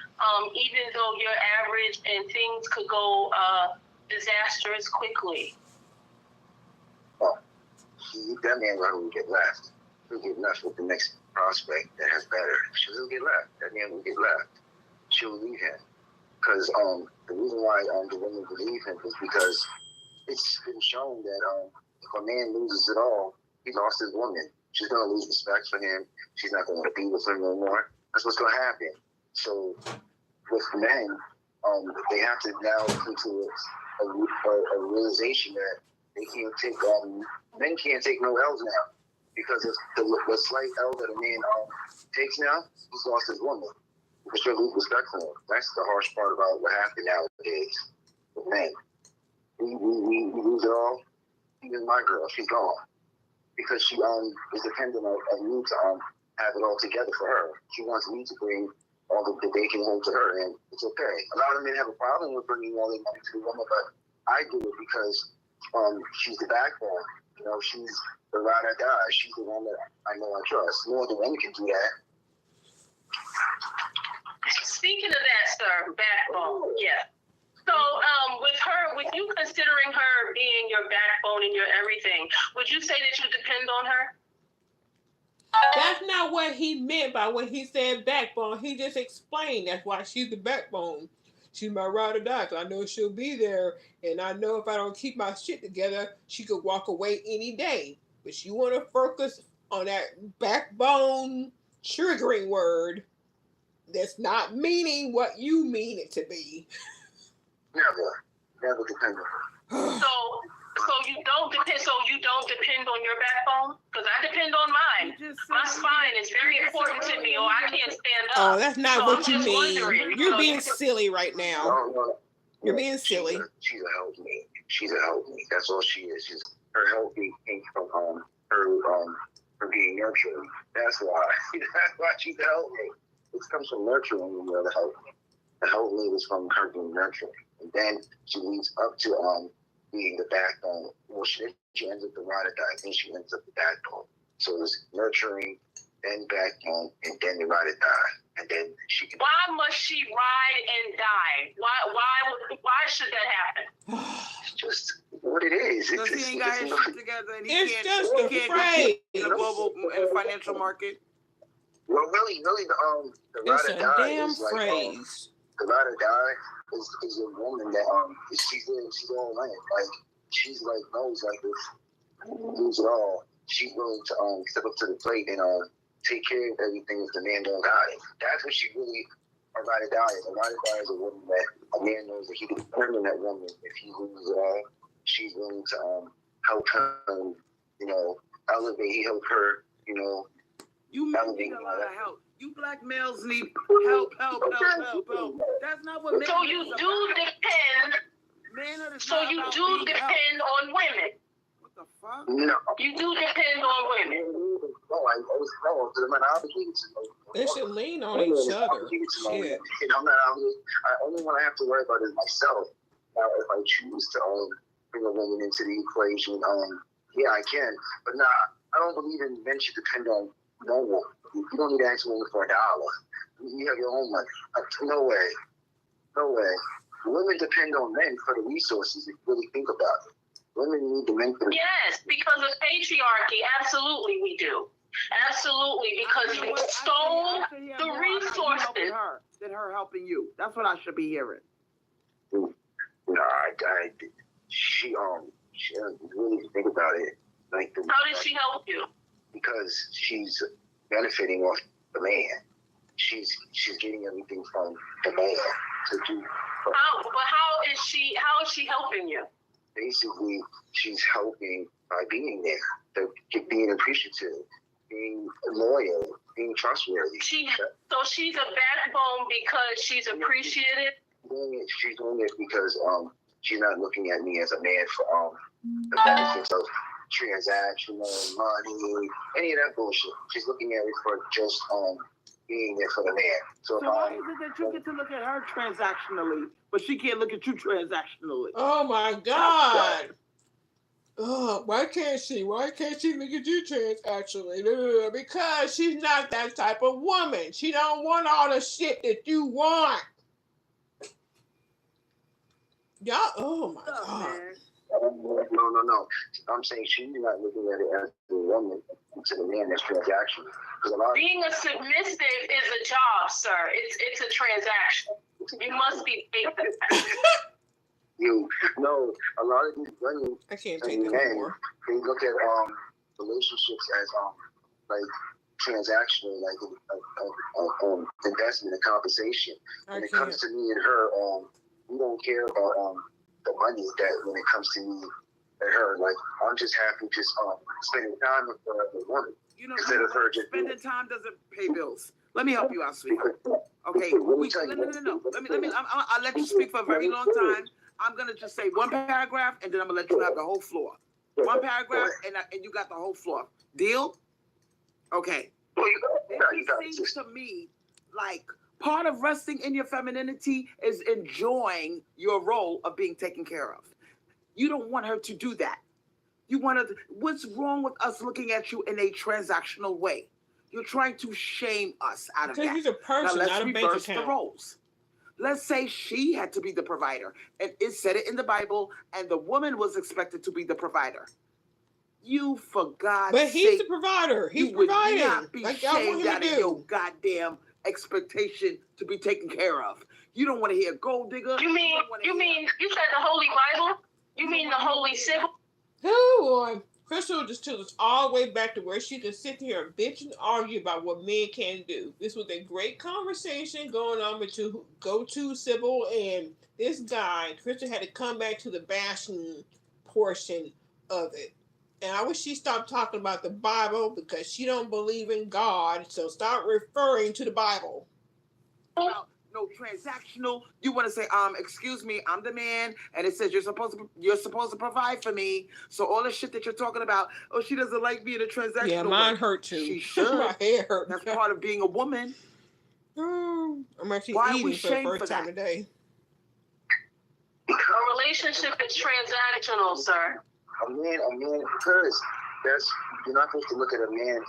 even though you're average and things could go disastrous quickly. That man will get left. He'll get left with the next prospect that has better. He'll get left. That man will get left. She'll leave him. Because the reason why the women believe him is because it's been shown that if a man loses it all, he lost his woman. She's going to lose respect for him. She's not going to be with him no more. That's what's going to happen. So with men, they have to now come to a realization that they can't take men can't take no L's now, because of the slight L that a man takes now, he's lost his woman. Because you lose respect for him. That's the harsh part about what happened nowadays with men. We lose it all. Even my girl, she's gone because she is dependent on me to have it all together for her. She wants me to bring all the bacon home to her, and it's okay. A lot of men have a problem with bringing all their money to the woman, but I do it because she's the backbone. You know, she's the ride or die. She's the one that I know I trust. No other woman can do that. Speaking of that, sir, backbone, yeah. So, with you considering her being your backbone and your everything, would you say that you depend on her? That's not what he meant by when he said backbone. He just explained that's why she's the backbone. She's my ride or die. I know she'll be there, and I know if I don't keep my shit together, she could walk away any day. But you want to focus on that backbone triggering word that's not meaning what you mean it to be. Never depend on her. So you don't depend on your backbone? Because I depend on mine. My spine is very important to me, or I can't stand up. Oh, that's not what you mean. You're being silly right now. No. You're being silly. She's a helpmate. She's a helpmate. That's all she is. Her helpmate came from her being nurtured. That's why. That's why she's a helpmate. It comes from nurturing when you're the helpmate. The helpmate is from her being nurtured, and then she leads up to being the backbone. Well, she ends up the ride or die, then she ends up the backbone. So it's nurturing, then backbone, and then the ride or die, and then she can. Why must she ride and die? Why should that happen? It's just what it is. Because he ain't got his shit together, and he It's can't just he a can't phrase. compete in the global and financial market. Well, really, the ride It's or a die damn is like phrase. the ride or die is a woman that she's all in. Like she's like knows like if you lose it all, she's willing to step up to the plate and take care of everything if the man don't got it. That's what she really a ride or die is. A ride or die is a woman that a man knows that he can depend on that woman if he loses it all. She's willing to help him, elevate. He help her, You men need a lot of help. You black males need help. That's not what men So you do depend. Men are So you do depend on women. What the fuck? No. You do depend on women. No, I always know. I'm not obligated to know. They should lean on each other. Shit. I'm not obligated. Only one I have to worry about is myself. Now, if I choose to bring a woman into the equation, yeah, I can. But nah, I don't believe in men should depend on no one. You don't need to ask a woman for $1. You have your own money. No way. Women depend on men for the resources if you really think about it. Women need the men for the Yes, because of patriarchy. Absolutely, we do. Absolutely, because you stole the resources. Than her helping you. That's what I should be hearing. No, she doesn't really think about it. Like How did she help you? Because she's benefiting off the man. She's getting everything from the man to do. How is she helping you? Basically, she's helping by being there, being appreciative, being loyal, being trustworthy. So she's a backbone because she's appreciative? She's doing it because she's not looking at me as a man for the benefits of transactional money, any of that bullshit. She's looking at it for just being there for the man. So why is it that you get to look at her transactionally, but she can't look at you transactionally? Oh my God. Oh, why can't she? Why can't she look at you transactionally? Because she's not that type of woman. She don't want all the shit that you want. Y'all, oh my God. No. I'm saying she's not looking at it as the woman to the man that's transactional. Being a submissive is a job, sir. It's a transaction. You must be patient. You know, a lot of these women I can't and take this men, anymore. they look at relationships as like transactional, like investment and compensation. When it comes to me and her, we don't care about the money that when it comes to me and her. Like, I'm just happy just spending time with the woman. You know, instead of her just spending time doesn't pay bills. Let me help you out, sweetheart. Okay, no. Let me. I'll let you speak for a very long time. I'm gonna just say one paragraph, and then I'm gonna let you have the whole floor. One paragraph, and you got the whole floor. Deal? Okay. It seems to me like part of resting in your femininity is enjoying your role of being taken care of. You don't want her to do that. You want to. What's wrong with us looking at you in a transactional way? You're trying to shame us out of that. Because he's a person, now, let's not a bank reverse account. the roles. Let's say she had to be the provider, and it said it in the Bible, and the woman was expected to be the provider. You forgot. But he's the provider. He's providing. You would not be like y'all want shamed him out to of do. your goddamn expectation to be taken care of. You don't want to hear gold digger. You mean you said the Holy Bible? You mean the Holy Sybil? Oh boy. Crystal just took us all the way back to where she could sit here and bitch and argue about what men can do. This was a great conversation going on between GOTO Sybil and this guy. Crystal had to come back to the bashing portion of it. And I wish she stopped talking about the Bible because she don't believe in God. So start referring to the Bible. No transactional. You want to say, excuse me, I'm the man, and it says you're supposed to provide for me. So all the shit that you're talking about, oh, she doesn't like being a transactional. Yeah, mine hurt too. She should. My head hurt. That's part of being a woman. I'm actually eating for the first time today. A relationship is transactional, sir. A man, because you're not supposed to look at a man as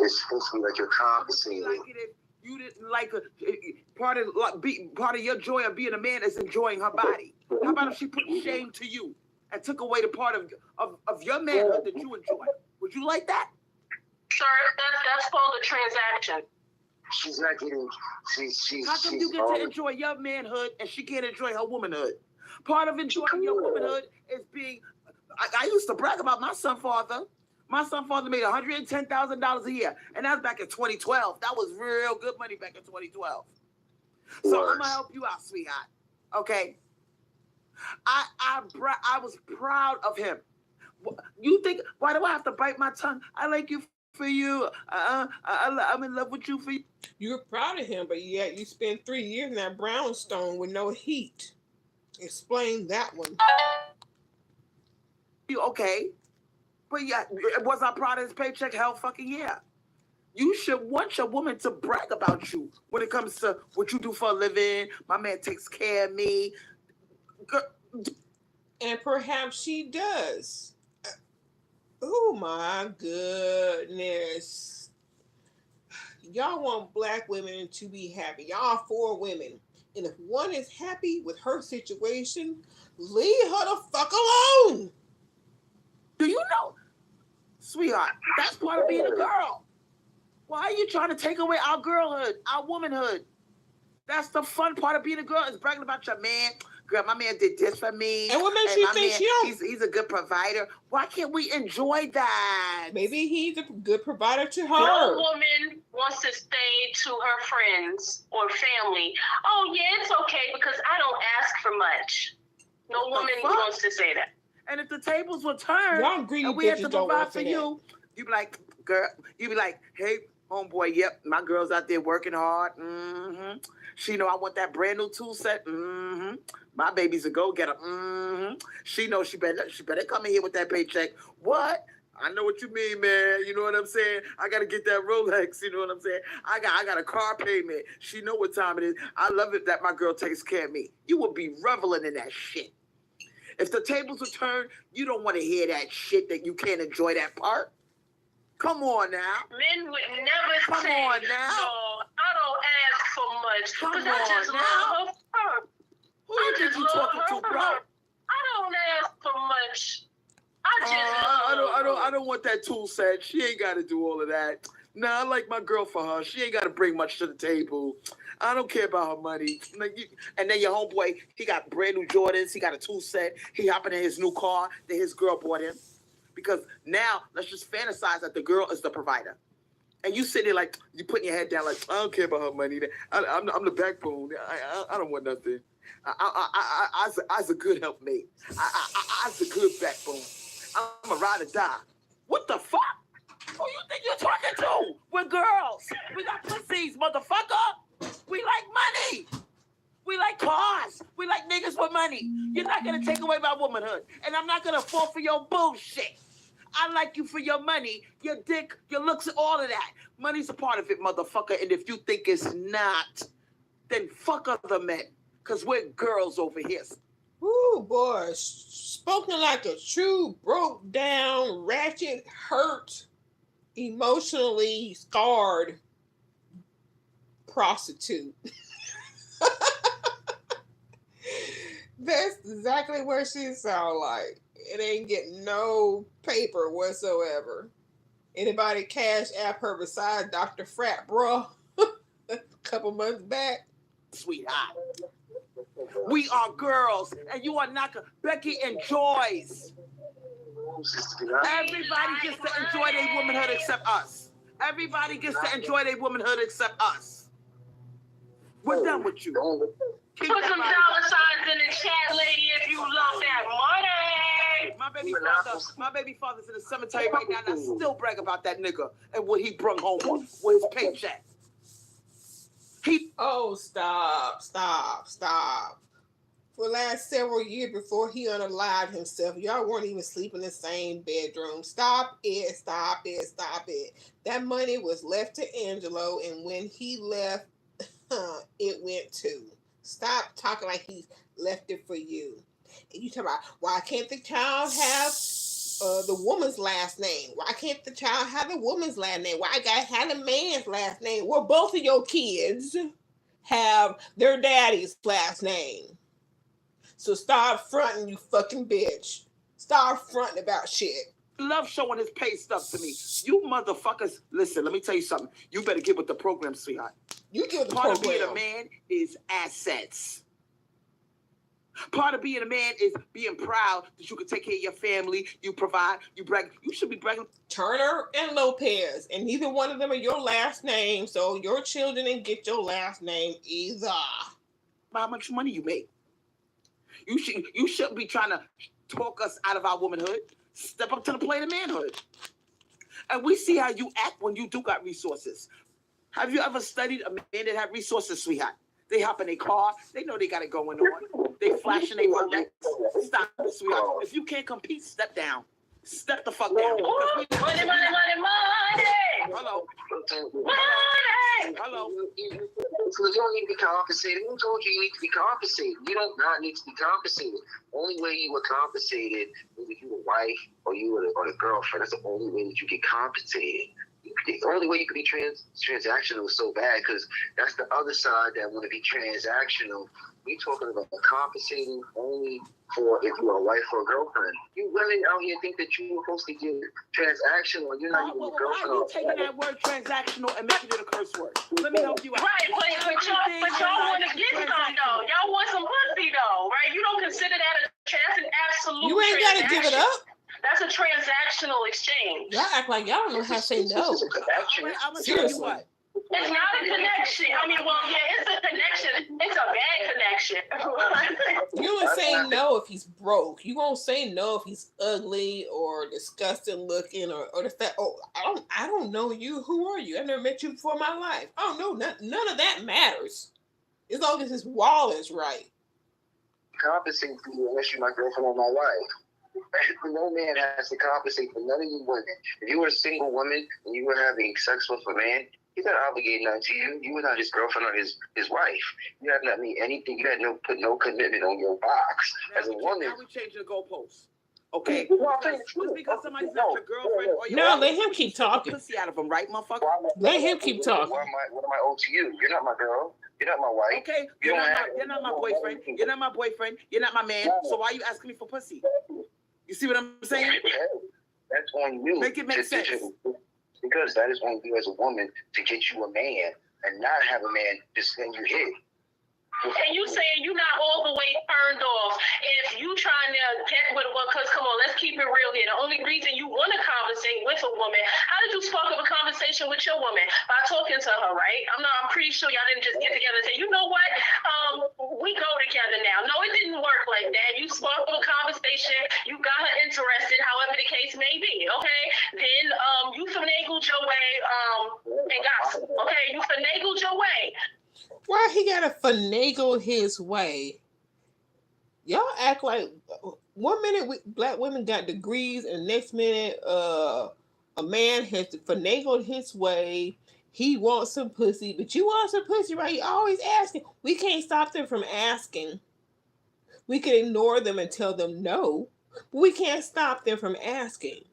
it's supposed to be like you're compensating. You didn't like part of your joy of being a man is enjoying her body. How about if she put shame to you and took away the part of your manhood that you enjoy? Would you like that? Sir, that's called a transaction. She's not getting. She's. How come you get to enjoy your manhood and she can't enjoy her womanhood? Part of enjoying your womanhood is being. I used to brag about my son father. My son father made $110,000 a year, and that was back in 2012. That was real good money back in 2012. So I'm gonna help you out, sweetheart. Okay. I was proud of him. You think why do I have to bite my tongue? I like you for you. I'm in love with you for you. You're proud of him, but yet you spent 3 years in that brownstone with no heat. Explain that one. You okay? But yeah, was I proud of his paycheck? Hell fucking yeah. You should want your woman to brag about you when it comes to what you do for a living. My man takes care of me. And perhaps she does. Oh my goodness. Y'all want black women to be happy. Y'all for women. And if one is happy with her situation, leave her the fuck alone. Do you know, sweetheart, that's part of being a girl. Why are you trying to take away our girlhood, our womanhood? That's the fun part of being a girl, is bragging about your man. Girl, my man did this for me. And what makes you think he's a good provider? Why can't we enjoy that? Maybe he's a good provider to her. No woman wants to say to her friends or family, oh, yeah, it's okay because I don't ask for much. No woman wants to say that. And if the tables were turned and we had to provide for you, you'd be like, girl, you'd be like, hey, homeboy, yep, my girl's out there working hard. Mm-hmm. She know I want that brand new tool set. Mm-hmm. My baby's a go-getter. Mm-hmm. She knows she better come in here with that paycheck. What? I know what you mean, man. You know what I'm saying? I gotta get that Rolex. You know what I'm saying? I got a car payment. She know what time it is. I love it that my girl takes care of me. You will be reveling in that shit. If the tables were turned, you don't want to hear that shit that you can't enjoy that part. Come on now. Men would never say, no, I don't ask for much. Because I just love her. Who you think you talking to, bro? I don't ask for much. I just love her. I don't want that tool set. She ain't got to do all of that. Nah, I like my girl for her. She ain't got to bring much to the table. I don't care about her money. And then your homeboy, he got brand new Jordans. He got a tool set. He hopping in his new car that his girl bought him. Because now, let's just fantasize that the girl is the provider. And you sit there like, you putting your head down like, I don't care about her money. I'm the backbone. I don't want nothing. I was a good helpmate. I was a good backbone. I'm a ride or die. What the fuck? Who you think you're talking to? We're girls. We got pussies, motherfucker. We like money. We like cars. We like niggas with money. You're not going to take away my womanhood. And I'm not going to fall for your bullshit. I like you for your money, your dick, your looks, all of that. Money's a part of it, motherfucker. And if you think it's not, then fuck other men. Because we're girls over here. Ooh, boy. Spoken like a true broke down, ratchet, hurt, emotionally scarred prostitute. That's exactly what she sound like. It ain't getting no paper whatsoever. Anybody cash app her beside Dr. Frat Bro a couple months back? Sweetheart. We are girls, and you are not. Becky enjoys. Everybody gets to enjoy their womanhood except us. Everybody gets to enjoy their womanhood except us. We're done with you. Put some dollar signs in the chat, lady, if you love that money. My baby father's in the cemetery right now, and I still brag about that nigga and what he brung home with his paycheck. Oh, stop. For the last several years before he unalived himself, y'all weren't even sleeping in the same bedroom. Stop it. That money was left to Angelo, and when he left, it went too. Stop talking like he left it for you. And you talk about, why can't the child have the woman's last name? Why can't the child have the woman's last name? Why I gotta have the man's last name? Well, both of your kids have their daddy's last name. So stop fronting, you fucking bitch. Stop fronting about shit. Love showing his pay stuff to me. You motherfuckers, listen, let me tell you something. You better get with the program, sweetheart. You get with the program. Part of being a man is assets. Part of being a man is being proud that you can take care of your family, you provide, you brag. You should be bragging. Turner and Lopez, and neither one of them are your last name, so your children didn't get your last name either. How much money you make? You shouldn't be trying to talk us out of our womanhood. Step up to the plate of manhood. And we see how you act when you do got resources. Have you ever studied a man that had resources, sweetheart? They hop in a car. They know they got it going on. They flashing their Rolex. Stop it, sweetheart. If you can't compete, step down. Step the fuck down. Money. Hello. Money. Hello. Because you don't need to be compensated. Who told you need to be compensated? You don't not need to be compensated. Only way you were compensated is if you were wife or you were the girlfriend. That's the only way that you get compensated. The only way you can be transactional is so bad, because that's the other side that want to be transactional. We talking about compensating only for if you're a wife or a girlfriend. You women out here think that you're supposed to get transactional and you're not even a girlfriend. Why are you taking that word transactional and making it a curse word? Let me help you out. Right, but y'all want to get some though. Y'all want some pussy though, right? You don't consider that an absolute. You ain't gotta give it up. That's a transactional exchange. Y'all act like y'all don't know how to say no. I'm gonna tell you what. It's not a connection. I mean, well, yeah, it's a connection. It's a bad connection. You would say no if he's broke. You won't say no if he's ugly or disgusting looking or the fact, oh, I don't know you. Who are you? I've never met you before in my life. Oh, no, none of that matters. As long as his wall is right. Compensate for you unless you're my girlfriend or my wife. No man has to compensate for none of you women. If you were a single woman and you were having sex with a man, he's not obligated nothing to you. You were not his girlfriend or his wife. You have not made anything. You had put no commitment on your box as a woman. Now we changing the goalposts. Okay? Just because somebody's not your girlfriend or your wife, let him keep talking. Pussy out of him, right, motherfucker? Let him keep talking. What am I owed to you? You're not my girl. You're not my wife. Okay, you're not my boyfriend. You're not my boyfriend. You're not my man. So why are you asking me for pussy? You see what I'm saying? That's on you. Make it make sense. Because that is on you as a woman to get you a man and not have a man just send you hit. And you saying you not all the way turned off if you trying to get with one, because come on, let's keep it real here. The only reason you want to conversate with a woman, how did you spark up a conversation with your woman? By talking to her, right? I'm pretty sure y'all didn't just get together and say, you know what, we go together now. No, it didn't work like that. You sparked up a conversation, you got her interested, however the case may be, okay? Then you finagled your way and got some, okay? You finagled your way. Why he gotta finagle his way? Y'all act like one minute black women got degrees, and next minute a man has finagled his way. He wants some pussy, but you want some pussy, right? You always asking. We can't stop them from asking. We can ignore them and tell them no, but we can't stop them from asking.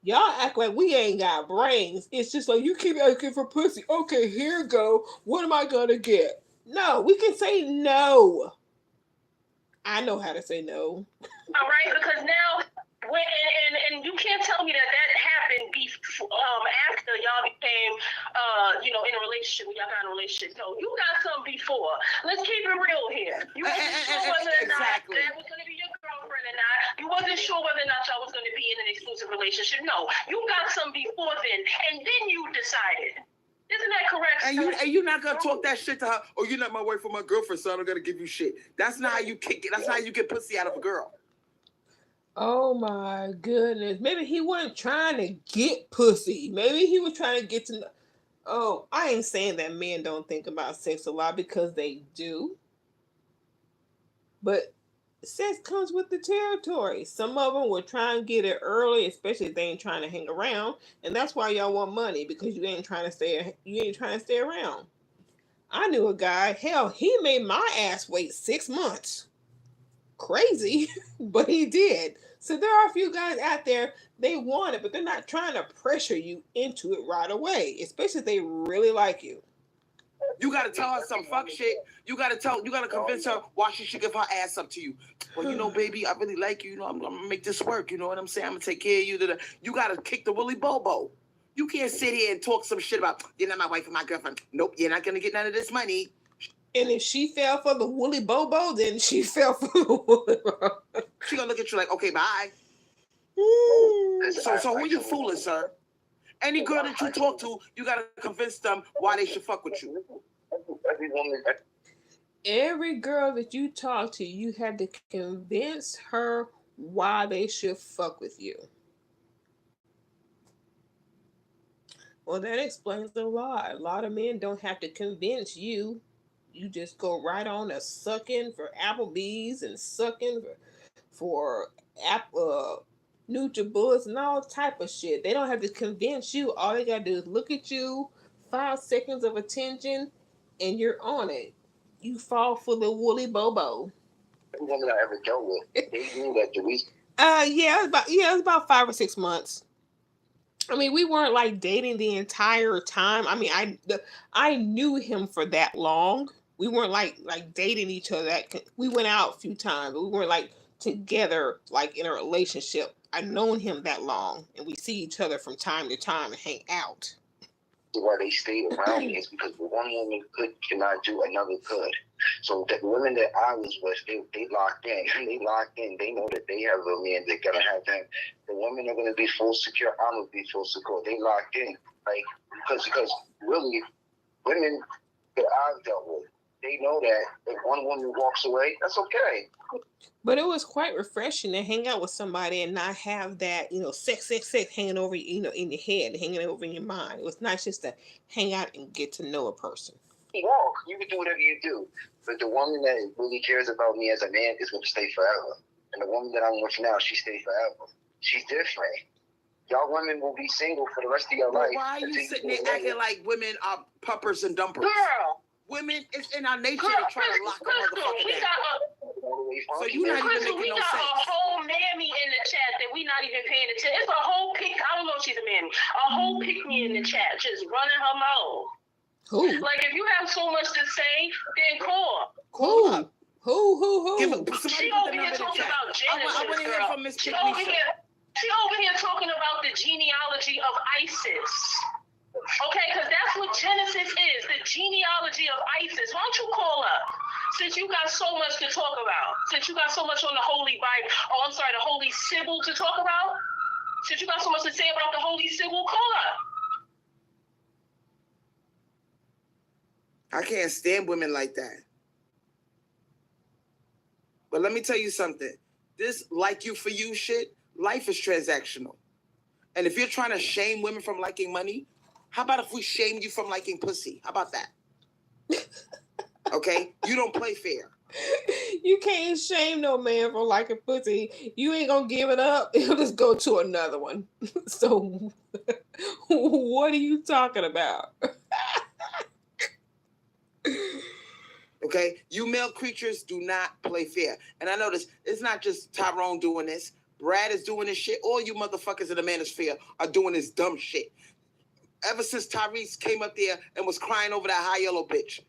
Y'all act like we ain't got brains. It's just like, you keep asking for pussy. Okay, here you go. What am I gonna get? No, we can say no. I know how to say no. All right, because now, and you can't tell me that happened after y'all became, in a relationship. When y'all got in a relationship, no, you got some before. Let's keep it real here. You wasn't sure whether or not that was going to be your girlfriend or not. You wasn't sure whether or not y'all was going to be in an exclusive relationship. No, you got some before then, and then you decided. Isn't that correct? And you're not gonna talk that shit to her. Oh, you're not my wife or my girlfriend, so I'm not gonna give you shit. That's not how you kick it. That's not how you get pussy out of a girl. Oh my goodness. Maybe he wasn't trying to get pussy. Maybe he was trying to get to know. Oh, I ain't saying that men don't think about sex a lot, because they do. But sex comes with the territory. Some of them will try and get it early, especially if they ain't trying to hang around, and that's why y'all want money, because you ain't trying to stay around. I knew a guy. Hell, he made my ass wait 6 months. Crazy, but he did. So there are a few guys out there, they want it, but they're not trying to pressure you into it right away, especially if they really like you. You gotta tell her some fuck shit. You gotta convince her why she should give her ass up to you. Well, baby, I really like you. I'm gonna make this work. You know what I'm saying? I'm gonna take care of you. You gotta kick the Willy Bobo. You can't sit here and talk some shit about, you're not my wife or my girlfriend. Nope, you're not gonna get none of this money. And if she fell for the Willy Bobo, then she fell for the Willy Bobo. She gonna look at you like, okay, bye. So who you fooling, sir? Any girl that you talk to, you gotta convince them why they should fuck with you. Every girl that you talk to, you have to convince her why they should fuck with you. Well, that explains a lot. A lot of men don't have to convince you. You just go right on to sucking for Applebee's and sucking for NutriBullets and all type of shit. They don't have to convince you. All they gotta do is look at you, 5 seconds of attention, and you're on it. You fall for the Willy Bobo. Every woman I ever dealt with, they knew that the reason. Yeah, it was about 5 or 6 months. I mean, we weren't like dating the entire time. I mean, I knew him for that long. We weren't like dating each other. We went out a few times, but we weren't like together, like in a relationship. I've known him that long, and we see each other from time to time and hang out. Why they stayed around me is because the one woman cannot do, another could. So the women that I was with, they locked in. They locked in. They know that they have a man that's gonna have them. The women are gonna be full secure. I'm gonna be full secure. They locked in, like because really, women that I've dealt with, they know that if one woman walks away, that's okay. But it was quite refreshing to hang out with somebody and not have that, sex hanging over, in your head, hanging over in your mind. It was nice just to hang out and get to know a person. Walk. You can do whatever you do. But the woman that really cares about me as a man is going to stay forever. And the woman that I'm with now, she stays forever. She's different. Y'all women will be single for the rest of your life. Why are you sitting there acting like women are puppers and dumpers? Girl. Women, it's in our nature to try to lock a motherfucker down. So you're not even making no sense. We got a whole mammy in the chat that we not even paying attention. It's a whole I don't know if she's a mammy. A whole pick-me in the chat just running her mouth. Who? Like, if you have so much to say, then call. Who? She over here talking about Janet. I want to hear from Miss Pick-Me. She over here talking about the genealogy of ISIS. Okay, because that's what Genesis is, the genealogy of ISIS. Why don't you call up? Since you got so much to talk about. Since you got so much on the Holy Bible, the Holy Sybil to talk about. Since you got so much to say about the Holy Sybil, call up. I can't stand women like that. But let me tell you something. This like you for you shit, life is transactional. And if you're trying to shame women from liking money, how about if we shame you from liking pussy? How about that? Okay? You don't play fair. You can't shame no man for liking pussy. You ain't gonna give it up. He'll just go to another one. So, what are you talking about? Okay? You male creatures do not play fair. And I know this, it's not just Tyrone doing this. Brad is doing this shit. All you motherfuckers in the manosphere are doing this dumb shit. Ever since Tyrese came up there and was crying over that high yellow bitch.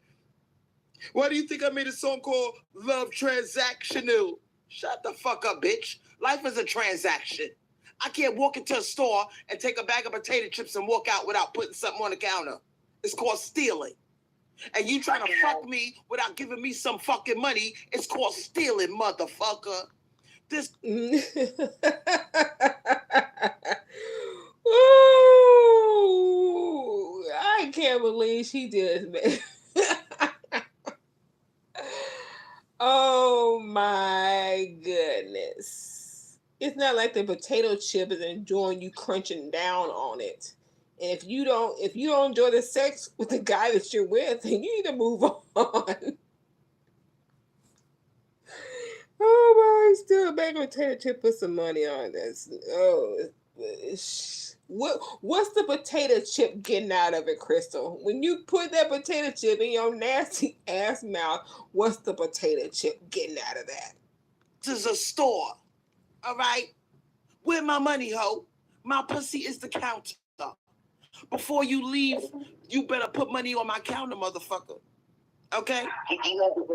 Why do you think I made a song called Love Transactional? Shut the fuck up, bitch. Life is a transaction. I can't walk into a store and take a bag of potato chips and walk out without putting something on the counter. It's called stealing. And you trying to fuck me without giving me some fucking money, it's called stealing, motherfucker. This... Ooh, I can't believe she did this, man. Oh my goodness. It's not like the potato chip is enjoying you crunching down on it. And if you don't enjoy the sex with the guy that you're with, then you need to move on. Oh my, still a bag of potato chip, put some money on this. Oh, what's the potato chip getting out of it, Crystal? When you put that potato chip in your nasty ass mouth, what's the potato chip getting out of that? This is a store, all right? Where my money, ho? My pussy is the counter. Before you leave, you better put money on my counter, motherfucker. Okay?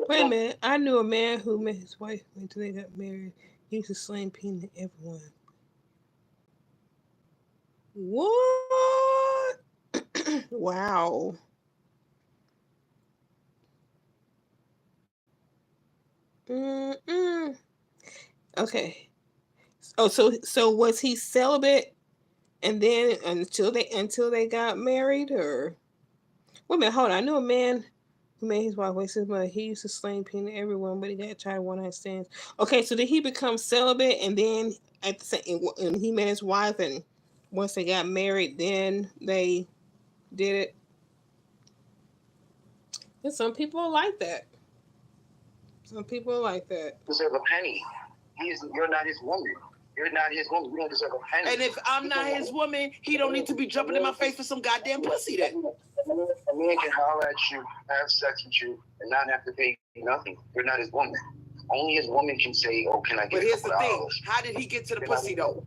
Wait a minute. I knew a man who met his wife until they got married. He used to slang peen to everyone. What? Wow. Mm-mm. Okay. Oh, so was he celibate, and then until they got married, or wait a minute? Hold on. I knew a man who made his wife waste his money. He used to slang peen to everyone, but he got tired of one night stands. Okay, so did he become celibate, and then at the same, and he met his wife, and once they got married, then they did it. And some people are like that. Some people are like that. Deserve a penny. You're not his woman. You're not his woman. You don't deserve a penny. And if I'm not his woman, he don't need to be jumping in my face for some goddamn pussy then. A man can holler at you, have sex with you, and not have to pay nothing. You're not his woman. Only his woman can say, "Oh, can I get?" But here's the thing: hours? how did he get to the pussy though?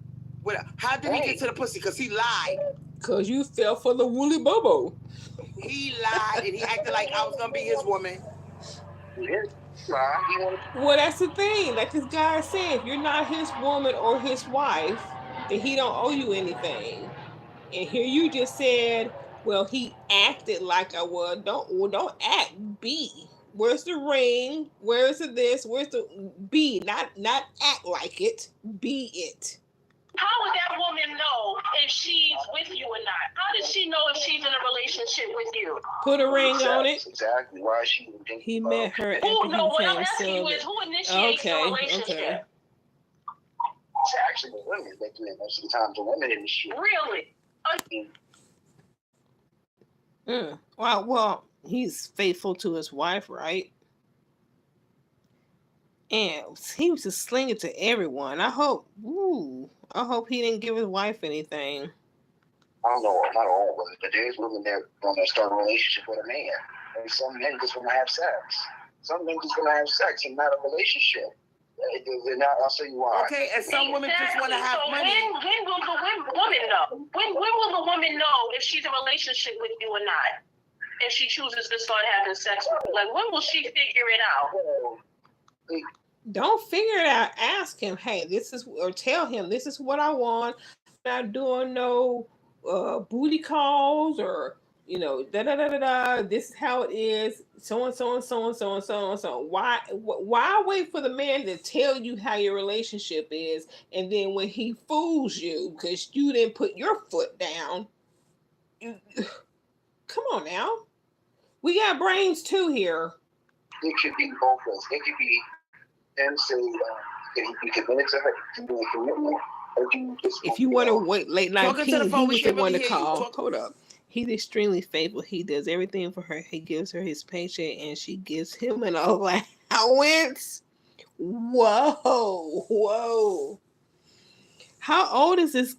How did he get to the pussy? Because he lied. Cause you fell for the woolly bubble. He lied and he acted like I was gonna be his woman. Yeah. Well, that's the thing. Like this guy said, if you're not his woman or his wife, then he don't owe you anything. And here you just said, well, he acted like I was. Don't act. Be. Where's the ring? Where's the this? Where's the be? Not act like it. Be it. How would that woman know if she's with you or not? How does she know if she's in a relationship with you? Put a ring on it. Exactly. Why she thinking he met her after what I'm he asking you is, who initiates the relationship? It's actually the women that do it most of the time. The women in the shit. Really? Well, he's faithful to his wife, right? And he was just slinging to everyone. I hope he didn't give his wife anything. I don't know, not all women, but there's women that want to start a relationship with a man. And some men just want to have sex. Some men just want to have sex and not a relationship. They're not, I'll show you why. Okay, and some women just want to have money. When will the woman know? When will the woman know if she's in a relationship with you or not? If she chooses to start having sex with you? Like, when will she figure it out? Don't figure it out. Ask him, hey, this is, or tell him, this is what I want. I'm not doing no booty calls or, da da da da da. This is how it is. So and so and so and so and so and so. Why wait for the man to tell you how your relationship is, and then when he fools you because you didn't put your foot down, you, come on now. We got brains too here. It could be both ways. It could be him saying that he be committed to her, to be a commitment. If you want to wait late night, Talking to the phone, he we was the can't one really to hear you. call. Hold up. He's extremely faithful. He does everything for her. He gives her his paycheck, and she gives him an allowance. Whoa. How old is this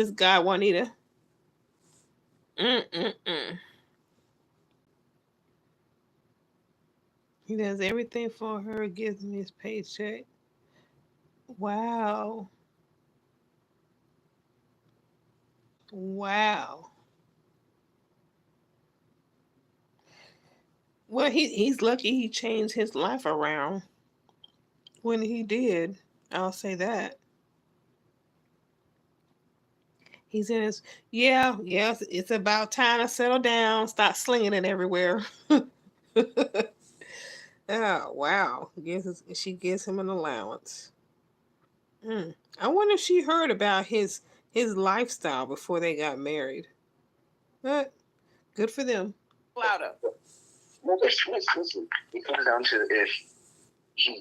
guy, Juanita? He does everything for her, gives him his paycheck. Wow. Well, he's lucky he changed his life around when he did. I'll say that. He's in his, yes, it's about time to settle down, stop slinging it everywhere. Oh, wow. She gives him an allowance. I wonder if she heard about his lifestyle before they got married. But good for them. Louder. Well, listen, it comes down to if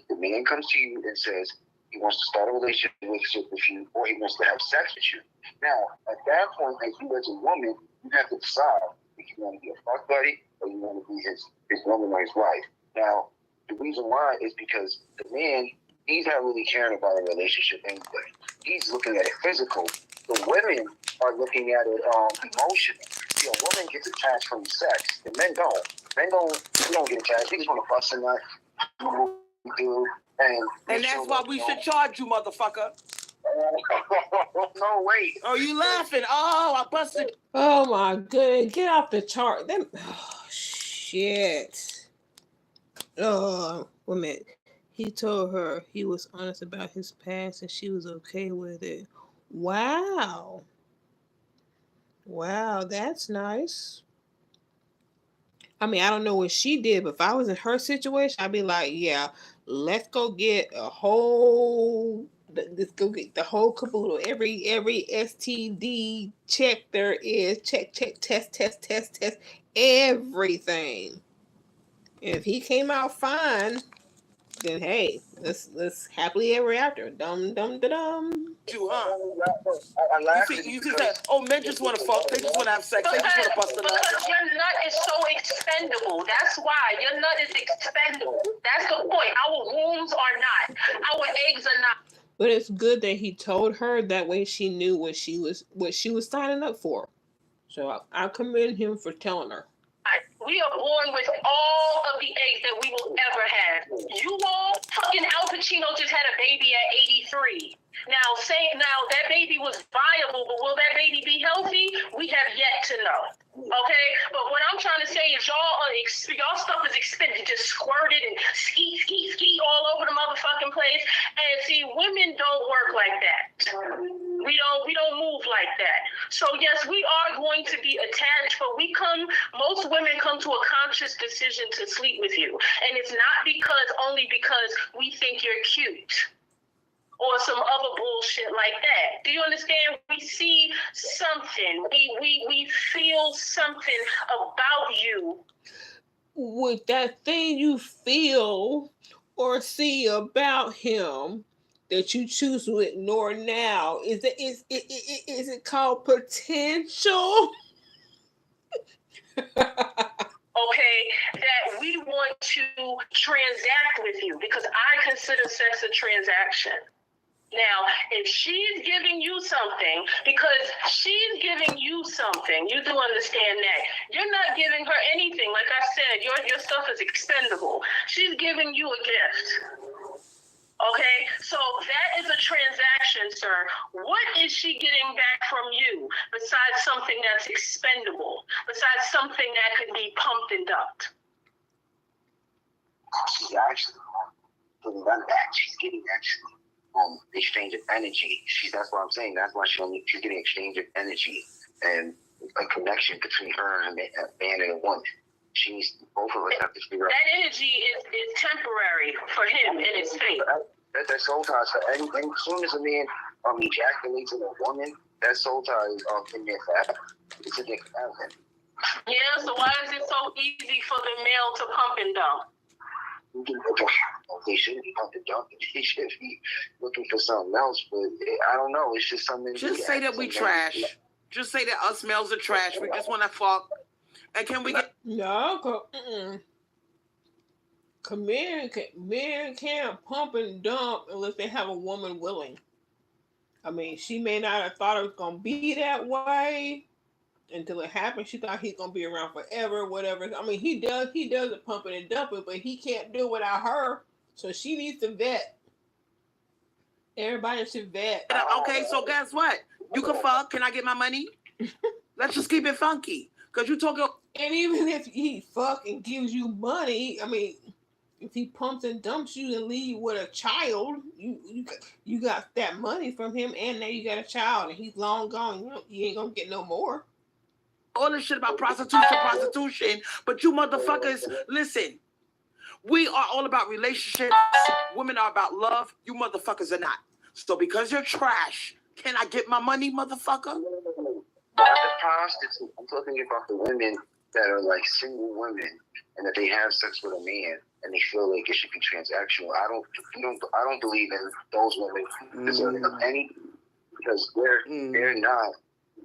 the man comes to you and says he wants to start a relationship with you, or he wants to have sex with you. Now, at that point, as you as a woman, you have to decide if you want to be a fuck buddy or you want to be his woman or his wife. Now, the reason why is because the man, he's not really caring about a relationship anyway. He's looking at it physical. The women are looking at it emotional. See, a woman gets attached from sex, and men don't. Men don't get attached. They just want to bust a nut, do what we do, and that's why we should charge you, motherfucker. No, wait. Oh, you laughing? Oh, I busted. Oh my goodness, get off the chart. Shit. Oh, wait a minute. He told her he was honest about his past and she was okay with it. Wow, that's nice. I mean, I don't know what she did, but if I was in her situation, I'd be like, yeah, let's go get let's go get the whole caboodle. Every STD check there is, check, test, everything. And if he came out fine, then hey, let's happily ever after. Dum. You, huh? You see that? Oh, men just want to fuck. They just want to have sex. They just want to bust a nut. Because your nut is so expendable. That's why your nut is expendable. That's the point. Our wombs are not. Our eggs are not. But it's good that he told her. That way, she knew what she was signing up for. So I commend him for telling her. We are born with all of the eggs that we will ever have. You all, fucking Al Pacino just had a baby at 83. Now that baby was viable, but will that baby be healthy? We have yet to know. Okay? But what I'm trying to say is y'all stuff is expended, just squirted and skeet all over the motherfucking place. And see, women don't work like that. We don't move like that. So yes, we are going to be attached, but most women come to a conscious decision to sleep with you. And it's not only because we think you're cute or some other bullshit like that. Do you understand? We see something. We feel something about you. With that thing you feel or see about him that you choose to ignore now, is it called potential? Okay, that we want to transact with you, because I consider sex a transaction. Now, if she's giving you something, because she's giving you something, you do understand that. You're not giving her anything. Like I said, your stuff is expendable. She's giving you a gift. Okay, so that is a transaction, sir. What is she getting back from you besides something that's expendable, besides something that could be pumped and dumped? She's actually getting none of that. She's getting actually exchange of energy. That's what I'm saying. That's why she's getting exchange of energy and a connection between her and a man and a woman. Both of us have to figure out. That energy is temporary for him in his faith. That soul tie. So as soon as a man ejaculates in a woman, that soul tie is in there forever. It's a different element. Yeah, so why is it so easy for the male to pump and dump? They shouldn't be pumping dumping. They should be looking for something else. But I don't know. It's just something. Just say that we trash. Just say that us males are trash. We just want to fuck. And can we get... No, men can't pump and dump unless they have a woman willing. I mean, she may not have thought it was going to be that way until it happened. She thought he's going to be around forever, whatever. I mean, he does the pumping and dumping, but he can't do it without her. So she needs to vet. Everybody should vet. Okay, so guess what? You can fuck. Can I get my money? Let's just keep it funky. Because you talking... And even if he fuck and gives you money, I mean, if he pumps and dumps you and leave you with a child, you got that money from him, and now you got a child, and he's long gone. You ain't gonna get no more. All this shit about prostitution, but you motherfuckers, listen. We are all about relationships. Women are about love. You motherfuckers are not. So because you're trash, can I get my money, motherfucker? The prostitute. I'm talking about the women that are like single women and that they have sex with a man and they feel like it should be transactional. I don't believe in those women deserving of any, because they're not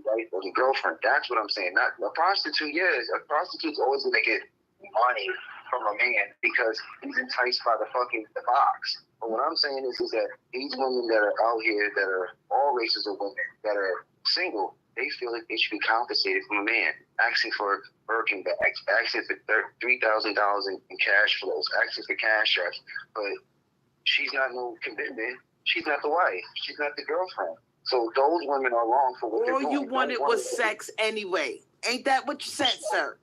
right or the girlfriend. That's what I'm saying. Not a prostitute. Yes, a prostitute's always gonna get money from a man because he's enticed by the box. But what I'm saying is that these women that are out here, that are all races of women that are single, they feel like they should be compensated from a man, asking for Birkin bags, asking for $3,000 in cash flows, asking for cash apps. But she's not no commitment. She's not the wife. She's not the girlfriend. So those women are wrong for what they're doing. All you wanted was sex anyway. Ain't that what you said, sir?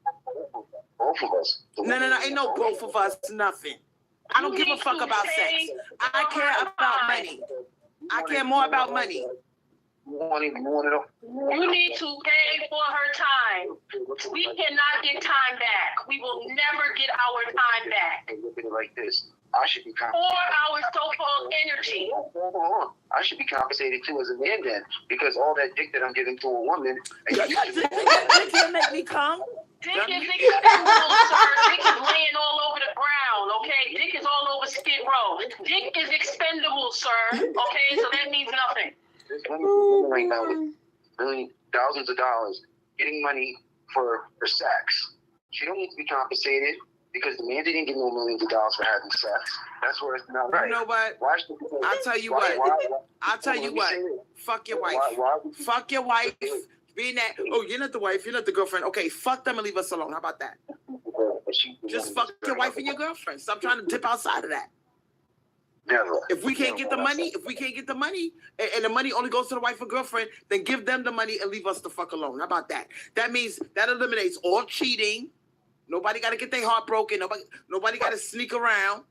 Both of us. No. Ain't no both of us, nothing. I don't give a fuck about sex. I care about money. I care more about money. You need to pay for her time. We cannot get time back. We will never get our time back. Look at it like this. I should be compensated. 4 hours so-called energy. Hold on. I should be compensated too as a man then, because all that dick that I'm giving to a woman. Dick can't make me come. Dick is expendable, sir. Dick is laying all over the ground, okay? Dick is all over Skid Row. Dick is expendable, sir. Okay, so that means nothing. There's women right now with thousands of dollars getting money for sex. She don't need to be compensated because the man didn't get no millions of dollars for having sex. That's where it's not right. You know what? I'll tell you what. Fuck your wife. Fuck your wife. Being that, you're not the wife, you're not the girlfriend. Okay, fuck them and leave us alone. How about that? Just fuck your wife and your girlfriend. Stop trying to dip outside of that. Never. If we can't get the money, and the money only goes to the wife or girlfriend, then give them the money and leave us the fuck alone. How about that? That means that eliminates all cheating. Nobody got to get their heart broken. Nobody got to sneak around.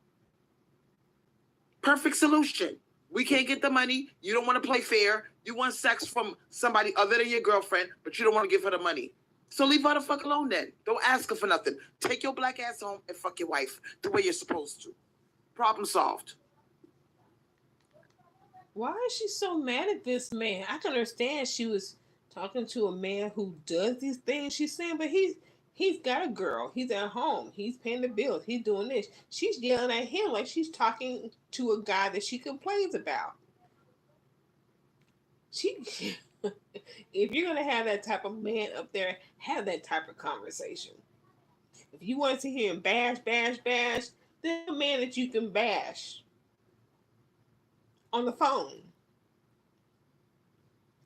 Perfect solution. We can't get the money. You don't want to play fair. You want sex from somebody other than your girlfriend, but you don't want to give her the money. So leave her the fuck alone then. Don't ask her for nothing. Take your black ass home and fuck your wife the way you're supposed to. Problem solved. Why is she so mad at this man? I can understand she was talking to a man who does these things she's saying, but he's got a girl. He's at home. He's paying the bills. He's doing this. She's yelling at him like she's talking to a guy that she complains about. If you're going to have that type of man up there, have that type of conversation. If you want to hear him bash, then a man that you can bash on the phone.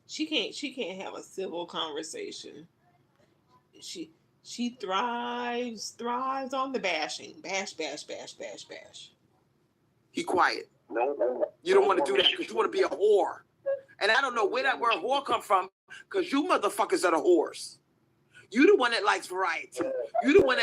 She can't have a civil conversation. She thrives on the bashing. Bash. He quiet. No. You don't want to do that because you want to be a whore. And I don't know where that word whore come from, because you motherfuckers are the whores. You the one that likes variety. You the one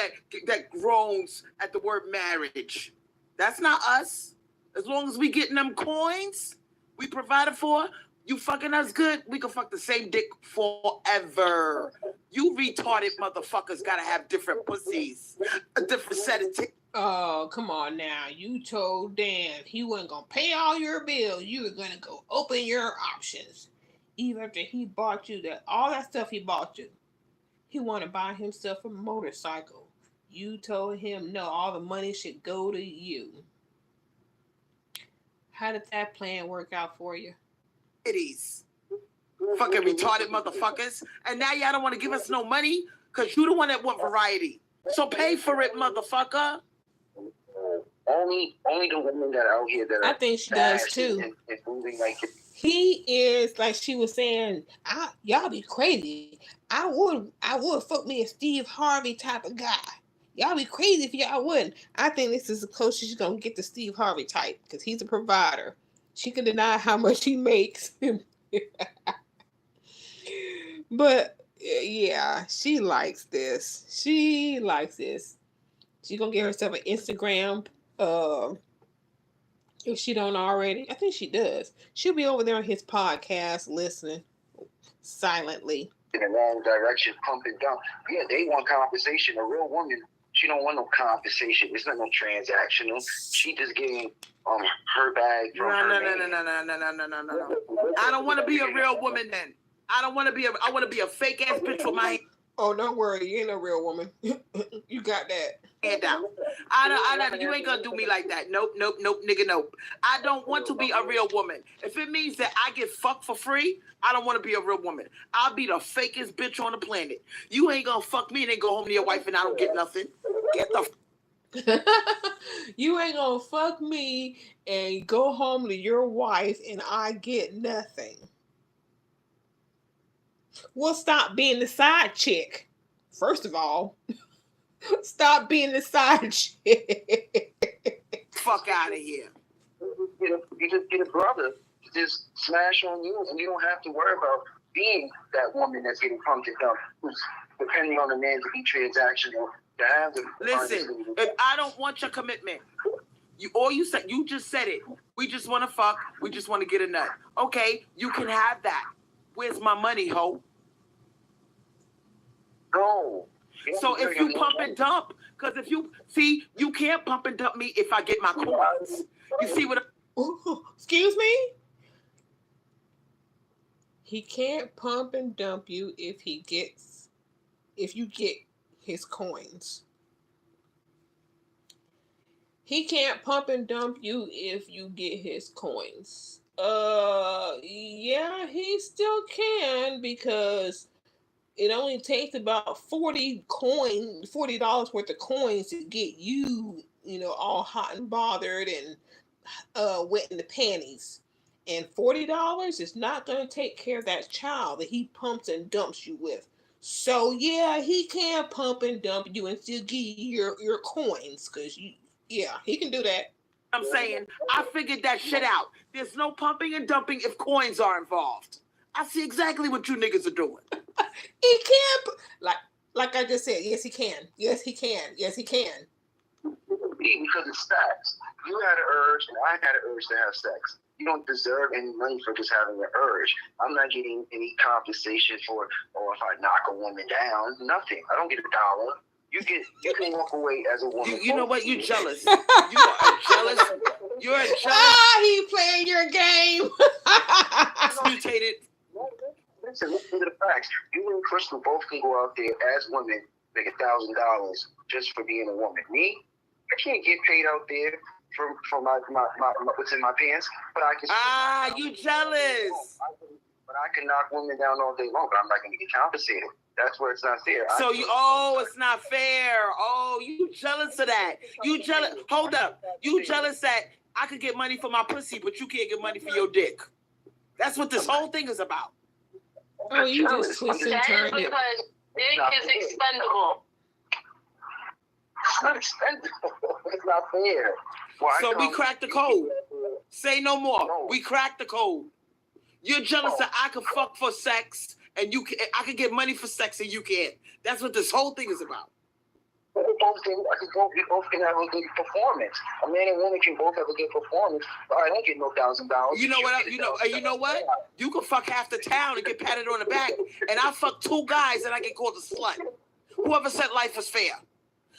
that groans at the word marriage. That's not us. As long as we getting them coins, we provided for. You fucking us good, we can fuck the same dick forever. You retarded motherfuckers gotta have different pussies, a different set of titties. Oh, come on now. You told Dan he wasn't going to pay all your bills. You were going to go open your options. Even after he bought you all that stuff he bought you. He wanted to buy himself a motorcycle. You told him no, all the money should go to you. How did that plan work out for you? Titties. Fucking retarded motherfuckers. And now y'all don't want to give us no money because you the one that want variety. So pay for it, motherfucker. Only the women that are out here that are. I think she does too. And moving like it. He is, like she was saying, y'all be crazy. I would fuck me a Steve Harvey type of guy. Y'all be crazy if y'all wouldn't. I think this is the closest she's gonna get to Steve Harvey type because he's a provider. She can deny how much he makes. But yeah, she likes this. She's gonna get herself an Instagram. If she don't already, I think she does. She'll be over there on his podcast listening silently. In the wrong direction, pump and dump. Yeah, they want compensation. A real woman, she don't want no compensation. It's not no transactional. She just getting her bag from her man. No. I don't want to be a real woman then. I want to be a fake ass bitch with my Oh, don't worry, you ain't a real woman. You got that. hand out. You ain't gonna do me like that. Nope, nigga, nope. I don't want to be a real woman. If it means that I get fucked for free, I don't want to be a real woman. I'll be the fakest bitch on the planet. You ain't gonna fuck me and then go home to your wife and I don't get nothing. Get the You ain't gonna fuck me and go home to your wife and I get nothing. Well, stop being the side chick. First of all, stop being the side chick. fuck out of here. You just get a brother to just smash on you, and you don't have to worry about being that woman that's getting pumped and dumped, who's depending on the man to be transactional. To have the Listen, if I don't want your commitment, you just said it. We just want to fuck. We just want to get a nut. Okay, you can have that. Where's my money, ho? No. So if you pump and dump, because you can't pump and dump me if I get my coins. You see what? Excuse me? He can't pump and dump you if you get his coins. He can't pump and dump you if you get his coins. Yeah, he still can because it only takes about $40 worth of coins to get you, all hot and bothered and wet in the panties. And $40 is not going to take care of that child that he pumps and dumps you with. So yeah, he can pump and dump you and still give you your coins because he can do that. I'm saying, I figured that shit out. There's no pumping and dumping if coins are involved. I see exactly what you niggas are doing. He can, like I just said, yes he can. Yes he can. Yes he can. Because it stacks. You had an urge, and I had an urge to have sex. You don't deserve any money for just having an urge. I'm not getting any compensation for, or if I knock a woman down, nothing. I don't get $1. You can walk away as a woman. You know what? You're jealous. You are jealous. You're a jealous. He playing your game. Mutated. Listen to the facts. You and Crystal both can go out there as women, make $1,000 just for being a woman. Me, I can't get paid out there for my what's in my pants, but I can. You jealous. But I can knock women down all day long, but I'm not going to get compensated. That's where it's not fair. So it's not fair. Oh, you jealous of that. You jealous. Hold up. You jealous that I could get money for my pussy, but you can't get money for your dick. That's what this whole thing is about. Oh, you just twisted and turned it. Because dick is expendable. It's not expendable. It's not fair. Well, so we cracked the code. Say no more. No. We cracked the code. You're jealous that I could fuck for sex and I could get money for sex and you can't. That's what this whole thing is about. we both can have a good performance. A man and woman can both have a good performance, but I don't get no $1,000. You know what? You know what? You can fuck half the town and get patted on the back, and I fuck 2 guys and I get called a slut. Whoever said life was fair.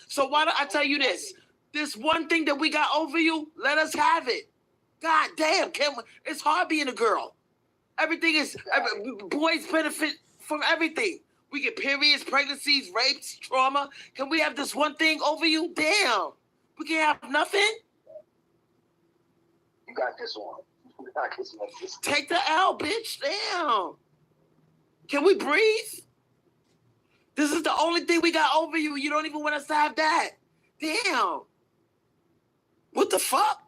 So why don't I tell you this? This one thing that we got over you, let us have it. God damn, it's hard being a girl. Everything is, boys benefit from everything. We get periods, pregnancies, rapes, trauma. Can we have this one thing over you? Damn. We can't have nothing? You got this one. You got this one. Take the L, bitch. Damn. Can we breathe? This is the only thing we got over you. You don't even want us to have that. Damn. What the fuck?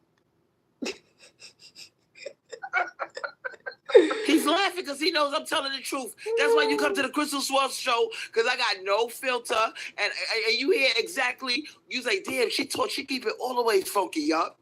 He's laughing because he knows I'm telling the truth. That's why you come to the Crystal Swirlz show, because I got no filter. And you hear exactly, you say, damn, she keep it all the way funky, y'all.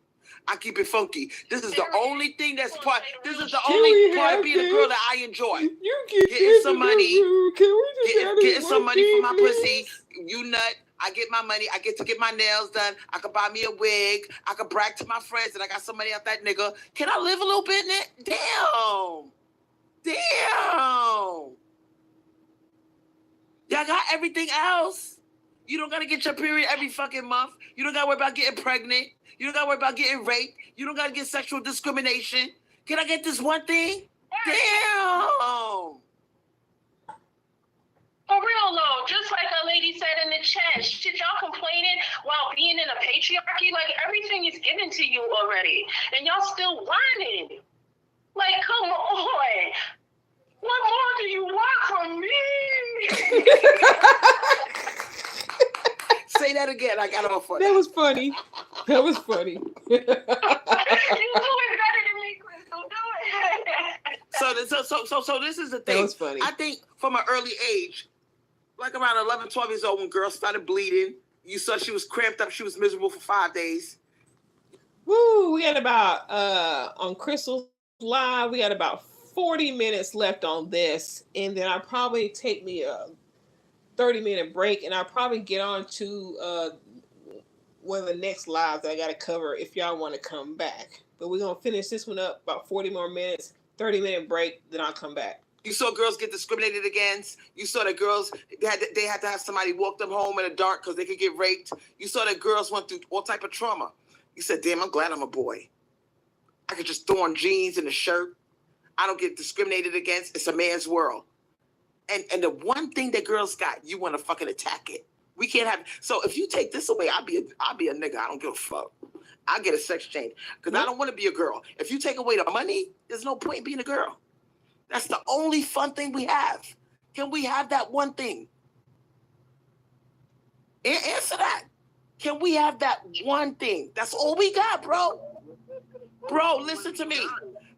I keep it funky. This is the only thing that's part. This is the only part of being a girl that I enjoy. You getting some money. Getting some money for my please? pussy. You nut. I get my money. I get to get my nails done. I can buy me a wig. I can brag to my friends that I got some money off that nigga. Can I live a little bit in it? Damn. Y'all got everything else. You don't gotta get your period every fucking month. You don't gotta worry about getting pregnant. You don't gotta worry about getting raped. You don't gotta get sexual discrimination. Can I get this one thing? Damn. For real though, just like a lady said in the chat, shit, y'all complaining while being in a patriarchy, like everything is given to you already, and y'all still whining. Like, come on, what more do you want from me? Say that again. I got off on That was funny. That was funny. You do it better than me, Crystal. Do it. So this is the thing. That was funny. I think from an early age, like around 11, 12 years old, when girls started bleeding, you saw she was cramped up. She was miserable for 5 days. Woo! We got about on Crystal's Live. We got about 40 minutes left on this, and then I'll probably take me a 30-minute break, and I'll probably get on to one of the next lives that I got to cover if y'all want to come back. But we're gonna finish this one up about 40 more minutes, 30-minute break, then I'll come back. You saw girls get discriminated against. You saw that girls they had to have somebody walk them home in the dark because they could get raped. You saw that girls went through all type of trauma. You said, damn, I'm glad I'm a boy. I could just throw on jeans and a shirt. I don't get discriminated against. It's a man's world. And the one thing that girls got, you want to fucking attack it. We can't have. So if you take this away, I'll be a nigga. I don't give a fuck. I'll get a sex change because I don't want to be a girl. If you take away the money, there's no point in being a girl. That's the only fun thing we have. Can we have that one thing? Answer that. Can we have that one thing? That's all we got, bro. Bro, listen to me.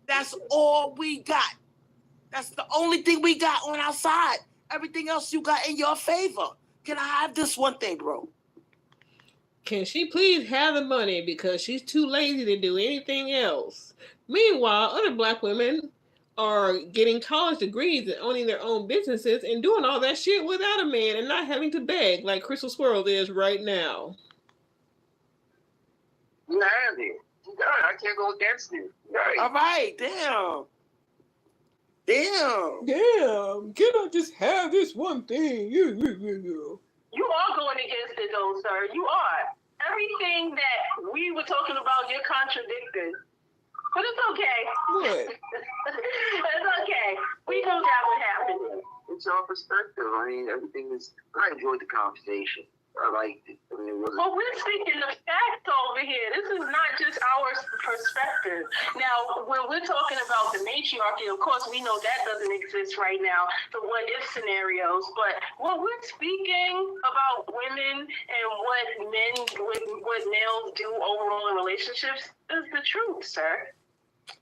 That's all we got. That's the only thing we got on our side. Everything else you got in your favor. Can I have this one thing, bro? Can she please have the money because she's too lazy to do anything else? Meanwhile, other black women are getting college degrees and owning their own businesses and doing all that shit without a man and not having to beg like Crystal Swirlz is right now. You have it. You got it. I can't go against it. Right. All right, damn. Can I just have this one thing? You are going against it though, sir. You are. Everything that we were talking about, you're contradicting. But it's okay. What? It's okay. We know that what happened. It's all perspective. I mean, everything is. I enjoyed the conversation. I liked it. I mean, it wasn't. Well, we're speaking of facts over here. This is not just our perspective. Now, when we're talking about the matriarchy, of course, we know that doesn't exist right now, the what-if scenarios. But when we're speaking about women and what males do overall in relationships is the truth, sir.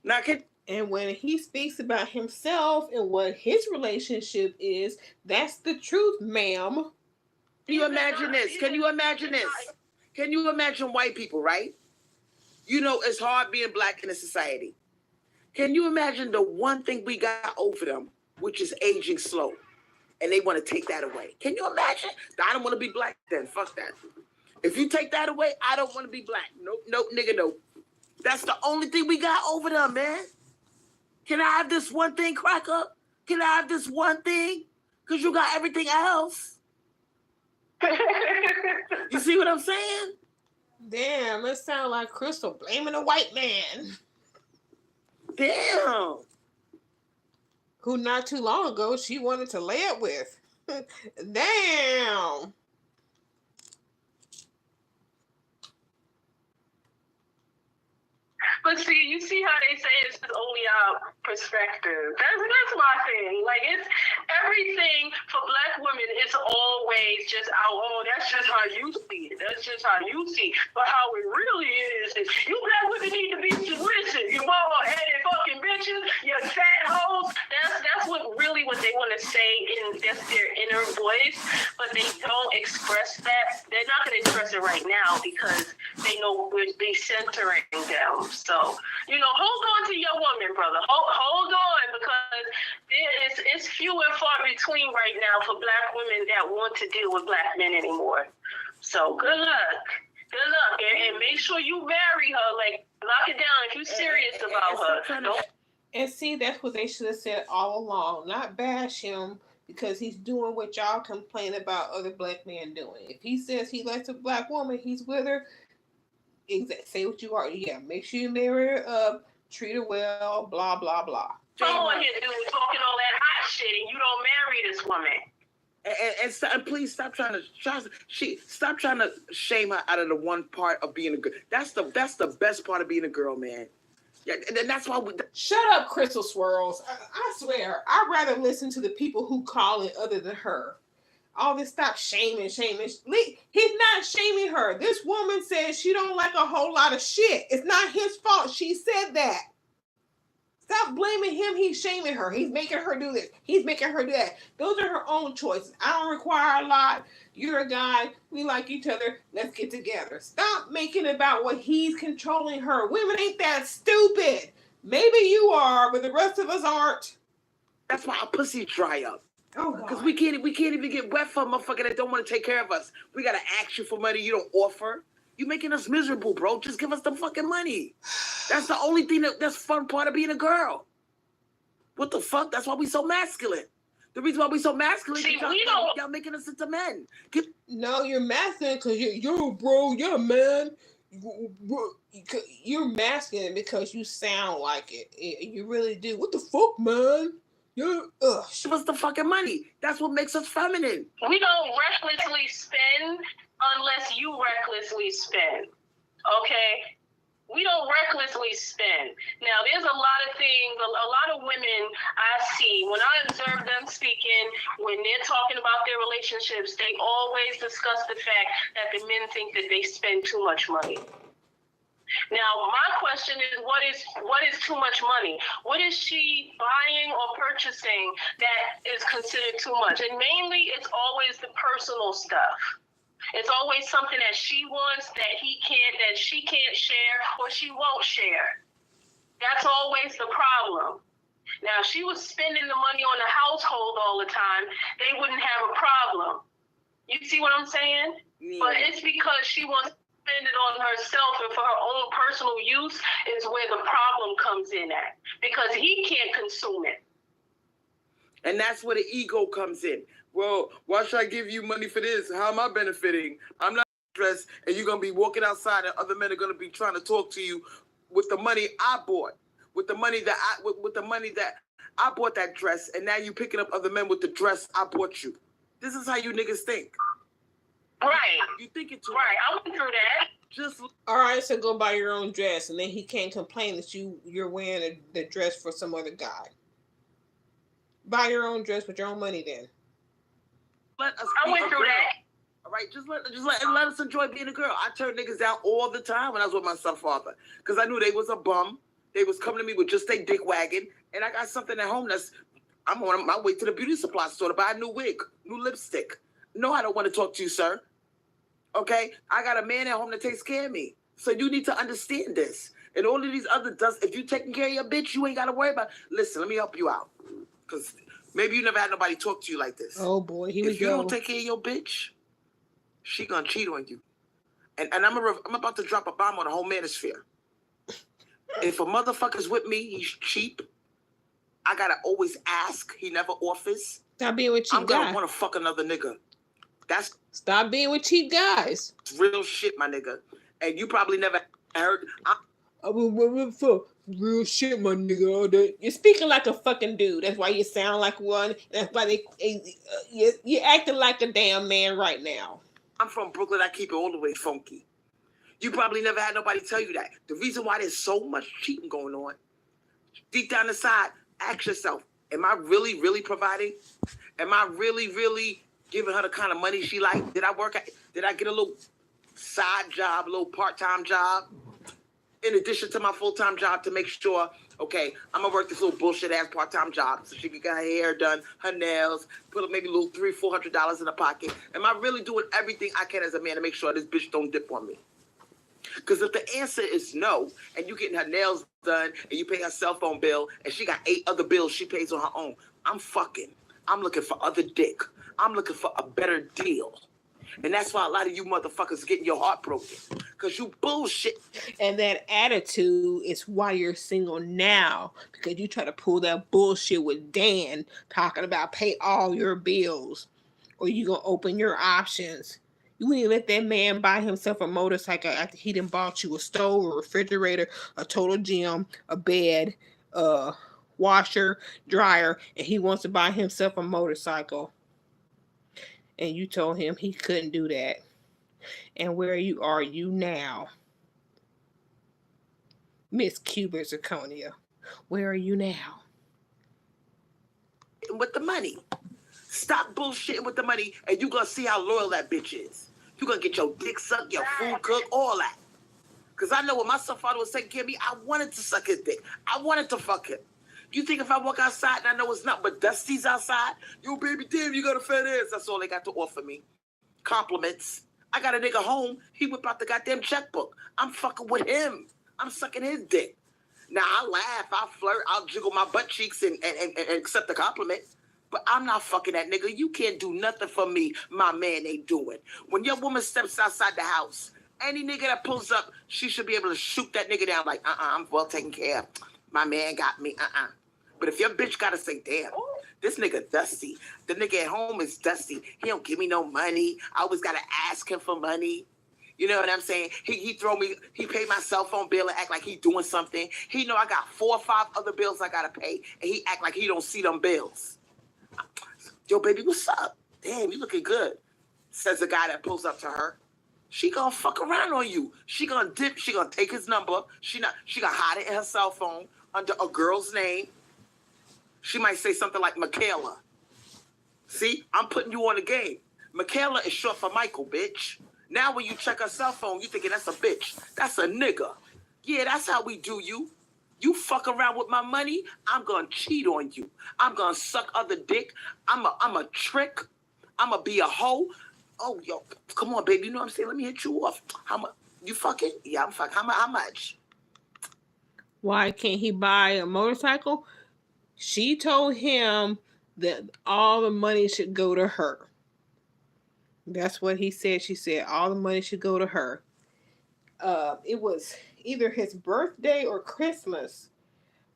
Now, And when he speaks about himself and what his relationship is, that's the truth, ma'am. Can you imagine this? Can you imagine this? Can you imagine white people, right? You know, it's hard being black in a society. Can you imagine the one thing we got over them, which is aging slow, and they want to take that away? Can you imagine? I don't want to be black then. Fuck that. If you take that away, I don't want to be black. Nope, nope, nigga, nope. That's the only thing we got over there, man. Can I have this one thing, cracker? Can I have this one thing? Because you got everything else. You see what I'm saying? Damn, it sounds like Crystal blaming a white man. Damn. Who not too long ago she wanted to lay up with. Damn. But see, you see how they say it's just only our perspective. That's my thing. Like, it's everything for black women. It's always just that's just how you see it. That's just how you see it. But how it really is you black women need to be submissive. You bald-headed fucking bitches. You fat hoes. That's what they want to say, in that's their inner voice. But they don't express that. They're not going to express it right now because they know we're decentering them. So, hold on to your woman, brother. Hold on, because it's few and far between right now for black women that want to deal with black men anymore. So, good luck. Good luck. And make sure you marry her. Like, lock it down if you're serious about her. And see, that's what they should have said all along. Not bash him because he's doing what y'all complain about other black men doing. If he says he likes a black woman, he's with her. Say what you are. Yeah, make sure you marry her up, treat her well, blah, blah, blah. Come on here, dude, talking all that hot shit, and you don't marry this woman. And please stop trying to shame her out of the one part of being a girl. That's the best part of being a girl, man. Yeah, and that's why shut up, Crystal Swirls. I swear, I'd rather listen to the people who call it other than her. All this stop shaming. He's not shaming her. This woman says she don't like a whole lot of shit. It's not his fault. She said that. Stop blaming him. He's shaming her. He's making her do this. He's making her do that. Those are her own choices. I don't require a lot. You're a guy. We like each other. Let's get together. Stop making it about what he's controlling her. Women ain't that stupid. Maybe you are, but the rest of us aren't. That's why our pussy dry up. Oh, because we can't even get wet for a motherfucker that don't want to take care of us. We gotta ask you for money you don't offer. You making us miserable, bro. Just give us the fucking money. That's the only thing that's fun part of being a girl. What the fuck? That's why we so masculine. The reason why we so masculine is y'all making us into men. No, you're masculine because you're bro, you're a man. You're masculine because you sound like it. You really do. What the fuck, man? Give us the fucking money. That's what makes us feminine. We don't recklessly spend unless you recklessly spend. Okay? We don't recklessly spend. Now, there's a lot of things, a lot of women I see, when I observe them speaking, when they're talking about their relationships, they always discuss the fact that the men think that they spend too much money. Now, my question is, what is too much money? What is she buying or purchasing that is considered too much? And mainly, it's always the personal stuff. It's always something that she wants that she can't share or she won't share. That's always the problem. Now, if she was spending the money on the household all the time, they wouldn't have a problem. You see what I'm saying? Yeah. But it's because she wants to spend it on herself and for her own personal use is where the problem comes in at. Because he can't consume it. And that's where the ego comes in. Well, why should I give you money for this? How am I benefiting? I'm not stressed, and you're gonna be walking outside, and other men are gonna be trying to talk to you with the money I bought, with the money that I bought that dress, and now you picking up other men with the dress I bought you. This is how you niggas think. Right. You think it too. Right. I went through that. Just all right. So go buy your own dress, and then he can't complain that you're wearing the dress for some other guy. Buy your own dress with your own money, then. I went through that. All right, just let us enjoy being a girl. I turned niggas down all the time when I was with my stepfather because I knew they was a bum. They was coming to me with just their dick wagging, and I got something at home I'm on my way to the beauty supply store to buy a new wig, new lipstick. No, I don't want to talk to you, sir. Okay, I got a man at home that takes care of me, so you need to understand this. And all of these other if you taking care of your bitch, you ain't got to worry about. Listen, let me help you out, because maybe you never had nobody talk to you like this. Oh boy, here we go. If you don't take care of your bitch, she gonna cheat on you. and I'm about to drop a bomb on the whole manosphere. If a motherfucker's with me, he's cheap. I gotta always ask. He never offers. Stop being with cheap I'm gonna guys. want to fuck another nigga. Stop being with cheap guys. Real shit, my nigga. And you probably never heard. Real shit, my nigga. You're speaking like a fucking dude. That's why you sound like one. That's why you're acting like a damn man right now. I'm from Brooklyn. I keep it all the way funky. You probably never had nobody tell you that. The reason why there's so much cheating going on, deep down inside, ask yourself, am I really, really providing? Am I really, really giving her the kind of money she like? Did I get a little side job, a little part-time job, in addition to my full-time job to make sure, okay, I'm going to work this little bullshit-ass part-time job so she can get her hair done, her nails, put maybe a little $300-$400 in her pocket. Am I really doing everything I can as a man to make sure this bitch don't dip on me? Because if the answer is no, and you getting her nails done, and you pay her cell phone bill, and she got 8 other bills she pays on her own, I'm fucking. I'm looking for other dick. I'm looking for a better deal. And that's why a lot of you motherfuckers getting your heart broken. Because you bullshit. And that attitude is why you're single now. Because you try to pull that bullshit with Dan talking about pay all your bills. Or you going to open your options. You wouldn't let that man buy himself a motorcycle after he done bought you a stove, a refrigerator, a total gym, a bed, washer, dryer, and he wants to buy himself a motorcycle. And you told him he couldn't do that. And where are you now? Miss Cuba Zirconia, where are you now? With the money. Stop bullshitting with the money, and you gonna see how loyal that bitch is. You gonna get your dick sucked, your food cooked, all that. Because I know when my stepfather was taking care of me, I wanted to suck his dick. I wanted to fuck him. You think if I walk outside and I know it's not but Dusty's outside, yo, baby, damn, you got a fat ass. That's all they got to offer me. Compliments. I got a nigga home. He whip out the goddamn checkbook. I'm fucking with him. I'm sucking his dick. Now, I laugh, I flirt, I'll jiggle my butt cheeks and accept the compliment. But I'm not fucking that nigga. You can't do nothing for me my man ain't doing. When your woman steps outside the house, any nigga that pulls up, she should be able to shoot that nigga down like, I'm well taken care of. My man got me, But if your bitch gotta say, damn, this nigga Dusty, the nigga at home is Dusty. He don't give me no money. I always gotta ask him for money. You know what I'm saying? He paid my cell phone bill and act like he doing something. He know I got 4 or 5 other bills I gotta pay, and he act like he don't see them bills. Yo, baby, what's up? Damn, you looking good, says the guy that pulls up to her. She gonna fuck around on you. She gonna dip. She gonna take his number. She gonna hide it in her cell phone under a girl's name. She might say something like Michaela. See, I'm putting you on the game. Michaela is short for Michael, bitch. Now when you check her cell phone, you thinking that's a bitch. That's a nigga. Yeah, that's how we do you. You fuck around with my money, I'm gonna cheat on you. I'm gonna suck other dick. I'm a trick. I'm gonna be a hoe. Oh, yo, come on, baby. You know what I'm saying? Let me hit you off. How much? You fucking? Yeah, I'm fucking. How much? Why can't he buy a motorcycle? She told him that all the money should go to her. That's what he said. She said all the money should go to her. It was either his birthday or Christmas.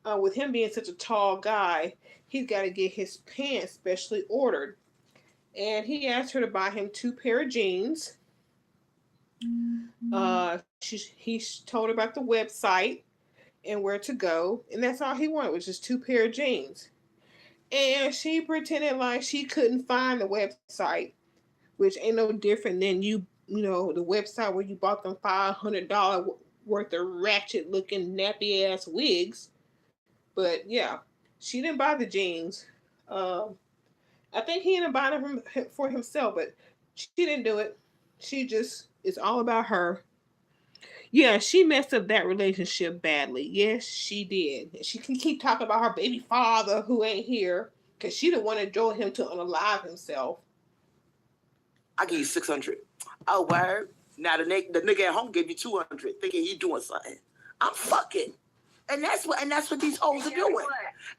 With him being such a tall guy, he's got to get his pants specially ordered. And he asked her to buy him 2 pair of jeans. He told her about the website and where to go. And that's all he wanted, was just 2 pair of jeans. And she pretended like she couldn't find the website, which ain't no different than you know, the website where you bought them $500 worth of ratchet looking nappy ass wigs. But yeah, she didn't buy the jeans. I think he ended up buying them for himself, but she didn't do it. It's all about her. Yeah, she messed up that relationship badly. Yes, she did. She can keep talking about her baby father who ain't here, because she the one that drove him to unalive himself. I give you 600. Oh, word. Now the nigga at home gave you 200, thinking he doing something. I'm fucking. And that's what these hoes are doing.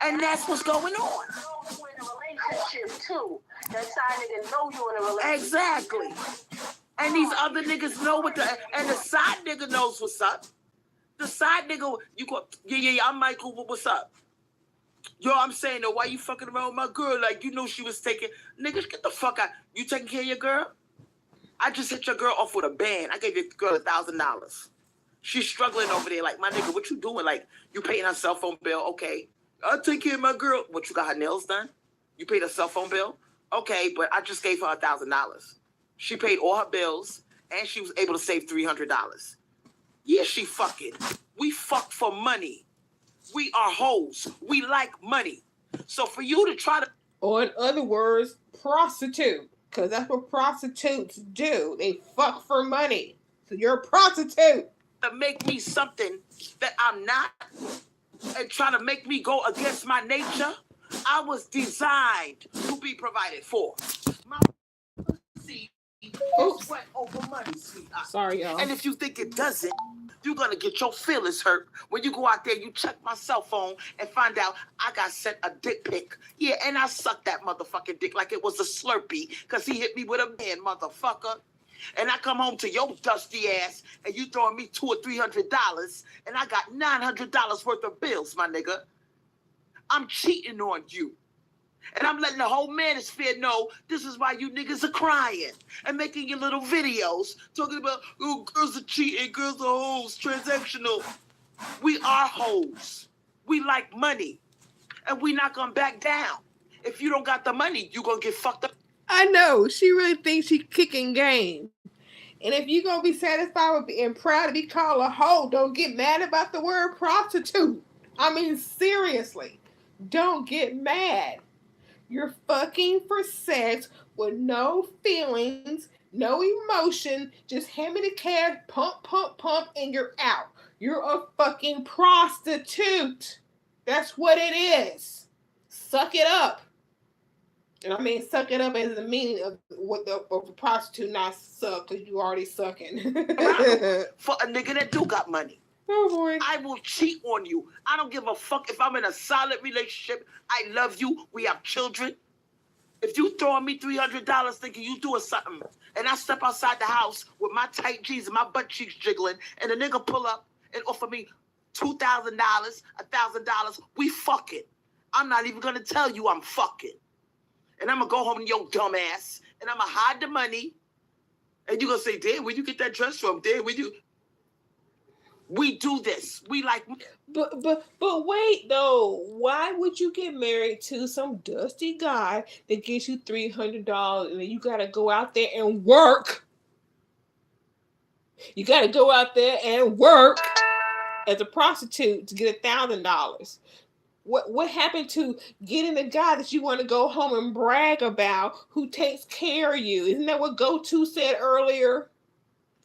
And that's what's going on. You're in a relationship too. That side nigga know you're in a relationship. Exactly. And these other niggas know and the side nigga knows what's up. The side nigga, you go, yeah, I'm Michael, what's up? Yo, I'm saying, though, why you fucking around with my girl? Like, you know she was taking, niggas, get the fuck out. You taking care of your girl? I just hit your girl off with a band. I gave your girl $1,000. She's struggling over there. Like, my nigga, what you doing? Like, you paying her cell phone bill? Okay. I'll take care of my girl. What, you got her nails done? You paid her cell phone bill? Okay, but I just gave her $1,000. She paid all her bills, and she was able to save $300. Yeah, she fucking. We fuck for money. We are hoes. We like money. So for you to try to... Or in other words, prostitute. Because that's what prostitutes do. They fuck for money. So you're a prostitute. To make me something that I'm not and try to make me go against my nature, I was designed to be provided for. My pussy sweat over money, sweetheart. Sorry, y'all. And if you think it doesn't, you're going to get your feelings hurt when you go out there, you check my cell phone and find out I got sent a dick pic. Yeah, and I sucked that motherfucking dick like it was a Slurpee because he hit me with a man, motherfucker. And I come home to your dusty ass and you throwing me $200 or $300 and I got $900 worth of bills, my nigga. I'm cheating on you. And I'm letting the whole manosphere know this is why you niggas are crying and making your little videos talking about, oh, girls are cheating, girls are hoes, transactional. We are hoes. We like money. And we not gonna back down. If you don't got the money, you gonna get fucked up. I know. She really thinks she kicking game. And if you're going to be satisfied with being proud to be called a hoe, don't get mad about the word prostitute. I mean, seriously. Don't get mad. You're fucking for sex with no feelings, no emotion, just hand me the cash, pump, pump, pump, and you're out. You're a fucking prostitute. That's what it is. Suck it up. And I mean, suck it up as the meaning of what the prostitute, not suck, because you already sucking. For a nigga that do got money. Oh, boy. I will cheat on you. I don't give a fuck if I'm in a solid relationship. I love you. We have children. If you throwing me $300 thinking you doing something, and I step outside the house with my tight jeans and my butt cheeks jiggling, and a nigga pull up and offer me $2,000, $1,000, we fucking. I'm not even going to tell you I'm fucking. And I'm going to go home to your dumb ass, and I'm going to hide the money, and you're going to say, damn, where you get that dress from? Damn, where you... We do this. We like... But wait, though. Why would you get married to some dusty guy that gives you $300 and then you got to go out there and work? You got to go out there and work as a prostitute to get $1,000. What happened to getting the guy that you want to go home and brag about who takes care of you? Isn't that what GOTO said earlier?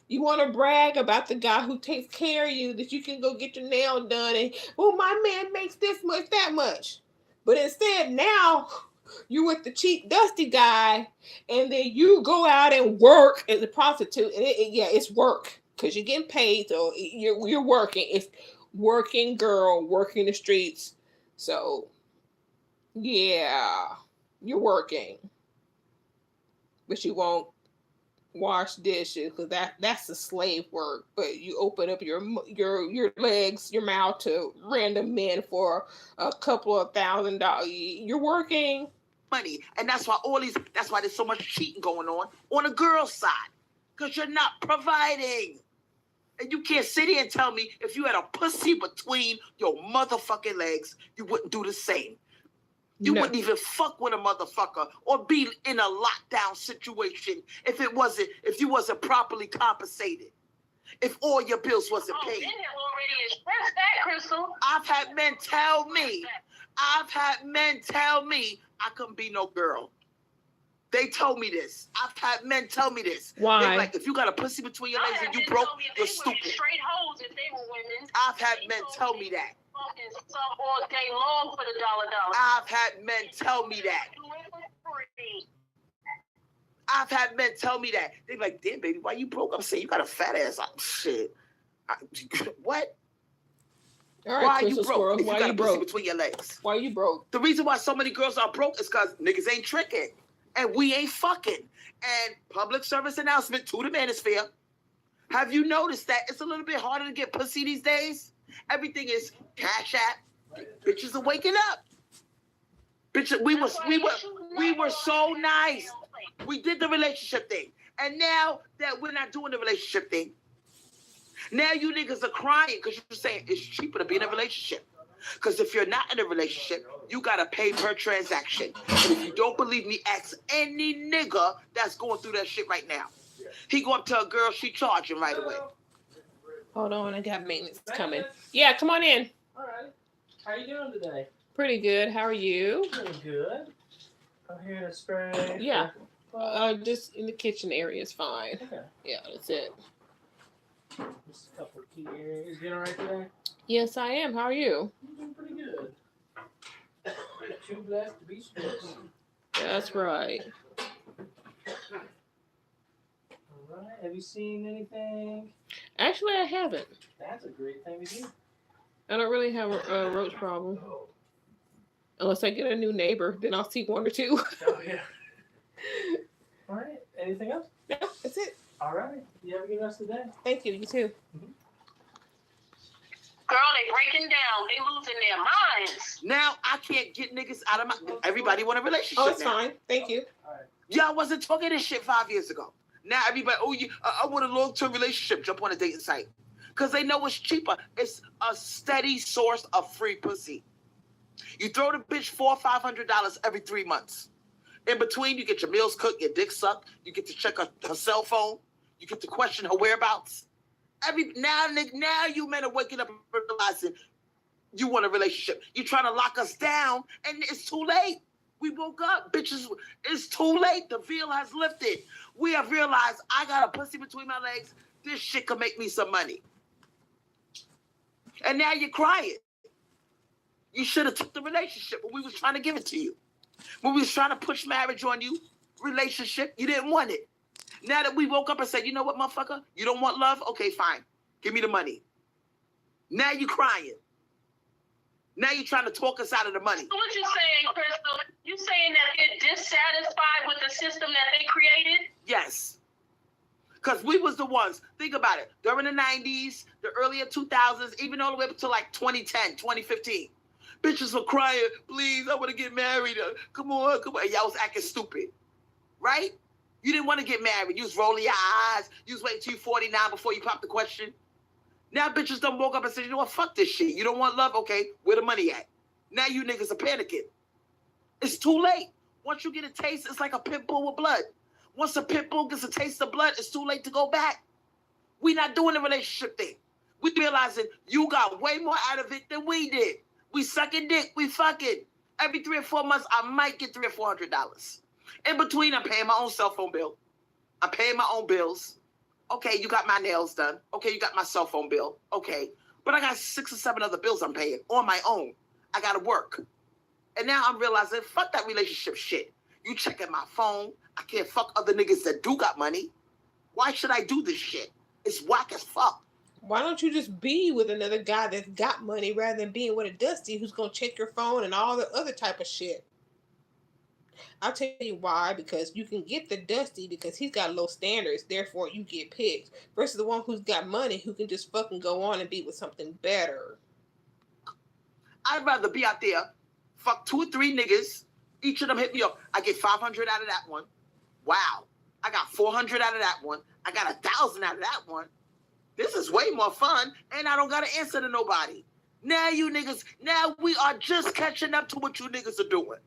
You want to brag about the guy who takes care of you, that you can go get your nail done and, oh, my man makes this much, that much. But instead, now you're with the cheap, dusty guy, and then you go out and work as a prostitute. And it's work because you're getting paid, so you're working. It's working girl, working the streets. So, yeah, you're working, but you won't wash dishes because that's the slave work. But you open up your legs, your mouth to random men for a couple of $1,000. You're working. Money, and that's why there's so much cheating going on a girl's side, because you're not providing. And you can't sit here and tell me if you had a pussy between your motherfucking legs, you wouldn't do the same. You wouldn't even fuck with a motherfucker or be in a lockdown situation if you wasn't properly compensated. If all your bills wasn't paid. Ben have already expressed that, Crystal. I've had men tell me I couldn't be no girl. They told me this. I've had men tell me this. Why? They're like, if you got a pussy between your legs and you broke, you're stupid. Straight hoes if they were women. I've had men tell me that. Some all day long for the dollar. I've had men tell me that. I've had men tell me that. They're like, damn, baby, why you broke? I'm saying, you got a fat ass. Shit. What? All right, why Crystal you broke? Swirl, If you why got you a pussy broke? between your legs. Why you broke? The reason why so many girls are broke is because niggas ain't tricking. And we ain't fucking. And public service announcement to the manosphere. Have you noticed that it's a little bit harder to get pussy these days? Everything is Cash App. Bitches are waking up. Bitches, we were so nice. We did the relationship thing. And now that we're not doing the relationship thing, now you niggas are crying because you're saying it's cheaper to be in a relationship. Because if you're not in a relationship, you got to pay per transaction. And if you don't believe me, ask any nigga that's going through that shit right now. He go up to a girl, she charging right away. Hold on, I got maintenance coming. Yeah, come on in. All right. How you doing today? Pretty good. How are you? Doing good. I'm here to spray. Yeah. Just in the kitchen area is fine. Okay. Yeah, that's it. Just a couple of key areas. You all right today? Yes, I am. How are you? I'm doing pretty good. Too blessed to be stressed. That's right. All right. Have you seen anything? Actually, I haven't. That's a great thing to do. I don't really have a roach problem. Unless I get a new neighbor, then I'll see one or two. Oh, yeah. All right. Anything else? No, that's it. All right. You have a good rest of the day. Thank you. You too. Girl, they breaking down. They losing their minds. Now I can't get niggas out of my... Everybody want a relationship Oh, it's now. fine. Thank you. All right. Y'all wasn't talking this shit 5 years ago. Now everybody, I want a long-term relationship. Jump on a dating site. Because they know it's cheaper. It's a steady source of free pussy. You throw the bitch $400 or $500 every 3 months. In between, you get your meals cooked, your dick sucked. You get to check her cell phone. You get to question her whereabouts. Now you men are waking up and realizing you want a relationship. You're trying to lock us down, and it's too late. We woke up, bitches. It's too late. The veil has lifted. We have realized I got a pussy between my legs. This shit could make me some money. And now you're crying. You should have took the relationship when we was trying to give it to you. When we was trying to push marriage on you, relationship, you didn't want it. Now that we woke up and said, you know what, motherfucker? You don't want love? Okay, fine. Give me the money. Now you crying. Now you're trying to talk us out of the money. So what you saying, Crystal? You saying that they're dissatisfied with the system that they created? Yes. Because we was the ones, think about it, during the 90s, the earlier 2000s, even all the way up to like 2010, 2015. Bitches were crying, please, I want to get married. Come on. And y'all was acting stupid. Right? You didn't want to get married. You was rolling your eyes. You was waiting till you 49 before you popped the question. Now bitches done woke up and said, you know what, fuck this shit. You don't want love? Okay, where the money at? Now you niggas are panicking. It's too late. Once you get a taste, it's like a pit bull with blood. Once a pit bull gets a taste of blood, it's too late to go back. We not doing the relationship thing. We realizing you got way more out of it than we did. We sucking dick. We fucking. Every 3 or 4 months, I might get $300 or $400. In between, I'm paying my own cell phone bill. I'm paying my own bills. Okay, you got my nails done. Okay, you got my cell phone bill. Okay. But I got 6 or 7 other bills I'm paying on my own. I got to work. And now I'm realizing, fuck that relationship shit. You checking my phone. I can't fuck other niggas that do got money. Why should I do this shit? It's whack as fuck. Why don't you just be with another guy that's got money rather than being with a Dusty who's going to check your phone and all the other type of shit? I'll tell you why, because you can get the Dusty because he's got low standards, therefore you get picked, versus the one who's got money who can just fucking go on and be with something better. I'd rather be out there, fuck 2 or 3 niggas, each of them hit me up. I get 500 out of that one. Wow. I got 400 out of that one. I got 1,000 out of that one. This is way more fun, and I don't got to answer to nobody. Now you niggas, now we are just catching up to what you niggas are doing.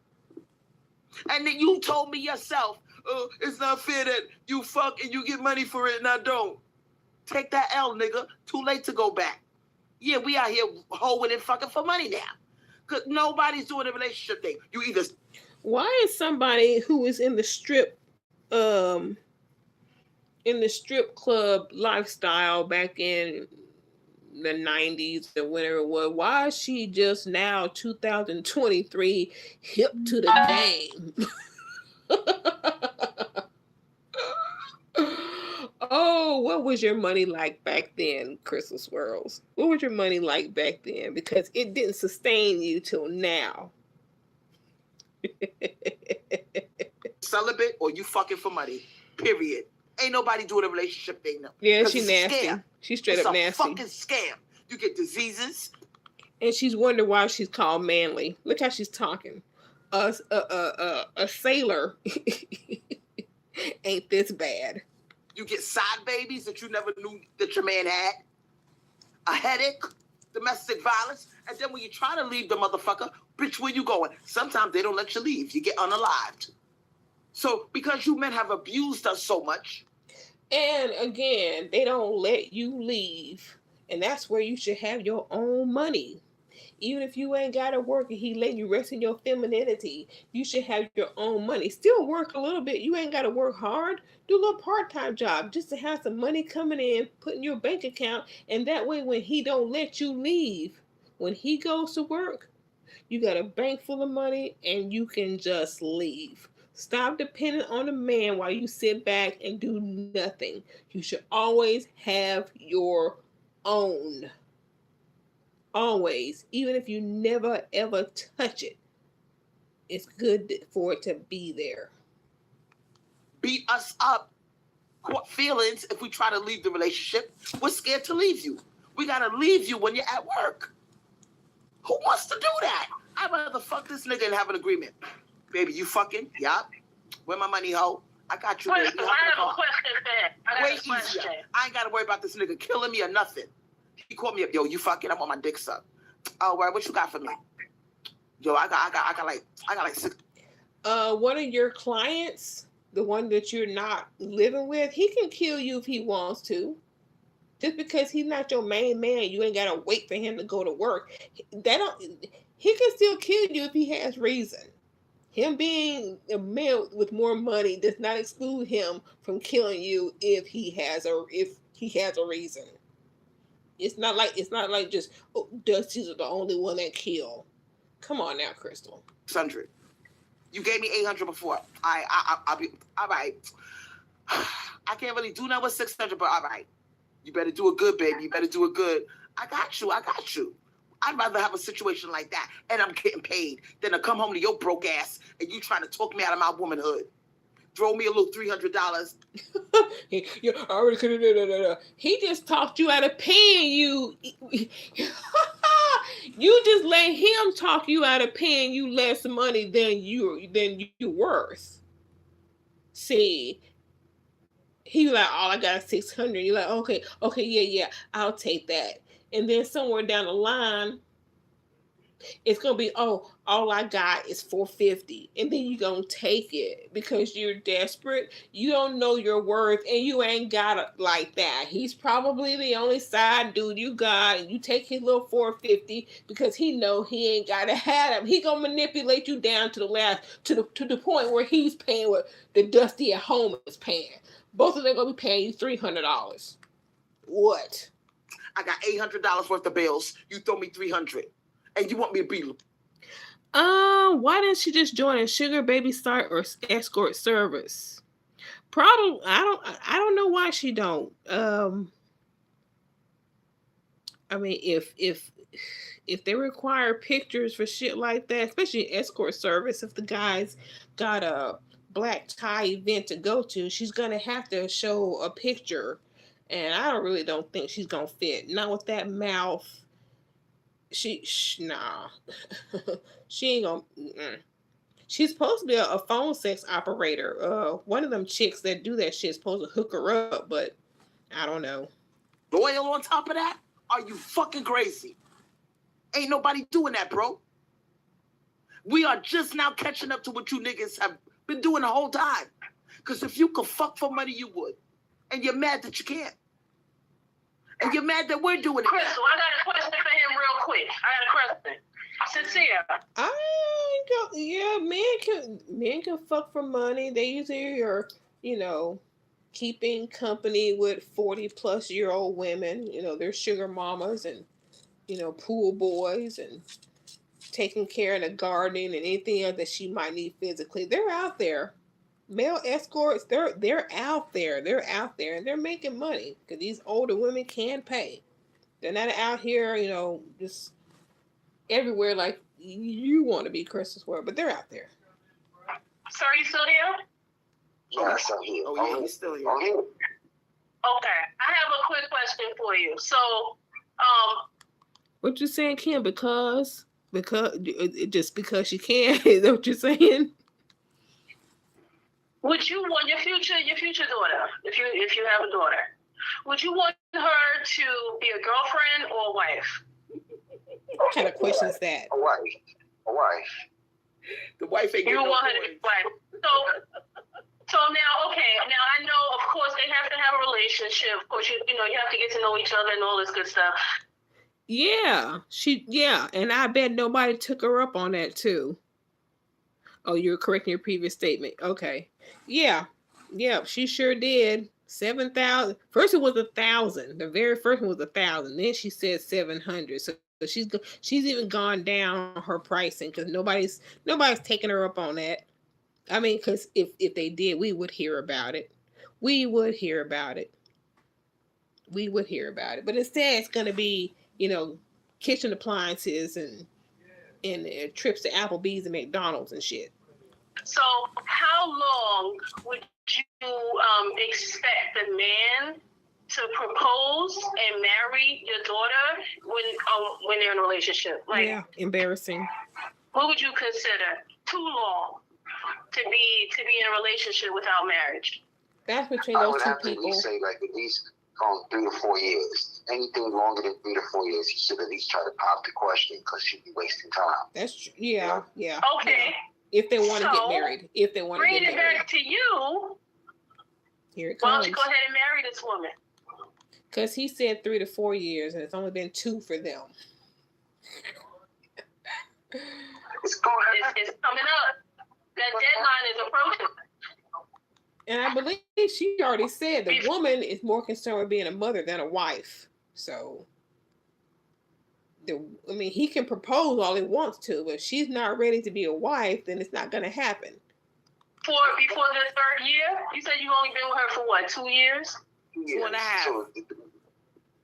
And then you told me yourself, it's not fair that you fuck and you get money for it and I don't. Take that L, nigga. Too late to go back. Yeah, we out here hoeing and fucking for money now. Because nobody's doing a relationship thing. You either... Why is somebody who is in the strip club lifestyle back in the 90s or whatever it was, why is she just now 2023 hip to the game? Oh, what was your money like back then, Crystal Swirlz? What was your money like back then? Because it didn't sustain you till now. Celibate or you fucking for money. Period. Ain't nobody doing a relationship thing now. Yeah, 'Cause she it's a nasty. scam. She's straight It's up a nasty. fucking scam. You get diseases. And she's wondering why she's called manly. Look how she's talking. A sailor ain't this bad. You get side babies that you never knew that your man had. A headache, domestic violence, and then when you try to leave the motherfucker, bitch, where you going? Sometimes they don't let you leave. You get unalived. So because you men have abused us so much. And again, they don't let you leave. And that's where you should have your own money. Even if you ain't got to work and he letting you rest in your femininity, you should have your own money. Still work a little bit. You ain't got to work hard. Do a little part-time job just to have some money coming in, put in your bank account. And that way, when he don't let you leave, when he goes to work, you got a bank full of money and you can just leave. Stop depending on a man while you sit back and do nothing. You should always have your own. Always, even if you never ever touch it, it's good for it to be there. Beat us up, caught feelings if we try to leave the relationship. We're scared to leave you. We gotta leave you when you're at work. Who wants to do that? I'd rather fuck this nigga and have an agreement. Baby, you fucking? Yup. Where my money, ho? I got you, baby. I have a question for that. I Way got a question. easier. I ain't gotta worry about this nigga killing me or nothing. He called me up, yo, you fucking, I want my dick sucked. Oh, well, what you got for me? Yo, I got like 6. One of your clients, the one that you're not living with, he can kill you if he wants to. Just because he's not your main man, you ain't gotta wait for him to go to work. He can still kill you if he has reason. Him being a male with more money does not exclude him from killing you if he has a reason. It's not like just Dusty's the only one that kill. Come on now, Crystal. 600. You gave me 800 before. I'll be all right. I can't really do that with 600, but all right. You better do it good, baby. You better do it good. I got you. I'd rather have a situation like that, and I'm getting paid, than to come home to your broke ass and you trying to talk me out of my womanhood. Throw me a little $300. You already could have. He just talked you out of paying you. You just let him talk you out of paying you less money than you worth. See, he like, all I got is 600. You're like, okay, yeah, I'll take that. And then somewhere down the line, it's gonna be, all I got is $450, and then you're gonna take it because you're desperate. You don't know your worth, and you ain't got it like that. He's probably the only side dude you got, and you take his little $450 because he know he ain't gotta have him. He gonna manipulate you down to the last to the point where he's paying what the Dusty at home is paying. Both of them gonna be paying you $300. What? I got $800 worth of bills. You throw me $300. And you want me to be? Why didn't she just join a sugar baby start or escort service? Probably, I don't know why she don't. I mean, if they require pictures for shit like that, especially escort service, if the guy's got a black tie event to go to, she's gonna have to show a picture, and I don't think she's gonna fit. Not with that mouth. Nah. She ain't gonna. She's supposed to be a phone sex operator. One of them chicks that do that shit is supposed to hook her up, but I don't know. Loyal on top of that? Are you fucking crazy? Ain't nobody doing that, bro. We are just now catching up to what you niggas have been doing the whole time. Because if you could fuck for money, you would. And you're mad that you can't. And you're mad that we're doing it. Crystal, I got a question for him real quick. I got a question. Sincere. Men can fuck for money. They usually are, keeping company with 40-plus-year-old women. They're sugar mamas and, pool boys and taking care of the gardening and anything else that she might need physically. They're out there. Male escorts, they're out there. They're out there and they're making money because these older women can pay. They're not out here, just everywhere like you want to be, Crystal's World, but they're out there. Sir, you still there? Yes, I'm here. Oh, I'm yeah, here. he's still here. I'm here. Okay, I have a quick question for you. So, What you saying, Kim? Because just because you can, is that what you're saying? would you want your future daughter, if you have a daughter, would you want her to be a girlfriend or a wife? What kind of question is that? A wife. A wife. The wife ain't You getting no want her to be a wife. So now, okay, now I know, of course, they have to have a relationship. Of course, you know, you have to get to know each other and all this good stuff. Yeah, and I bet nobody took her up on that too. Oh, you're correcting your previous statement. Okay. Yeah, she sure did. 7,000. First it was 1,000. The very first one was 1,000. Then she said 700. So she's even gone down her pricing because nobody's taking her up on that. I mean, because if they did, we would hear about it. We would hear about it. But instead, it's going to be, kitchen appliances and trips to Applebee's and McDonald's and shit. So how long would you expect the man to propose and marry your daughter when they're in a relationship? Like, yeah, embarrassing. What would you consider too long to be in a relationship without marriage? That's between those two people. I would have to at least say, like, at least 3 to 4 years. Anything longer than 3 to 4 years, he should at least try to pop the question because she'd be wasting time. That's true. Yeah. Okay. If they want to get married. Bring it back to you. Here it comes. Why don't you go ahead and marry this woman? Because he said 3 to 4 years, and it's only been 2 for them. It's coming up. That deadline is approaching. And I believe she already said the woman is more concerned with being a mother than a wife. So, he can propose all he wants to, but if she's not ready to be a wife, then it's not going to happen. Before the 3rd year? You said you only been with her for what, 2 years? 2.5. 2.5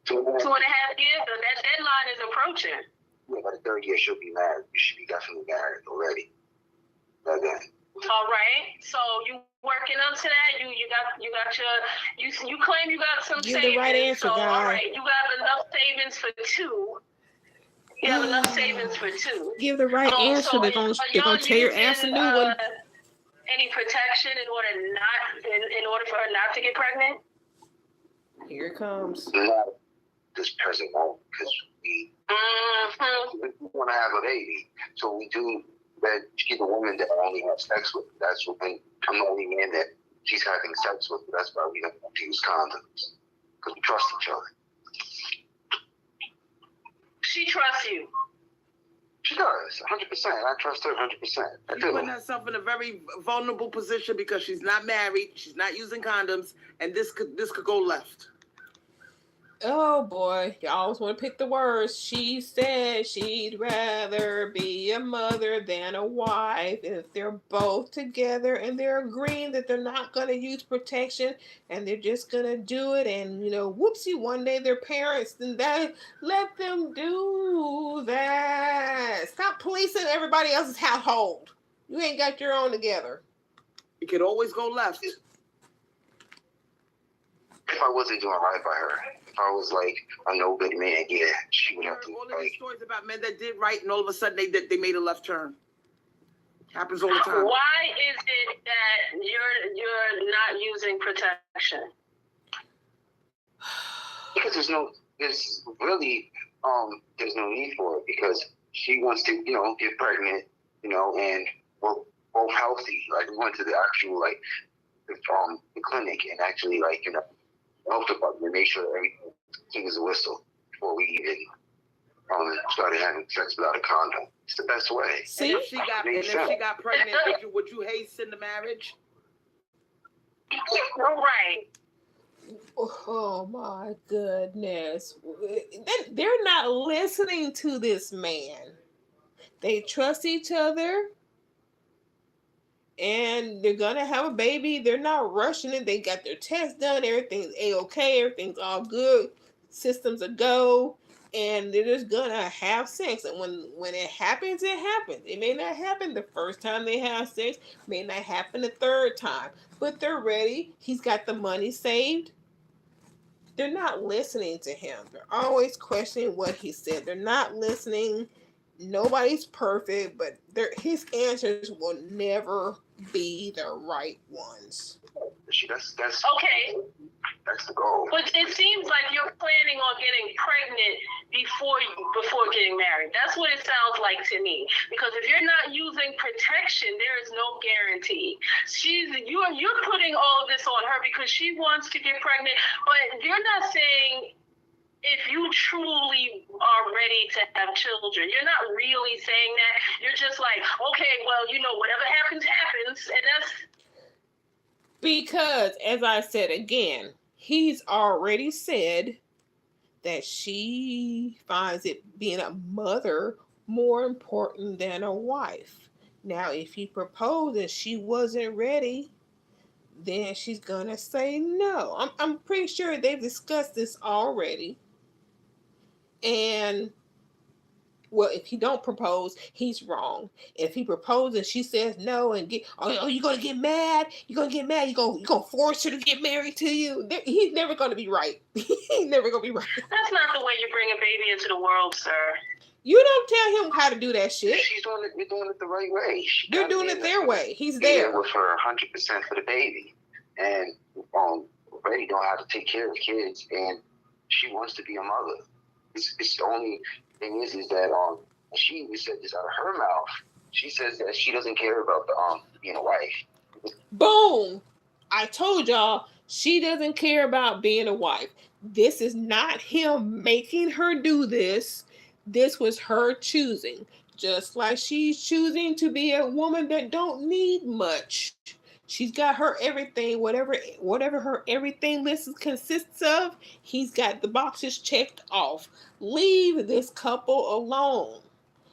years? So that deadline is approaching. Yeah, by the 3rd year, she'll be married. You should be definitely married already. By then. All right. So you working up to that? You claim you got some Give savings. The right answer, so guy. all right, you got enough savings for 2. You have enough savings for 2. Give the right answer. So they're gonna tear your ass a new one. Any protection in order for her not to get pregnant? Here it comes. Not this present moment, because we want to have a baby, so we do. That she's a woman that I only have sex with. That's what I'm the only man that she's having sex with. That's why we don't have to use condoms, because we trust each other. She trusts you. She does, 100%. I trust her 100%. She's putting herself in a very vulnerable position because she's not married, she's not using condoms, and this could go left. Oh boy, you always want to pick the words. She said she'd rather be a mother than a wife. And if they're both together and they're agreeing that they're not going to use protection and they're just going to do it, and whoopsie, one day they're parents, then let them do that. Stop policing everybody else's household. You ain't got your own together. It could always go left. If I wasn't doing right by her, if I was like a no good man, yeah, she would have to. All of these stories about men that did right and all of a sudden they made a left turn. Happens all the time. Why is it that you're not using protection? Because there's no need for it, because she wants to, get pregnant, and we're both healthy. Like, we went to the actual, the clinic and actually, health department, make sure everything is a whistle before we even started having sex without a condom. It's the best way. See? And if she got pregnant, would you hasten the marriage? Right. Oh my goodness. They're not listening to this man. They trust each other. And they're going to have a baby. They're not rushing it. They got their test done. Everything's A-okay. Everything's all good. Systems a go. and they're just gonna have sex. And when it happens, it happens. It may not happen the first time they have sex, may not happen the third time, but they're ready. He's got the money saved. They're not listening to him. They're always questioning what he said. They're not listening. Nobody's perfect, but his answers will never be the right ones. That's Okay, that's the goal. but it seems like you're planning on getting pregnant before getting married. That's what it sounds like to me. Because if you're not using protection, there is no guarantee. You're putting all of this on her because she wants to get pregnant, but you're not saying if you truly are ready to have children. You're not really saying that. You're just like, okay, well, whatever happens, happens, and that's. Because, as I said again, he's already said that she finds it being a mother more important than a wife. Now, if he proposed and she wasn't ready, then she's gonna say no. I'm pretty sure they've discussed this already. And well, if he don't propose, he's wrong. If he proposes and she says no and you're gonna get mad, you're gonna force her to get married to you. He's never gonna be right. He's never gonna be right. That's not the way you bring a baby into the world, sir. You don't tell him how to do that shit. You're doing it the right way. They're doing it their way. He's there there with her 100% for the baby, and Betty don't have to take care of kids, and she wants to be a mother. It's the only thing is that she even said this out of her mouth. She says that she doesn't care about being a wife. Boom! I told y'all she doesn't care about being a wife. This is not him making her do this. This was her choosing. Just like she's choosing to be a woman that don't need much. She's got her everything, whatever her everything list consists of, he's got the boxes checked off. Leave this couple alone.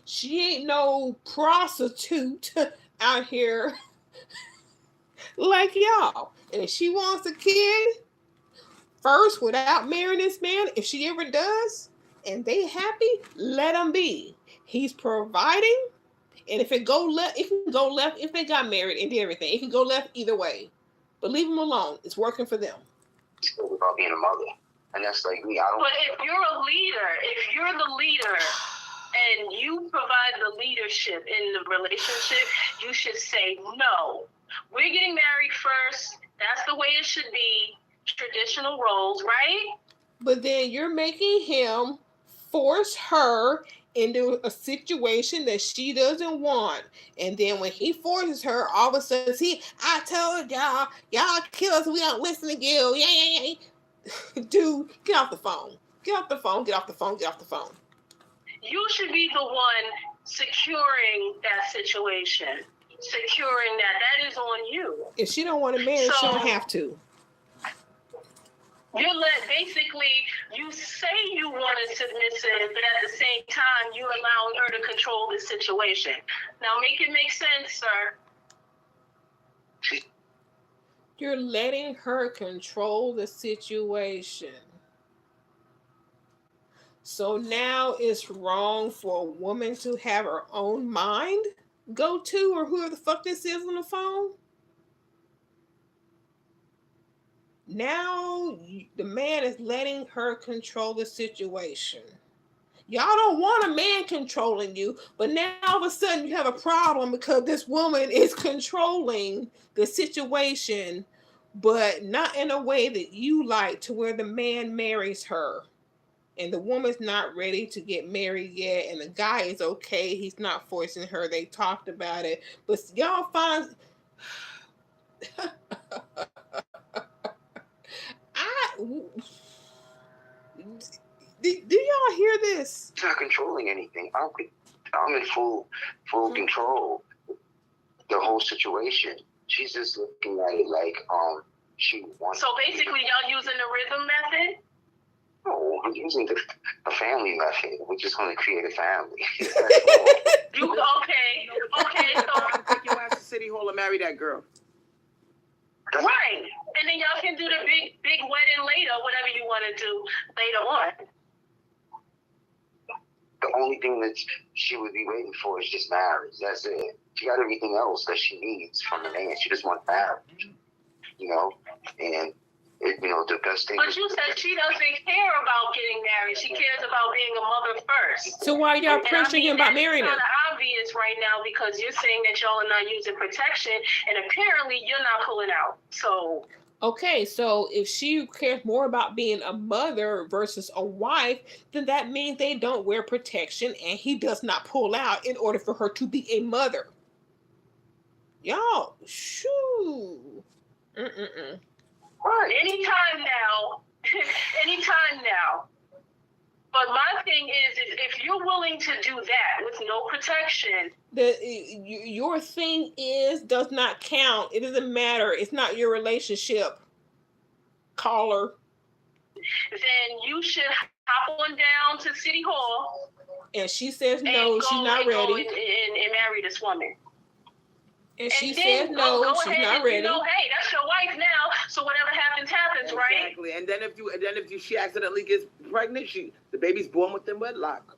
She ain't no prostitute out here like y'all. And if she wants a kid first without marrying this man, if she ever does, and they happy, let them be. He's providing. And if it go left, it can go left. If they got married and did everything, it can go left either way. But leave them alone. It's working for them. It's about being a mother, and that's like me. But if you're the leader, and you provide the leadership in the relationship, you should say no. We're getting married first. That's the way it should be. Traditional roles, right? But then you're making him force her into a situation that she doesn't want. And then when he forces her, all of a sudden, I told y'all killers, we don't listen to you. Yeah. Dude, get off the phone. Get off the phone. You should be the one securing that situation. Securing that is on you. If she don't want to marry, she don't have to. Basically, you say you want a submissive, but at the same time, you're allowing her to control the situation. Now, make it make sense, sir. You're letting her control the situation. So now it's wrong for a woman to have her own mind? GOTO or whoever the fuck this is on the phone? Now the man is letting her control the situation. Y'all don't want a man controlling you, but now all of a sudden you have a problem because this woman is controlling the situation, but not in a way that you like, to where the man marries her. And the woman's not ready to get married yet, and the guy is okay. He's not forcing her. They talked about it. But y'all find... Do y'all hear this? She's not controlling anything. I'm in full control of the whole situation. She's just looking at it like she wants. So basically, y'all using the rhythm method? No, we're using the family method. We're just going to create a family. Okay. So Take your ass to City Hall and marry that girl. right, and then y'all can do the big wedding later, whatever you want to do later on. only thing that she would be waiting for is just marriage. That's it. She got everything else that she needs from a man. She just wants marriage, you know? And, the best thing. But you said she doesn't care about getting married. She cares about being a mother first. So why y'all pressuring him about marrying her? It's kind of obvious right now because you're saying that y'all are not using protection, and apparently you're not pulling out. So. Okay, so if she cares more about being a mother versus a wife, then that means they don't wear protection and he does not pull out in order for her to be a mother. Y'all, shoo. Right. Anytime now. But my thing is if you're willing to do that with no protection. Your thing does not count. It doesn't matter. It's not your relationship. Caller. Then you should hop on down to City Hall. And she says no, she's not ready. And marry this woman. And she says no, she's not ready. Hey, that's your wife now. So whatever happens, right? Exactly. And then if she accidentally gets pregnant, the baby's born within wedlock.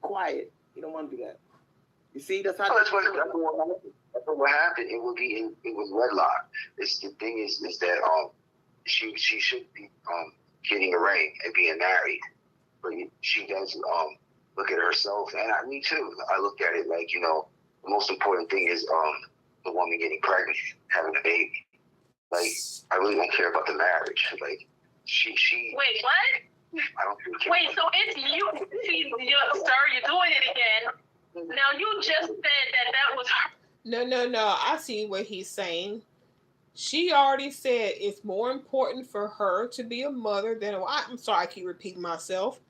Quiet. You don't want to do that. You see, that's how. That's what happened. It was wedlock. The thing is that she should be getting a ring and being married, but she doesn't look at herself, and me too. I look at it like, the most important thing is the woman getting pregnant, having a baby. Like, I really don't care about the marriage. Like, she. Wait, what? I don't really care. Wait, so it's you? See, sir, you're doing it again. Now you just said that was her. No. I see what he's saying. She already said it's more important for her to be a mother than a wife. I'm sorry, I keep repeating myself.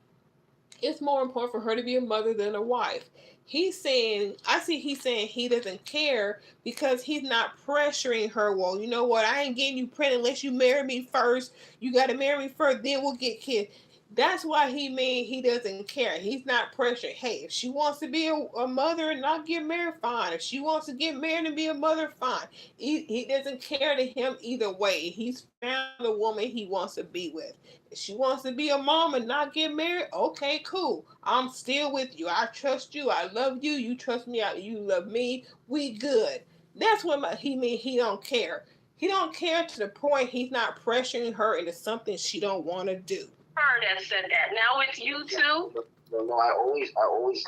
It's more important for her to be a mother than a wife. He's saying he doesn't care because he's not pressuring her. Well, you know what? I ain't getting you pregnant unless you marry me first. You got to marry me first, then we'll get kids. That's why he doesn't care. He's not pressuring. Hey, if she wants to be a mother and not get married, fine. If she wants to get married and be a mother, fine. He doesn't care to him either way. He's found the woman he wants to be with. If she wants to be a mom and not get married, okay, cool. I'm still with you. I trust you. I love you. You trust me. You love me. We good. That's what he means. He don't care. He don't care to the point he's not pressuring her into something she don't want to do. Her that said that. Now it's you too. No, I always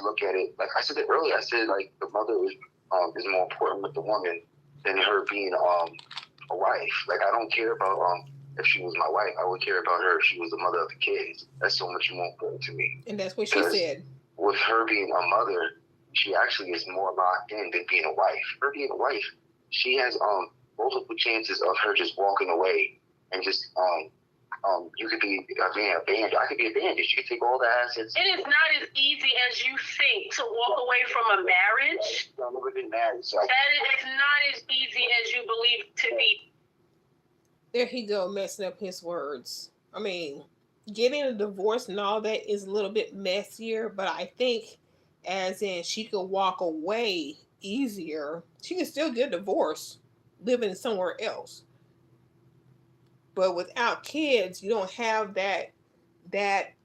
look at it like I said it earlier. I said like the mother is more important with the woman than her being a wife. Like I don't care about if she was my wife. I would care about her if she was the mother of the kids. That's so much more important to me. And that's what she said. With her being a mother, she actually is more locked in than being a wife. Her being a wife, she has multiple chances of her just walking away and just you could be a bandit. I could be a bandit. She could take all the assets. It is not as easy as you think to walk away from a marriage. I've never been married, so that is not as easy as you believe to be. There he go, messing up his words. I mean, getting a divorce and all that is a little bit messier, but I think as in she could walk away easier. She can still get a divorce living somewhere else. But without kids, you don't have that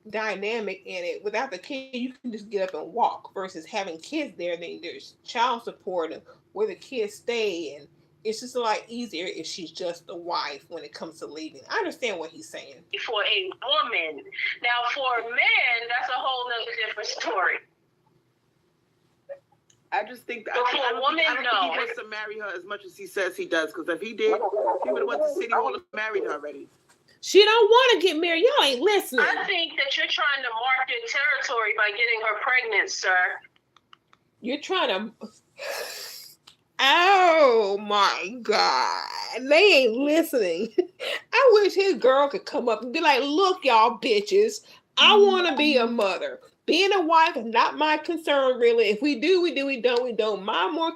dynamic in it. Without the kid, you can just get up and walk. Versus having kids there, then there's child support and where the kids stay, and it's just a lot easier if she's just a wife when it comes to leaving. I understand what he's saying. For a woman, now for a man, that's a whole nother different story. I just think that I don't woman, think he wants to marry her as much as he says he does. Because if he did, he would have went to City Hall and married her already. She don't want to get married. Y'all ain't listening. I think that you're trying to mark your territory by getting her pregnant, sir. You're trying to... Oh, my God. They ain't listening. I wish his girl could come up and be like, look, y'all bitches, I want to be a mother. Being a wife is not my concern, really. If we do, we do. We don't, we don't. My more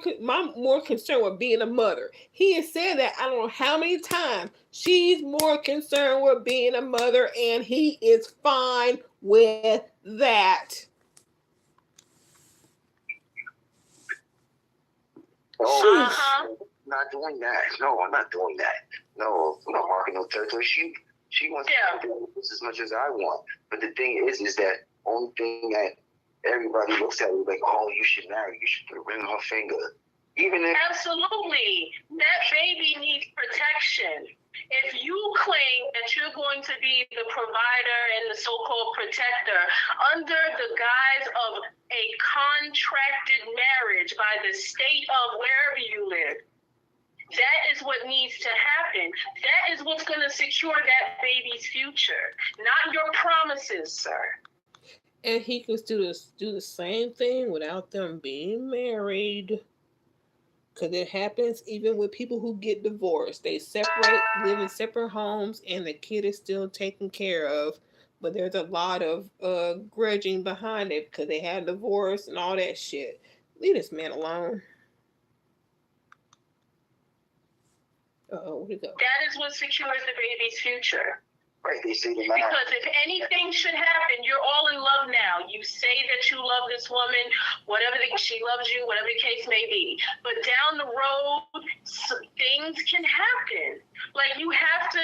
concerned with being a mother. He has said that I don't know how many times. She's more concerned with being a mother, and he is fine with that. Oh, I'm not doing that. No, I'm not doing that. No, I'm not marking no territory. She wants to do this as much as I want. But the thing is that only thing that everybody looks at is like, oh, you should marry. You should put a ring on her finger. Even if absolutely, that baby needs protection. If you claim that you're going to be the provider and the so-called protector under the guise of a contracted marriage by the state of wherever you live, that is what needs to happen. That is what's going to secure that baby's future, not your promises, sir. And he can do the same thing without them being married. Because it happens even with people who get divorced. They separate, live in separate homes, and the kid is still taken care of. But there's a lot of grudging behind it because they had divorce and all that shit. Leave this man alone. Where'd it go? That is what secures the baby's future. right, they say the Because if anything should happen, you're all in love now. You say that you love this woman, she loves you, whatever the case may be. But down the road, things can happen. Like, you have to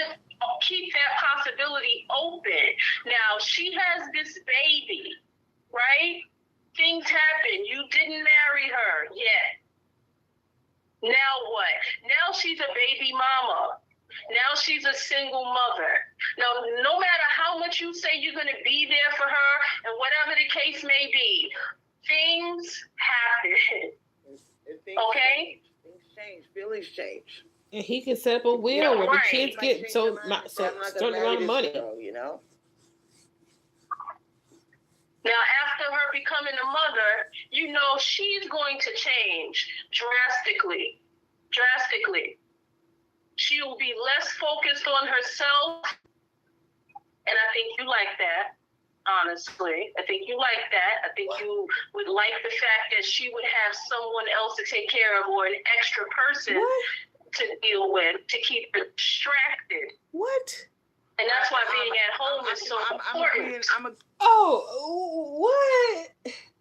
keep that possibility open. Now, she has this baby, right? Things happen. You didn't marry her yet. Now what? Now she's a baby mama. Now she's a single mother. Now, no matter how much you say you're going to be there for her and whatever the case may be, things happen. Okay? Things change. Feelings change. And he can set up a will where the kids get certain amount of money. Girl, you know? Now, after her becoming a mother, you know she's going to change drastically. Drastically. She will be less focused on herself, and I think you like that, honestly. I think you like that. I think you would like the fact that she would have someone else to take care of or an extra person to deal with to keep her distracted. What? And that's why being at home is so important. What?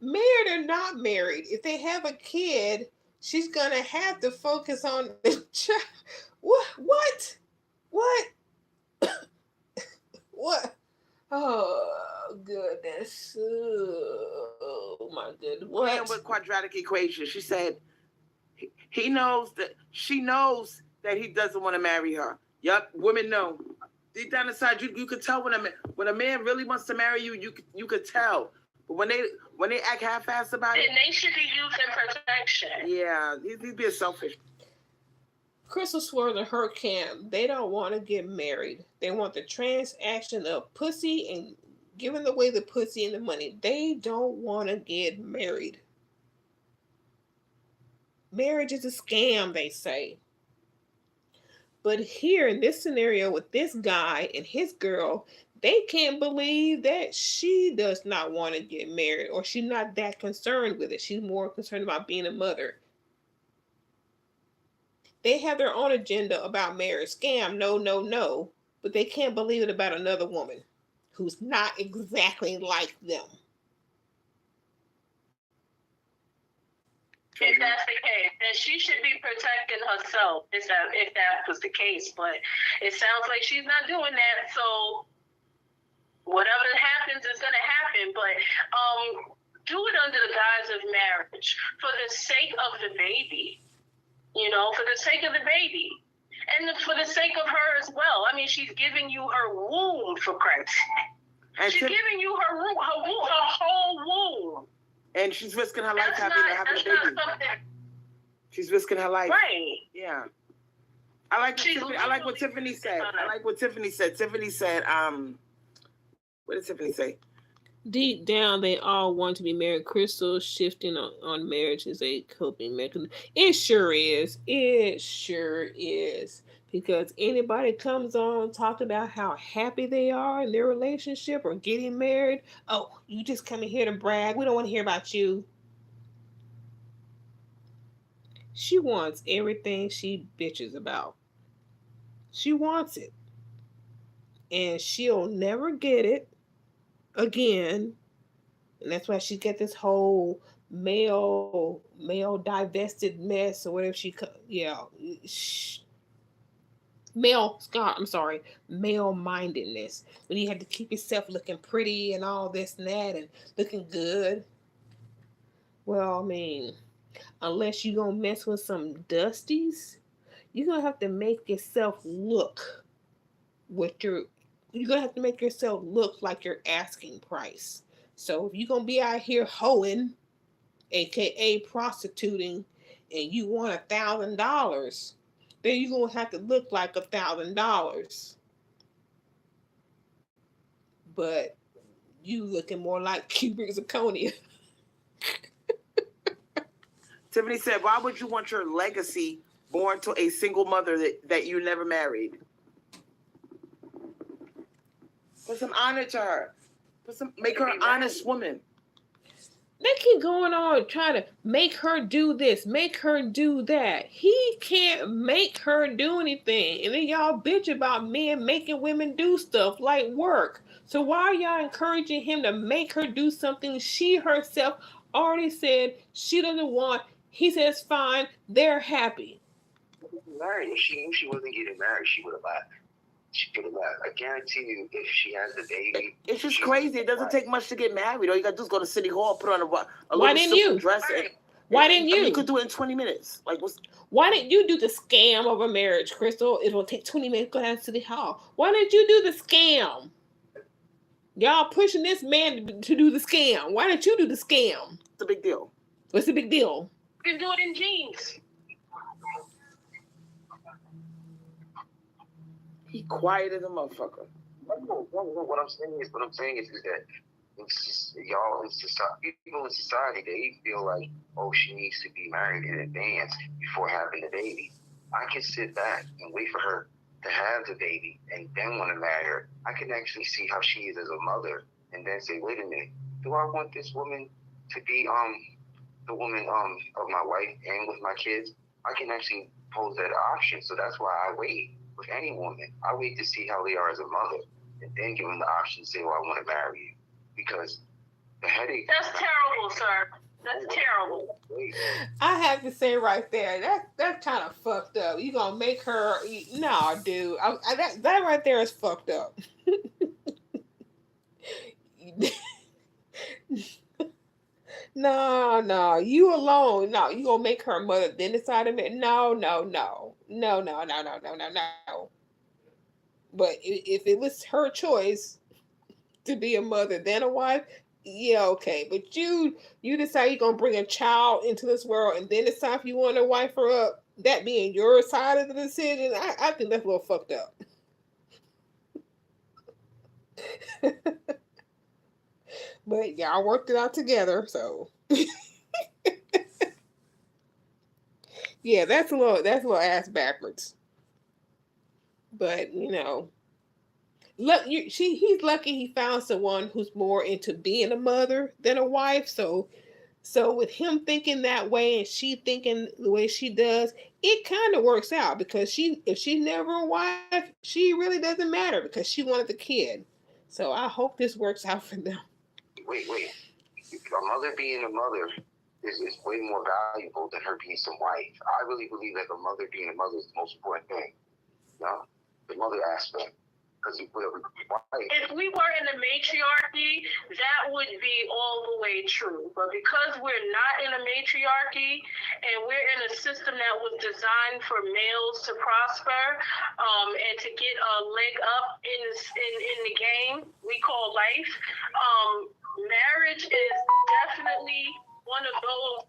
Married or not married, if they have a kid, she's gonna have to focus on the child. What? What? Oh goodness! Oh my goodness! What? With quadratic equation, she said he knows that she knows that he doesn't want to marry her. Yep, women know. Deep down inside, you could tell when a man really wants to marry you. You could tell. But when they act half-assed about it, then they should be used in protection. Yeah, he's being selfish. Crystal Swirlz and her camp, they don't want to get married. They want the transaction of pussy and giving away the pussy and the money. They don't want to get married. Marriage is a scam, they say. But here in this scenario with this guy and his girl, they can't believe that she does not want to get married, or she's not that concerned with it. She's more concerned about being a mother. They have their own agenda about marriage. Scam, no. But they can't believe it about another woman who's not exactly like them. If that's the case, then she should be protecting herself if that was the case. But it sounds like she's not doing that. So whatever happens is going to happen. But do it under the guise of marriage for the sake of the baby. You know, for the sake of the baby. And for the sake of her as well. I mean, she's giving you her womb, for Christ's sake. She's giving you her whole womb. And she's risking her life having a baby. She's risking her life. Right. Yeah. I like what Tiffany said. Tiffany said, what did Tiffany say? Deep down, they all want to be married. Crystal shifting on marriage is a coping mechanism. It sure is. Because anybody comes on talking about how happy they are in their relationship or getting married. Oh, you just coming here to brag. We don't want to hear about you. She wants everything she bitches about. She wants it. And she'll never get it again, and that's why she got this whole male divested mess or whatever male-mindedness. When you have to keep yourself looking pretty and all this and that and looking good. Well, I mean, unless you're going to mess with some dusties, you're going to have to make yourself look you're going to have to make yourself look like your asking price. So if you're going to be out here hoeing, aka prostituting, and you want $1,000, then you're going to have to look like $1,000. But you looking more like cubic zirconia. Tiffany said, why would you want your legacy born to a single mother that you never married? Put some honor to her. Make her an honest woman. They keep going on trying to make her do this, make her do that. He can't make her do anything. And then y'all bitch about men making women do stuff like work. So why are y'all encouraging him to make her do something she herself already said she doesn't want? He says fine, they're happy. Married. If she knew she wasn't getting married, she would have left. She could have left. I guarantee you, if she has the baby, it's just crazy. It doesn't take much to get married. All you gotta do is go to City Hall, put on a Why little didn't simple you? dress. Why didn't you? I mean, you could do it in 20 minutes. Why didn't you do the scam of a marriage, Crystal? It will take 20 minutes to go down to City Hall. Why didn't you do the scam? Y'all pushing this man to do the scam. Why didn't you do the scam? It's a big deal. What's the big deal? You can do it in jeans. He quiet as a motherfucker. No, what I'm saying is that it's just, y'all in society, people in society, they feel like, oh, she needs to be married in advance before having the baby. I can sit back and wait for her to have the baby and then want to marry her. I can actually see how she is as a mother and then say, wait a minute, do I want this woman to be the woman of my wife and with my kids? I can actually pose that option. So that's why I wait. With any woman, I wait to see how they are as a mother, and then give them the option to say, "Well, I want to marry you," because the headache. That's terrible, sir. That's terrible. I have to say right there, that's kind of fucked up. You gonna make her? No, dude. That right there is fucked up. No, you alone. No, you gonna make her a mother, then decide to marry? No. But if it was her choice to be a mother then a wife, yeah, okay. But you decide you're gonna bring a child into this world and then decide if you want to wife her up, that being your side of the decision, I think that's a little fucked up. But y'all worked it out together, so yeah, that's a little ass backwards. But look, he's lucky he found someone who's more into being a mother than a wife. So with him thinking that way and she thinking the way she does, it kind of works out because if she's never a wife, she really doesn't matter because she wanted the kid. So I hope this works out for them. Wait. A mother being a mother is way more valuable than her being some wife. I really believe that a mother being a mother is the most important thing. The mother aspect. Because if we were in the matriarchy, that would be all the way true. But because we're not in a matriarchy and we're in a system that was designed for males to prosper and to get a leg up in the game we call life, marriage is definitely one of those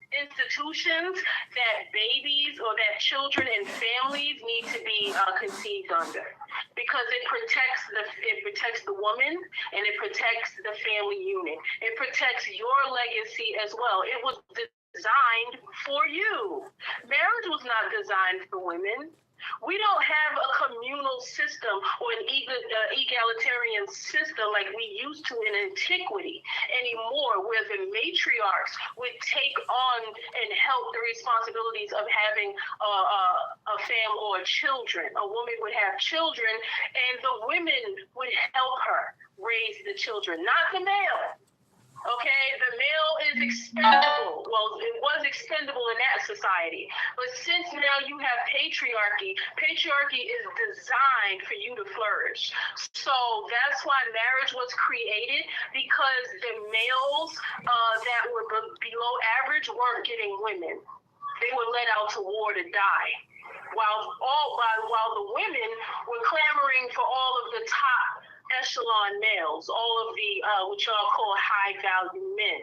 institutions that babies or that children and families need to be conceived under, because it protects the woman and it protects the family unit. It protects your legacy as well. It was designed for you. Marriage was not designed for women. We don't have a communal system or an egalitarian system like we used to in antiquity anymore, where the matriarchs would take on and help the responsibilities of having a family or children. A woman would have children and the women would help her raise the children, not the male. Okay, the male is expendable. Well, it was expendable in that society. But since now you have patriarchy, patriarchy is designed for you to flourish. So that's why marriage was created, because the males that were below average weren't getting women. They were let out to war to die. While the women were clamoring for all of the top echelon males, all of the what y'all call high value men.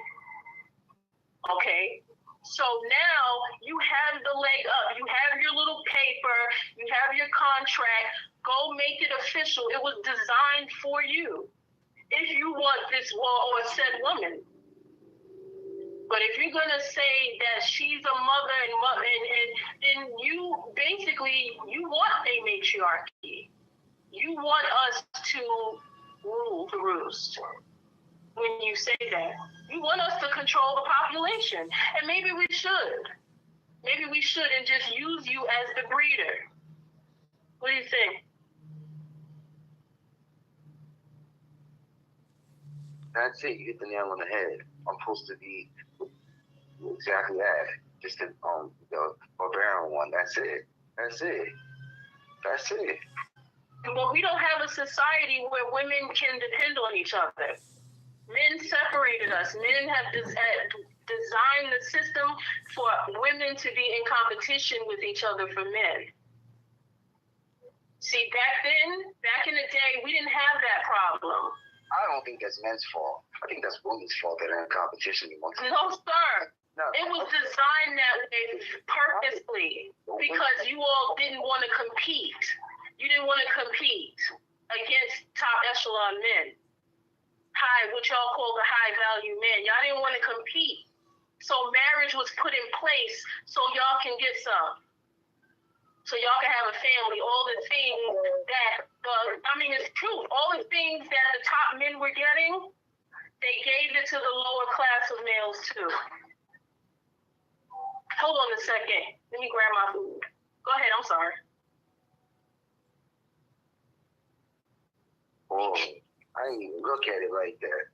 Okay, so now you have the leg up, you have your little paper, you have your contract, go make it official. It was designed for you if you want this or said woman. But if you're gonna say that she's a mother and then you basically you want a matriarchy. You want us to rule the roost. When you say that, you want us to control the population, and maybe we should. Maybe we should, and just use you as the breeder. What do you think? That's it. You hit the nail on the head. I'm supposed to be exactly that. Just the barbarian one. That's it. That's it. That's it. Well, we don't have a society where women can depend on each other. Men separated us. Men have designed the system for women to be in competition with each other for men. See, back in the day, we didn't have that problem. I don't think that's men's fault. I think that's women's fault that are in competition amongst them. No, sir. No. It was designed that way purposely because you all didn't want to compete. You didn't want to compete against top echelon men. What y'all call the high value men. Y'all didn't want to compete. So marriage was put in place so y'all can get some. So y'all can have a family. All the things that, it's true. All the things that the top men were getting, they gave it to the lower class of males too. Hold on a second. Let me grab my food. Go ahead, I'm sorry. Oh, I didn't even look at it like that.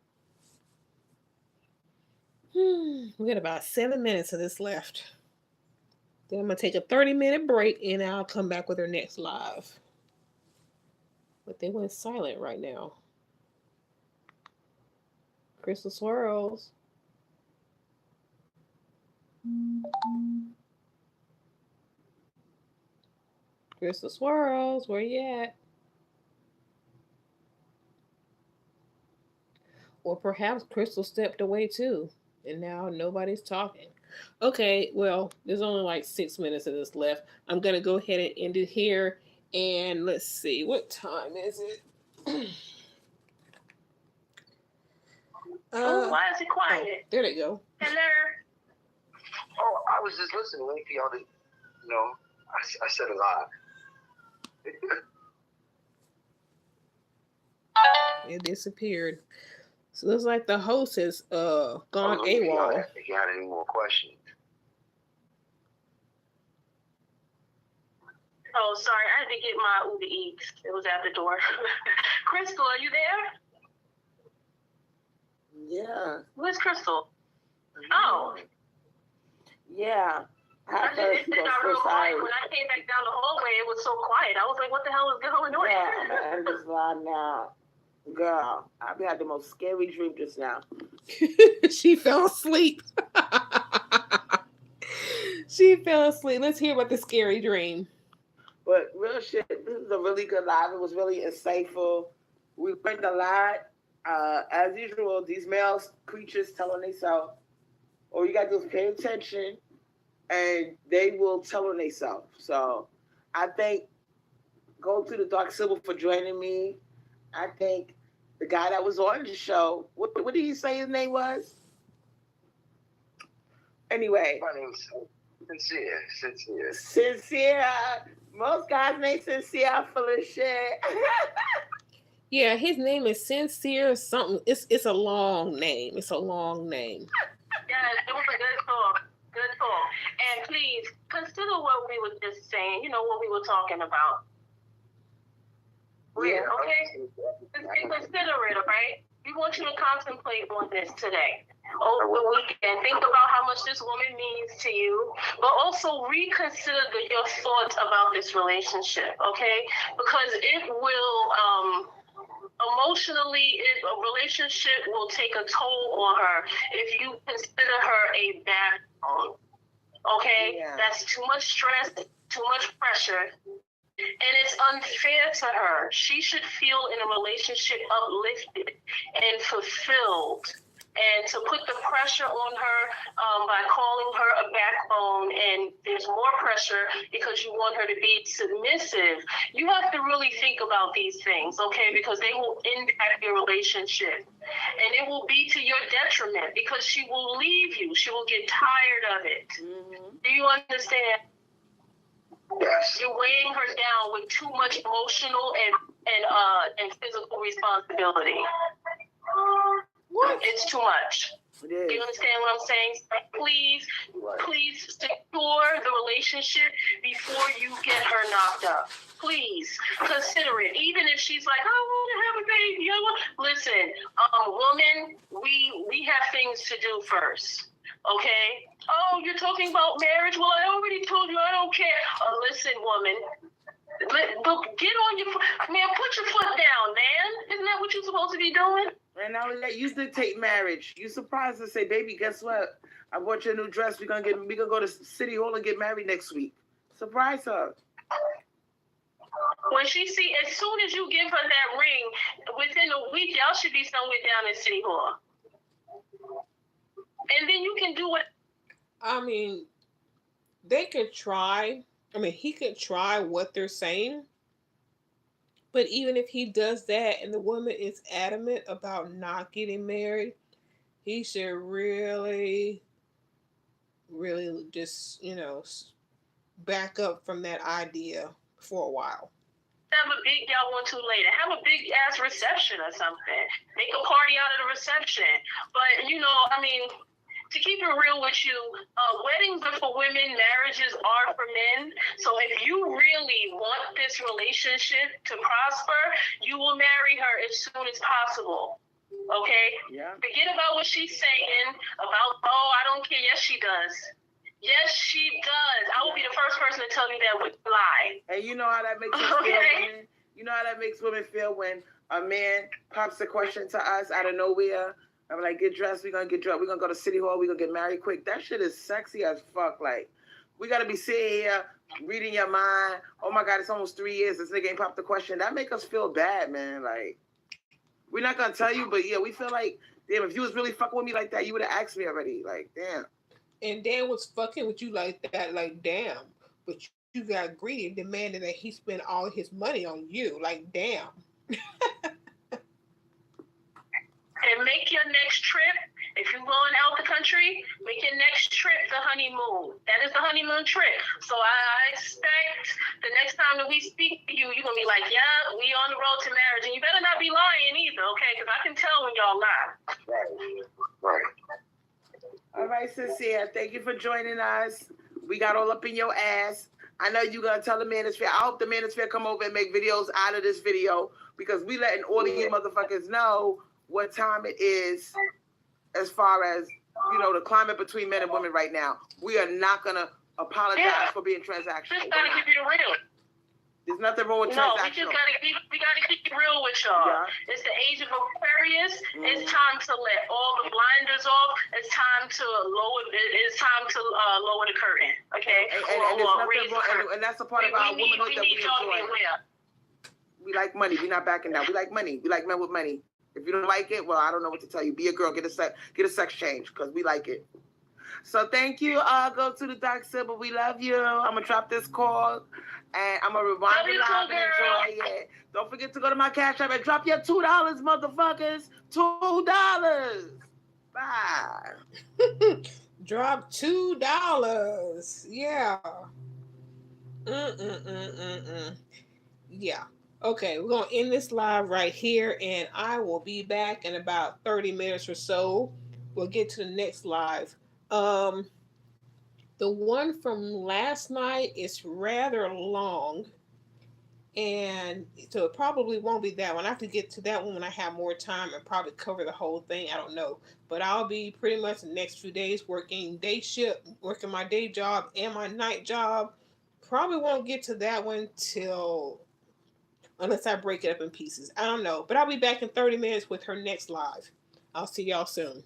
We got about 7 minutes of this left. Then I'm going to take a 30-minute break and I'll come back with her next live. But they went silent right now. Crystal Swirlz. Crystal Swirlz, where you at? Or perhaps Crystal stepped away too, and now nobody's talking. Okay, well, there's only like 6 minutes of this left. I'm going to go ahead and end it here. And let's see, what time is it? Why is it quiet? Oh, there they go. Hello? Oh, I was just listening, waiting for y'all to, I said a lot. It disappeared. So it looks like the host has gone AWOL. If you had any more questions. Oh, sorry, I had to get my Uber Eats. It was at the door. Crystal, are you there? Yeah. Where's Crystal? Oh. Yeah. I just did not real quiet. When I came back down the hallway, it was so quiet. I was like, what the hell is going on? Yeah, I'm just lying now. Girl, I've had the most scary dream just now. She fell asleep. She fell asleep. Let's hear about the scary dream. But real shit, this is a really good live. It was really insightful. We learned a lot. As usual, these male creatures telling themselves, all you got to do is pay attention, and they will tell on themselves. So I thank Go to the Dark Sybil for joining me. I think the guy that was on the show, what did he say his name was? Anyway. My name's Sincere. Sincere. Most guys' names Sincere full of shit. Yeah, his name is Sincere something. It's a long name. It's a long name. Yes, it was a good talk. Good talk. And please consider what we were just saying, what we were talking about. Yeah. Okay? Just consider it, all right? We want you to contact contemplate on this today. Over the weekend, think about how much this woman means to you, but also reconsider your thoughts about this relationship, okay? Because it will emotionally, a relationship will take a toll on her if you consider her a backbone. Okay? Yeah. That's too much stress, too much pressure. And it's unfair to her. She should feel in a relationship uplifted and fulfilled. And to put the pressure on her by calling her a backbone, and there's more pressure because you want her to be submissive, you have to really think about these things, okay? Because they will impact your relationship. And it will be to your detriment because she will leave you. She will get tired of it. Mm-hmm. Do you understand? Yes. You're weighing her down with too much emotional and physical responsibility. What? It's too much. It is. You understand what I'm saying? Please secure the relationship before you get her knocked up. Please consider it. Even if she's like, I want to have a baby. Listen, woman, we have things to do first. Okay? Oh, you're talking about marriage? Well, I already told you I don't care. Listen, woman. Get on your foot. Man, put your foot down, man. Isn't that what you're supposed to be doing? And now that you dictate marriage. You surprised to say, baby, guess what? I bought you a new dress. We're gonna go to City Hall and get married next week. Surprise her. When she see, as soon as you give her that ring, within a week, y'all should be somewhere down in City Hall. And then you can do what? I mean, they could try. I mean, he could try what they're saying. But even if he does that and the woman is adamant about not getting married, he should really, really just, back up from that idea for a while. Have a big, y'all want to later. Have a big ass reception or something. Make a party out of the reception. But, to keep it real with you, weddings are for women, marriages are for men. So if you really want this relationship to prosper, you will marry her as soon as possible. Okay? Yeah. Forget about what she's saying about, I don't care. Yes, she does. Yes, she does. I will be the first person to tell you that with a lie. And you know how that makes us feel, women? You know how that makes women feel when a man pops a question to us out of nowhere? I'm like, get dressed, we're gonna get dressed, we're gonna go to City Hall, we're gonna get married quick. That shit is sexy as fuck. Like, we gotta be sitting here reading your mind. Oh my God, it's almost 3 years, this nigga ain't popped the question. That make us feel bad, man. Like, we're not gonna tell you, but yeah, we feel like, damn, if you was really fucking with me like that, you would have asked me already. Like, damn. And Dan was fucking with you like that, like, damn. But you got greedy and demanded that he spend all his money on you. Like, damn. And make your next trip, if you're going out the country, make your next trip the honeymoon. That is the honeymoon trip. So I expect the next time that we speak to you, you're going to be like, yeah, we on the road to marriage. And you better not be lying either, okay? Because I can tell when y'all lie. Right. All right, Sincere, thank you for joining us. We got all up in your ass. I know you're going to tell the Manosphere. I hope the Manosphere come over and make videos out of this video because we letting all of you motherfuckers know what time it is as far as, the climate between men and women right now. We are not going to apologize for being transactional. Just got to keep it real. There's nothing wrong with transactional. No, we just got to keep it real with y'all. Yeah. It's the age of Aquarius. Mm-hmm. It's time to let all the blinders off. It's time to lower the curtain, okay? And there's nothing wrong, and that's a part of our womanhood that we enjoy. We like money. We're not backing down. We like money. We like men with money. If you don't like it, well, I don't know what to tell you. Be a girl, get a sex change, because we like it. So thank you. Go to the Dark Sybil. We love you. I'm going to drop this call, and I'm going to rewind the live and enjoy it. Don't forget to go to my Cash App and drop your $2, motherfuckers. $2. Bye. Drop $2. Yeah. Yeah. Okay, we're going to end this live right here, and I will be back in about 30 minutes or so. We'll get to the next live. The one from last night is rather long, And so it probably won't be that one. I have to get to that one when I have more time and probably cover the whole thing. I don't know. But I'll be pretty much the next few days working day shift, working my day job and my night job. Probably won't get to that one till, unless I break it up in pieces. I don't know. But I'll be back in 30 minutes with her next live. I'll see y'all soon.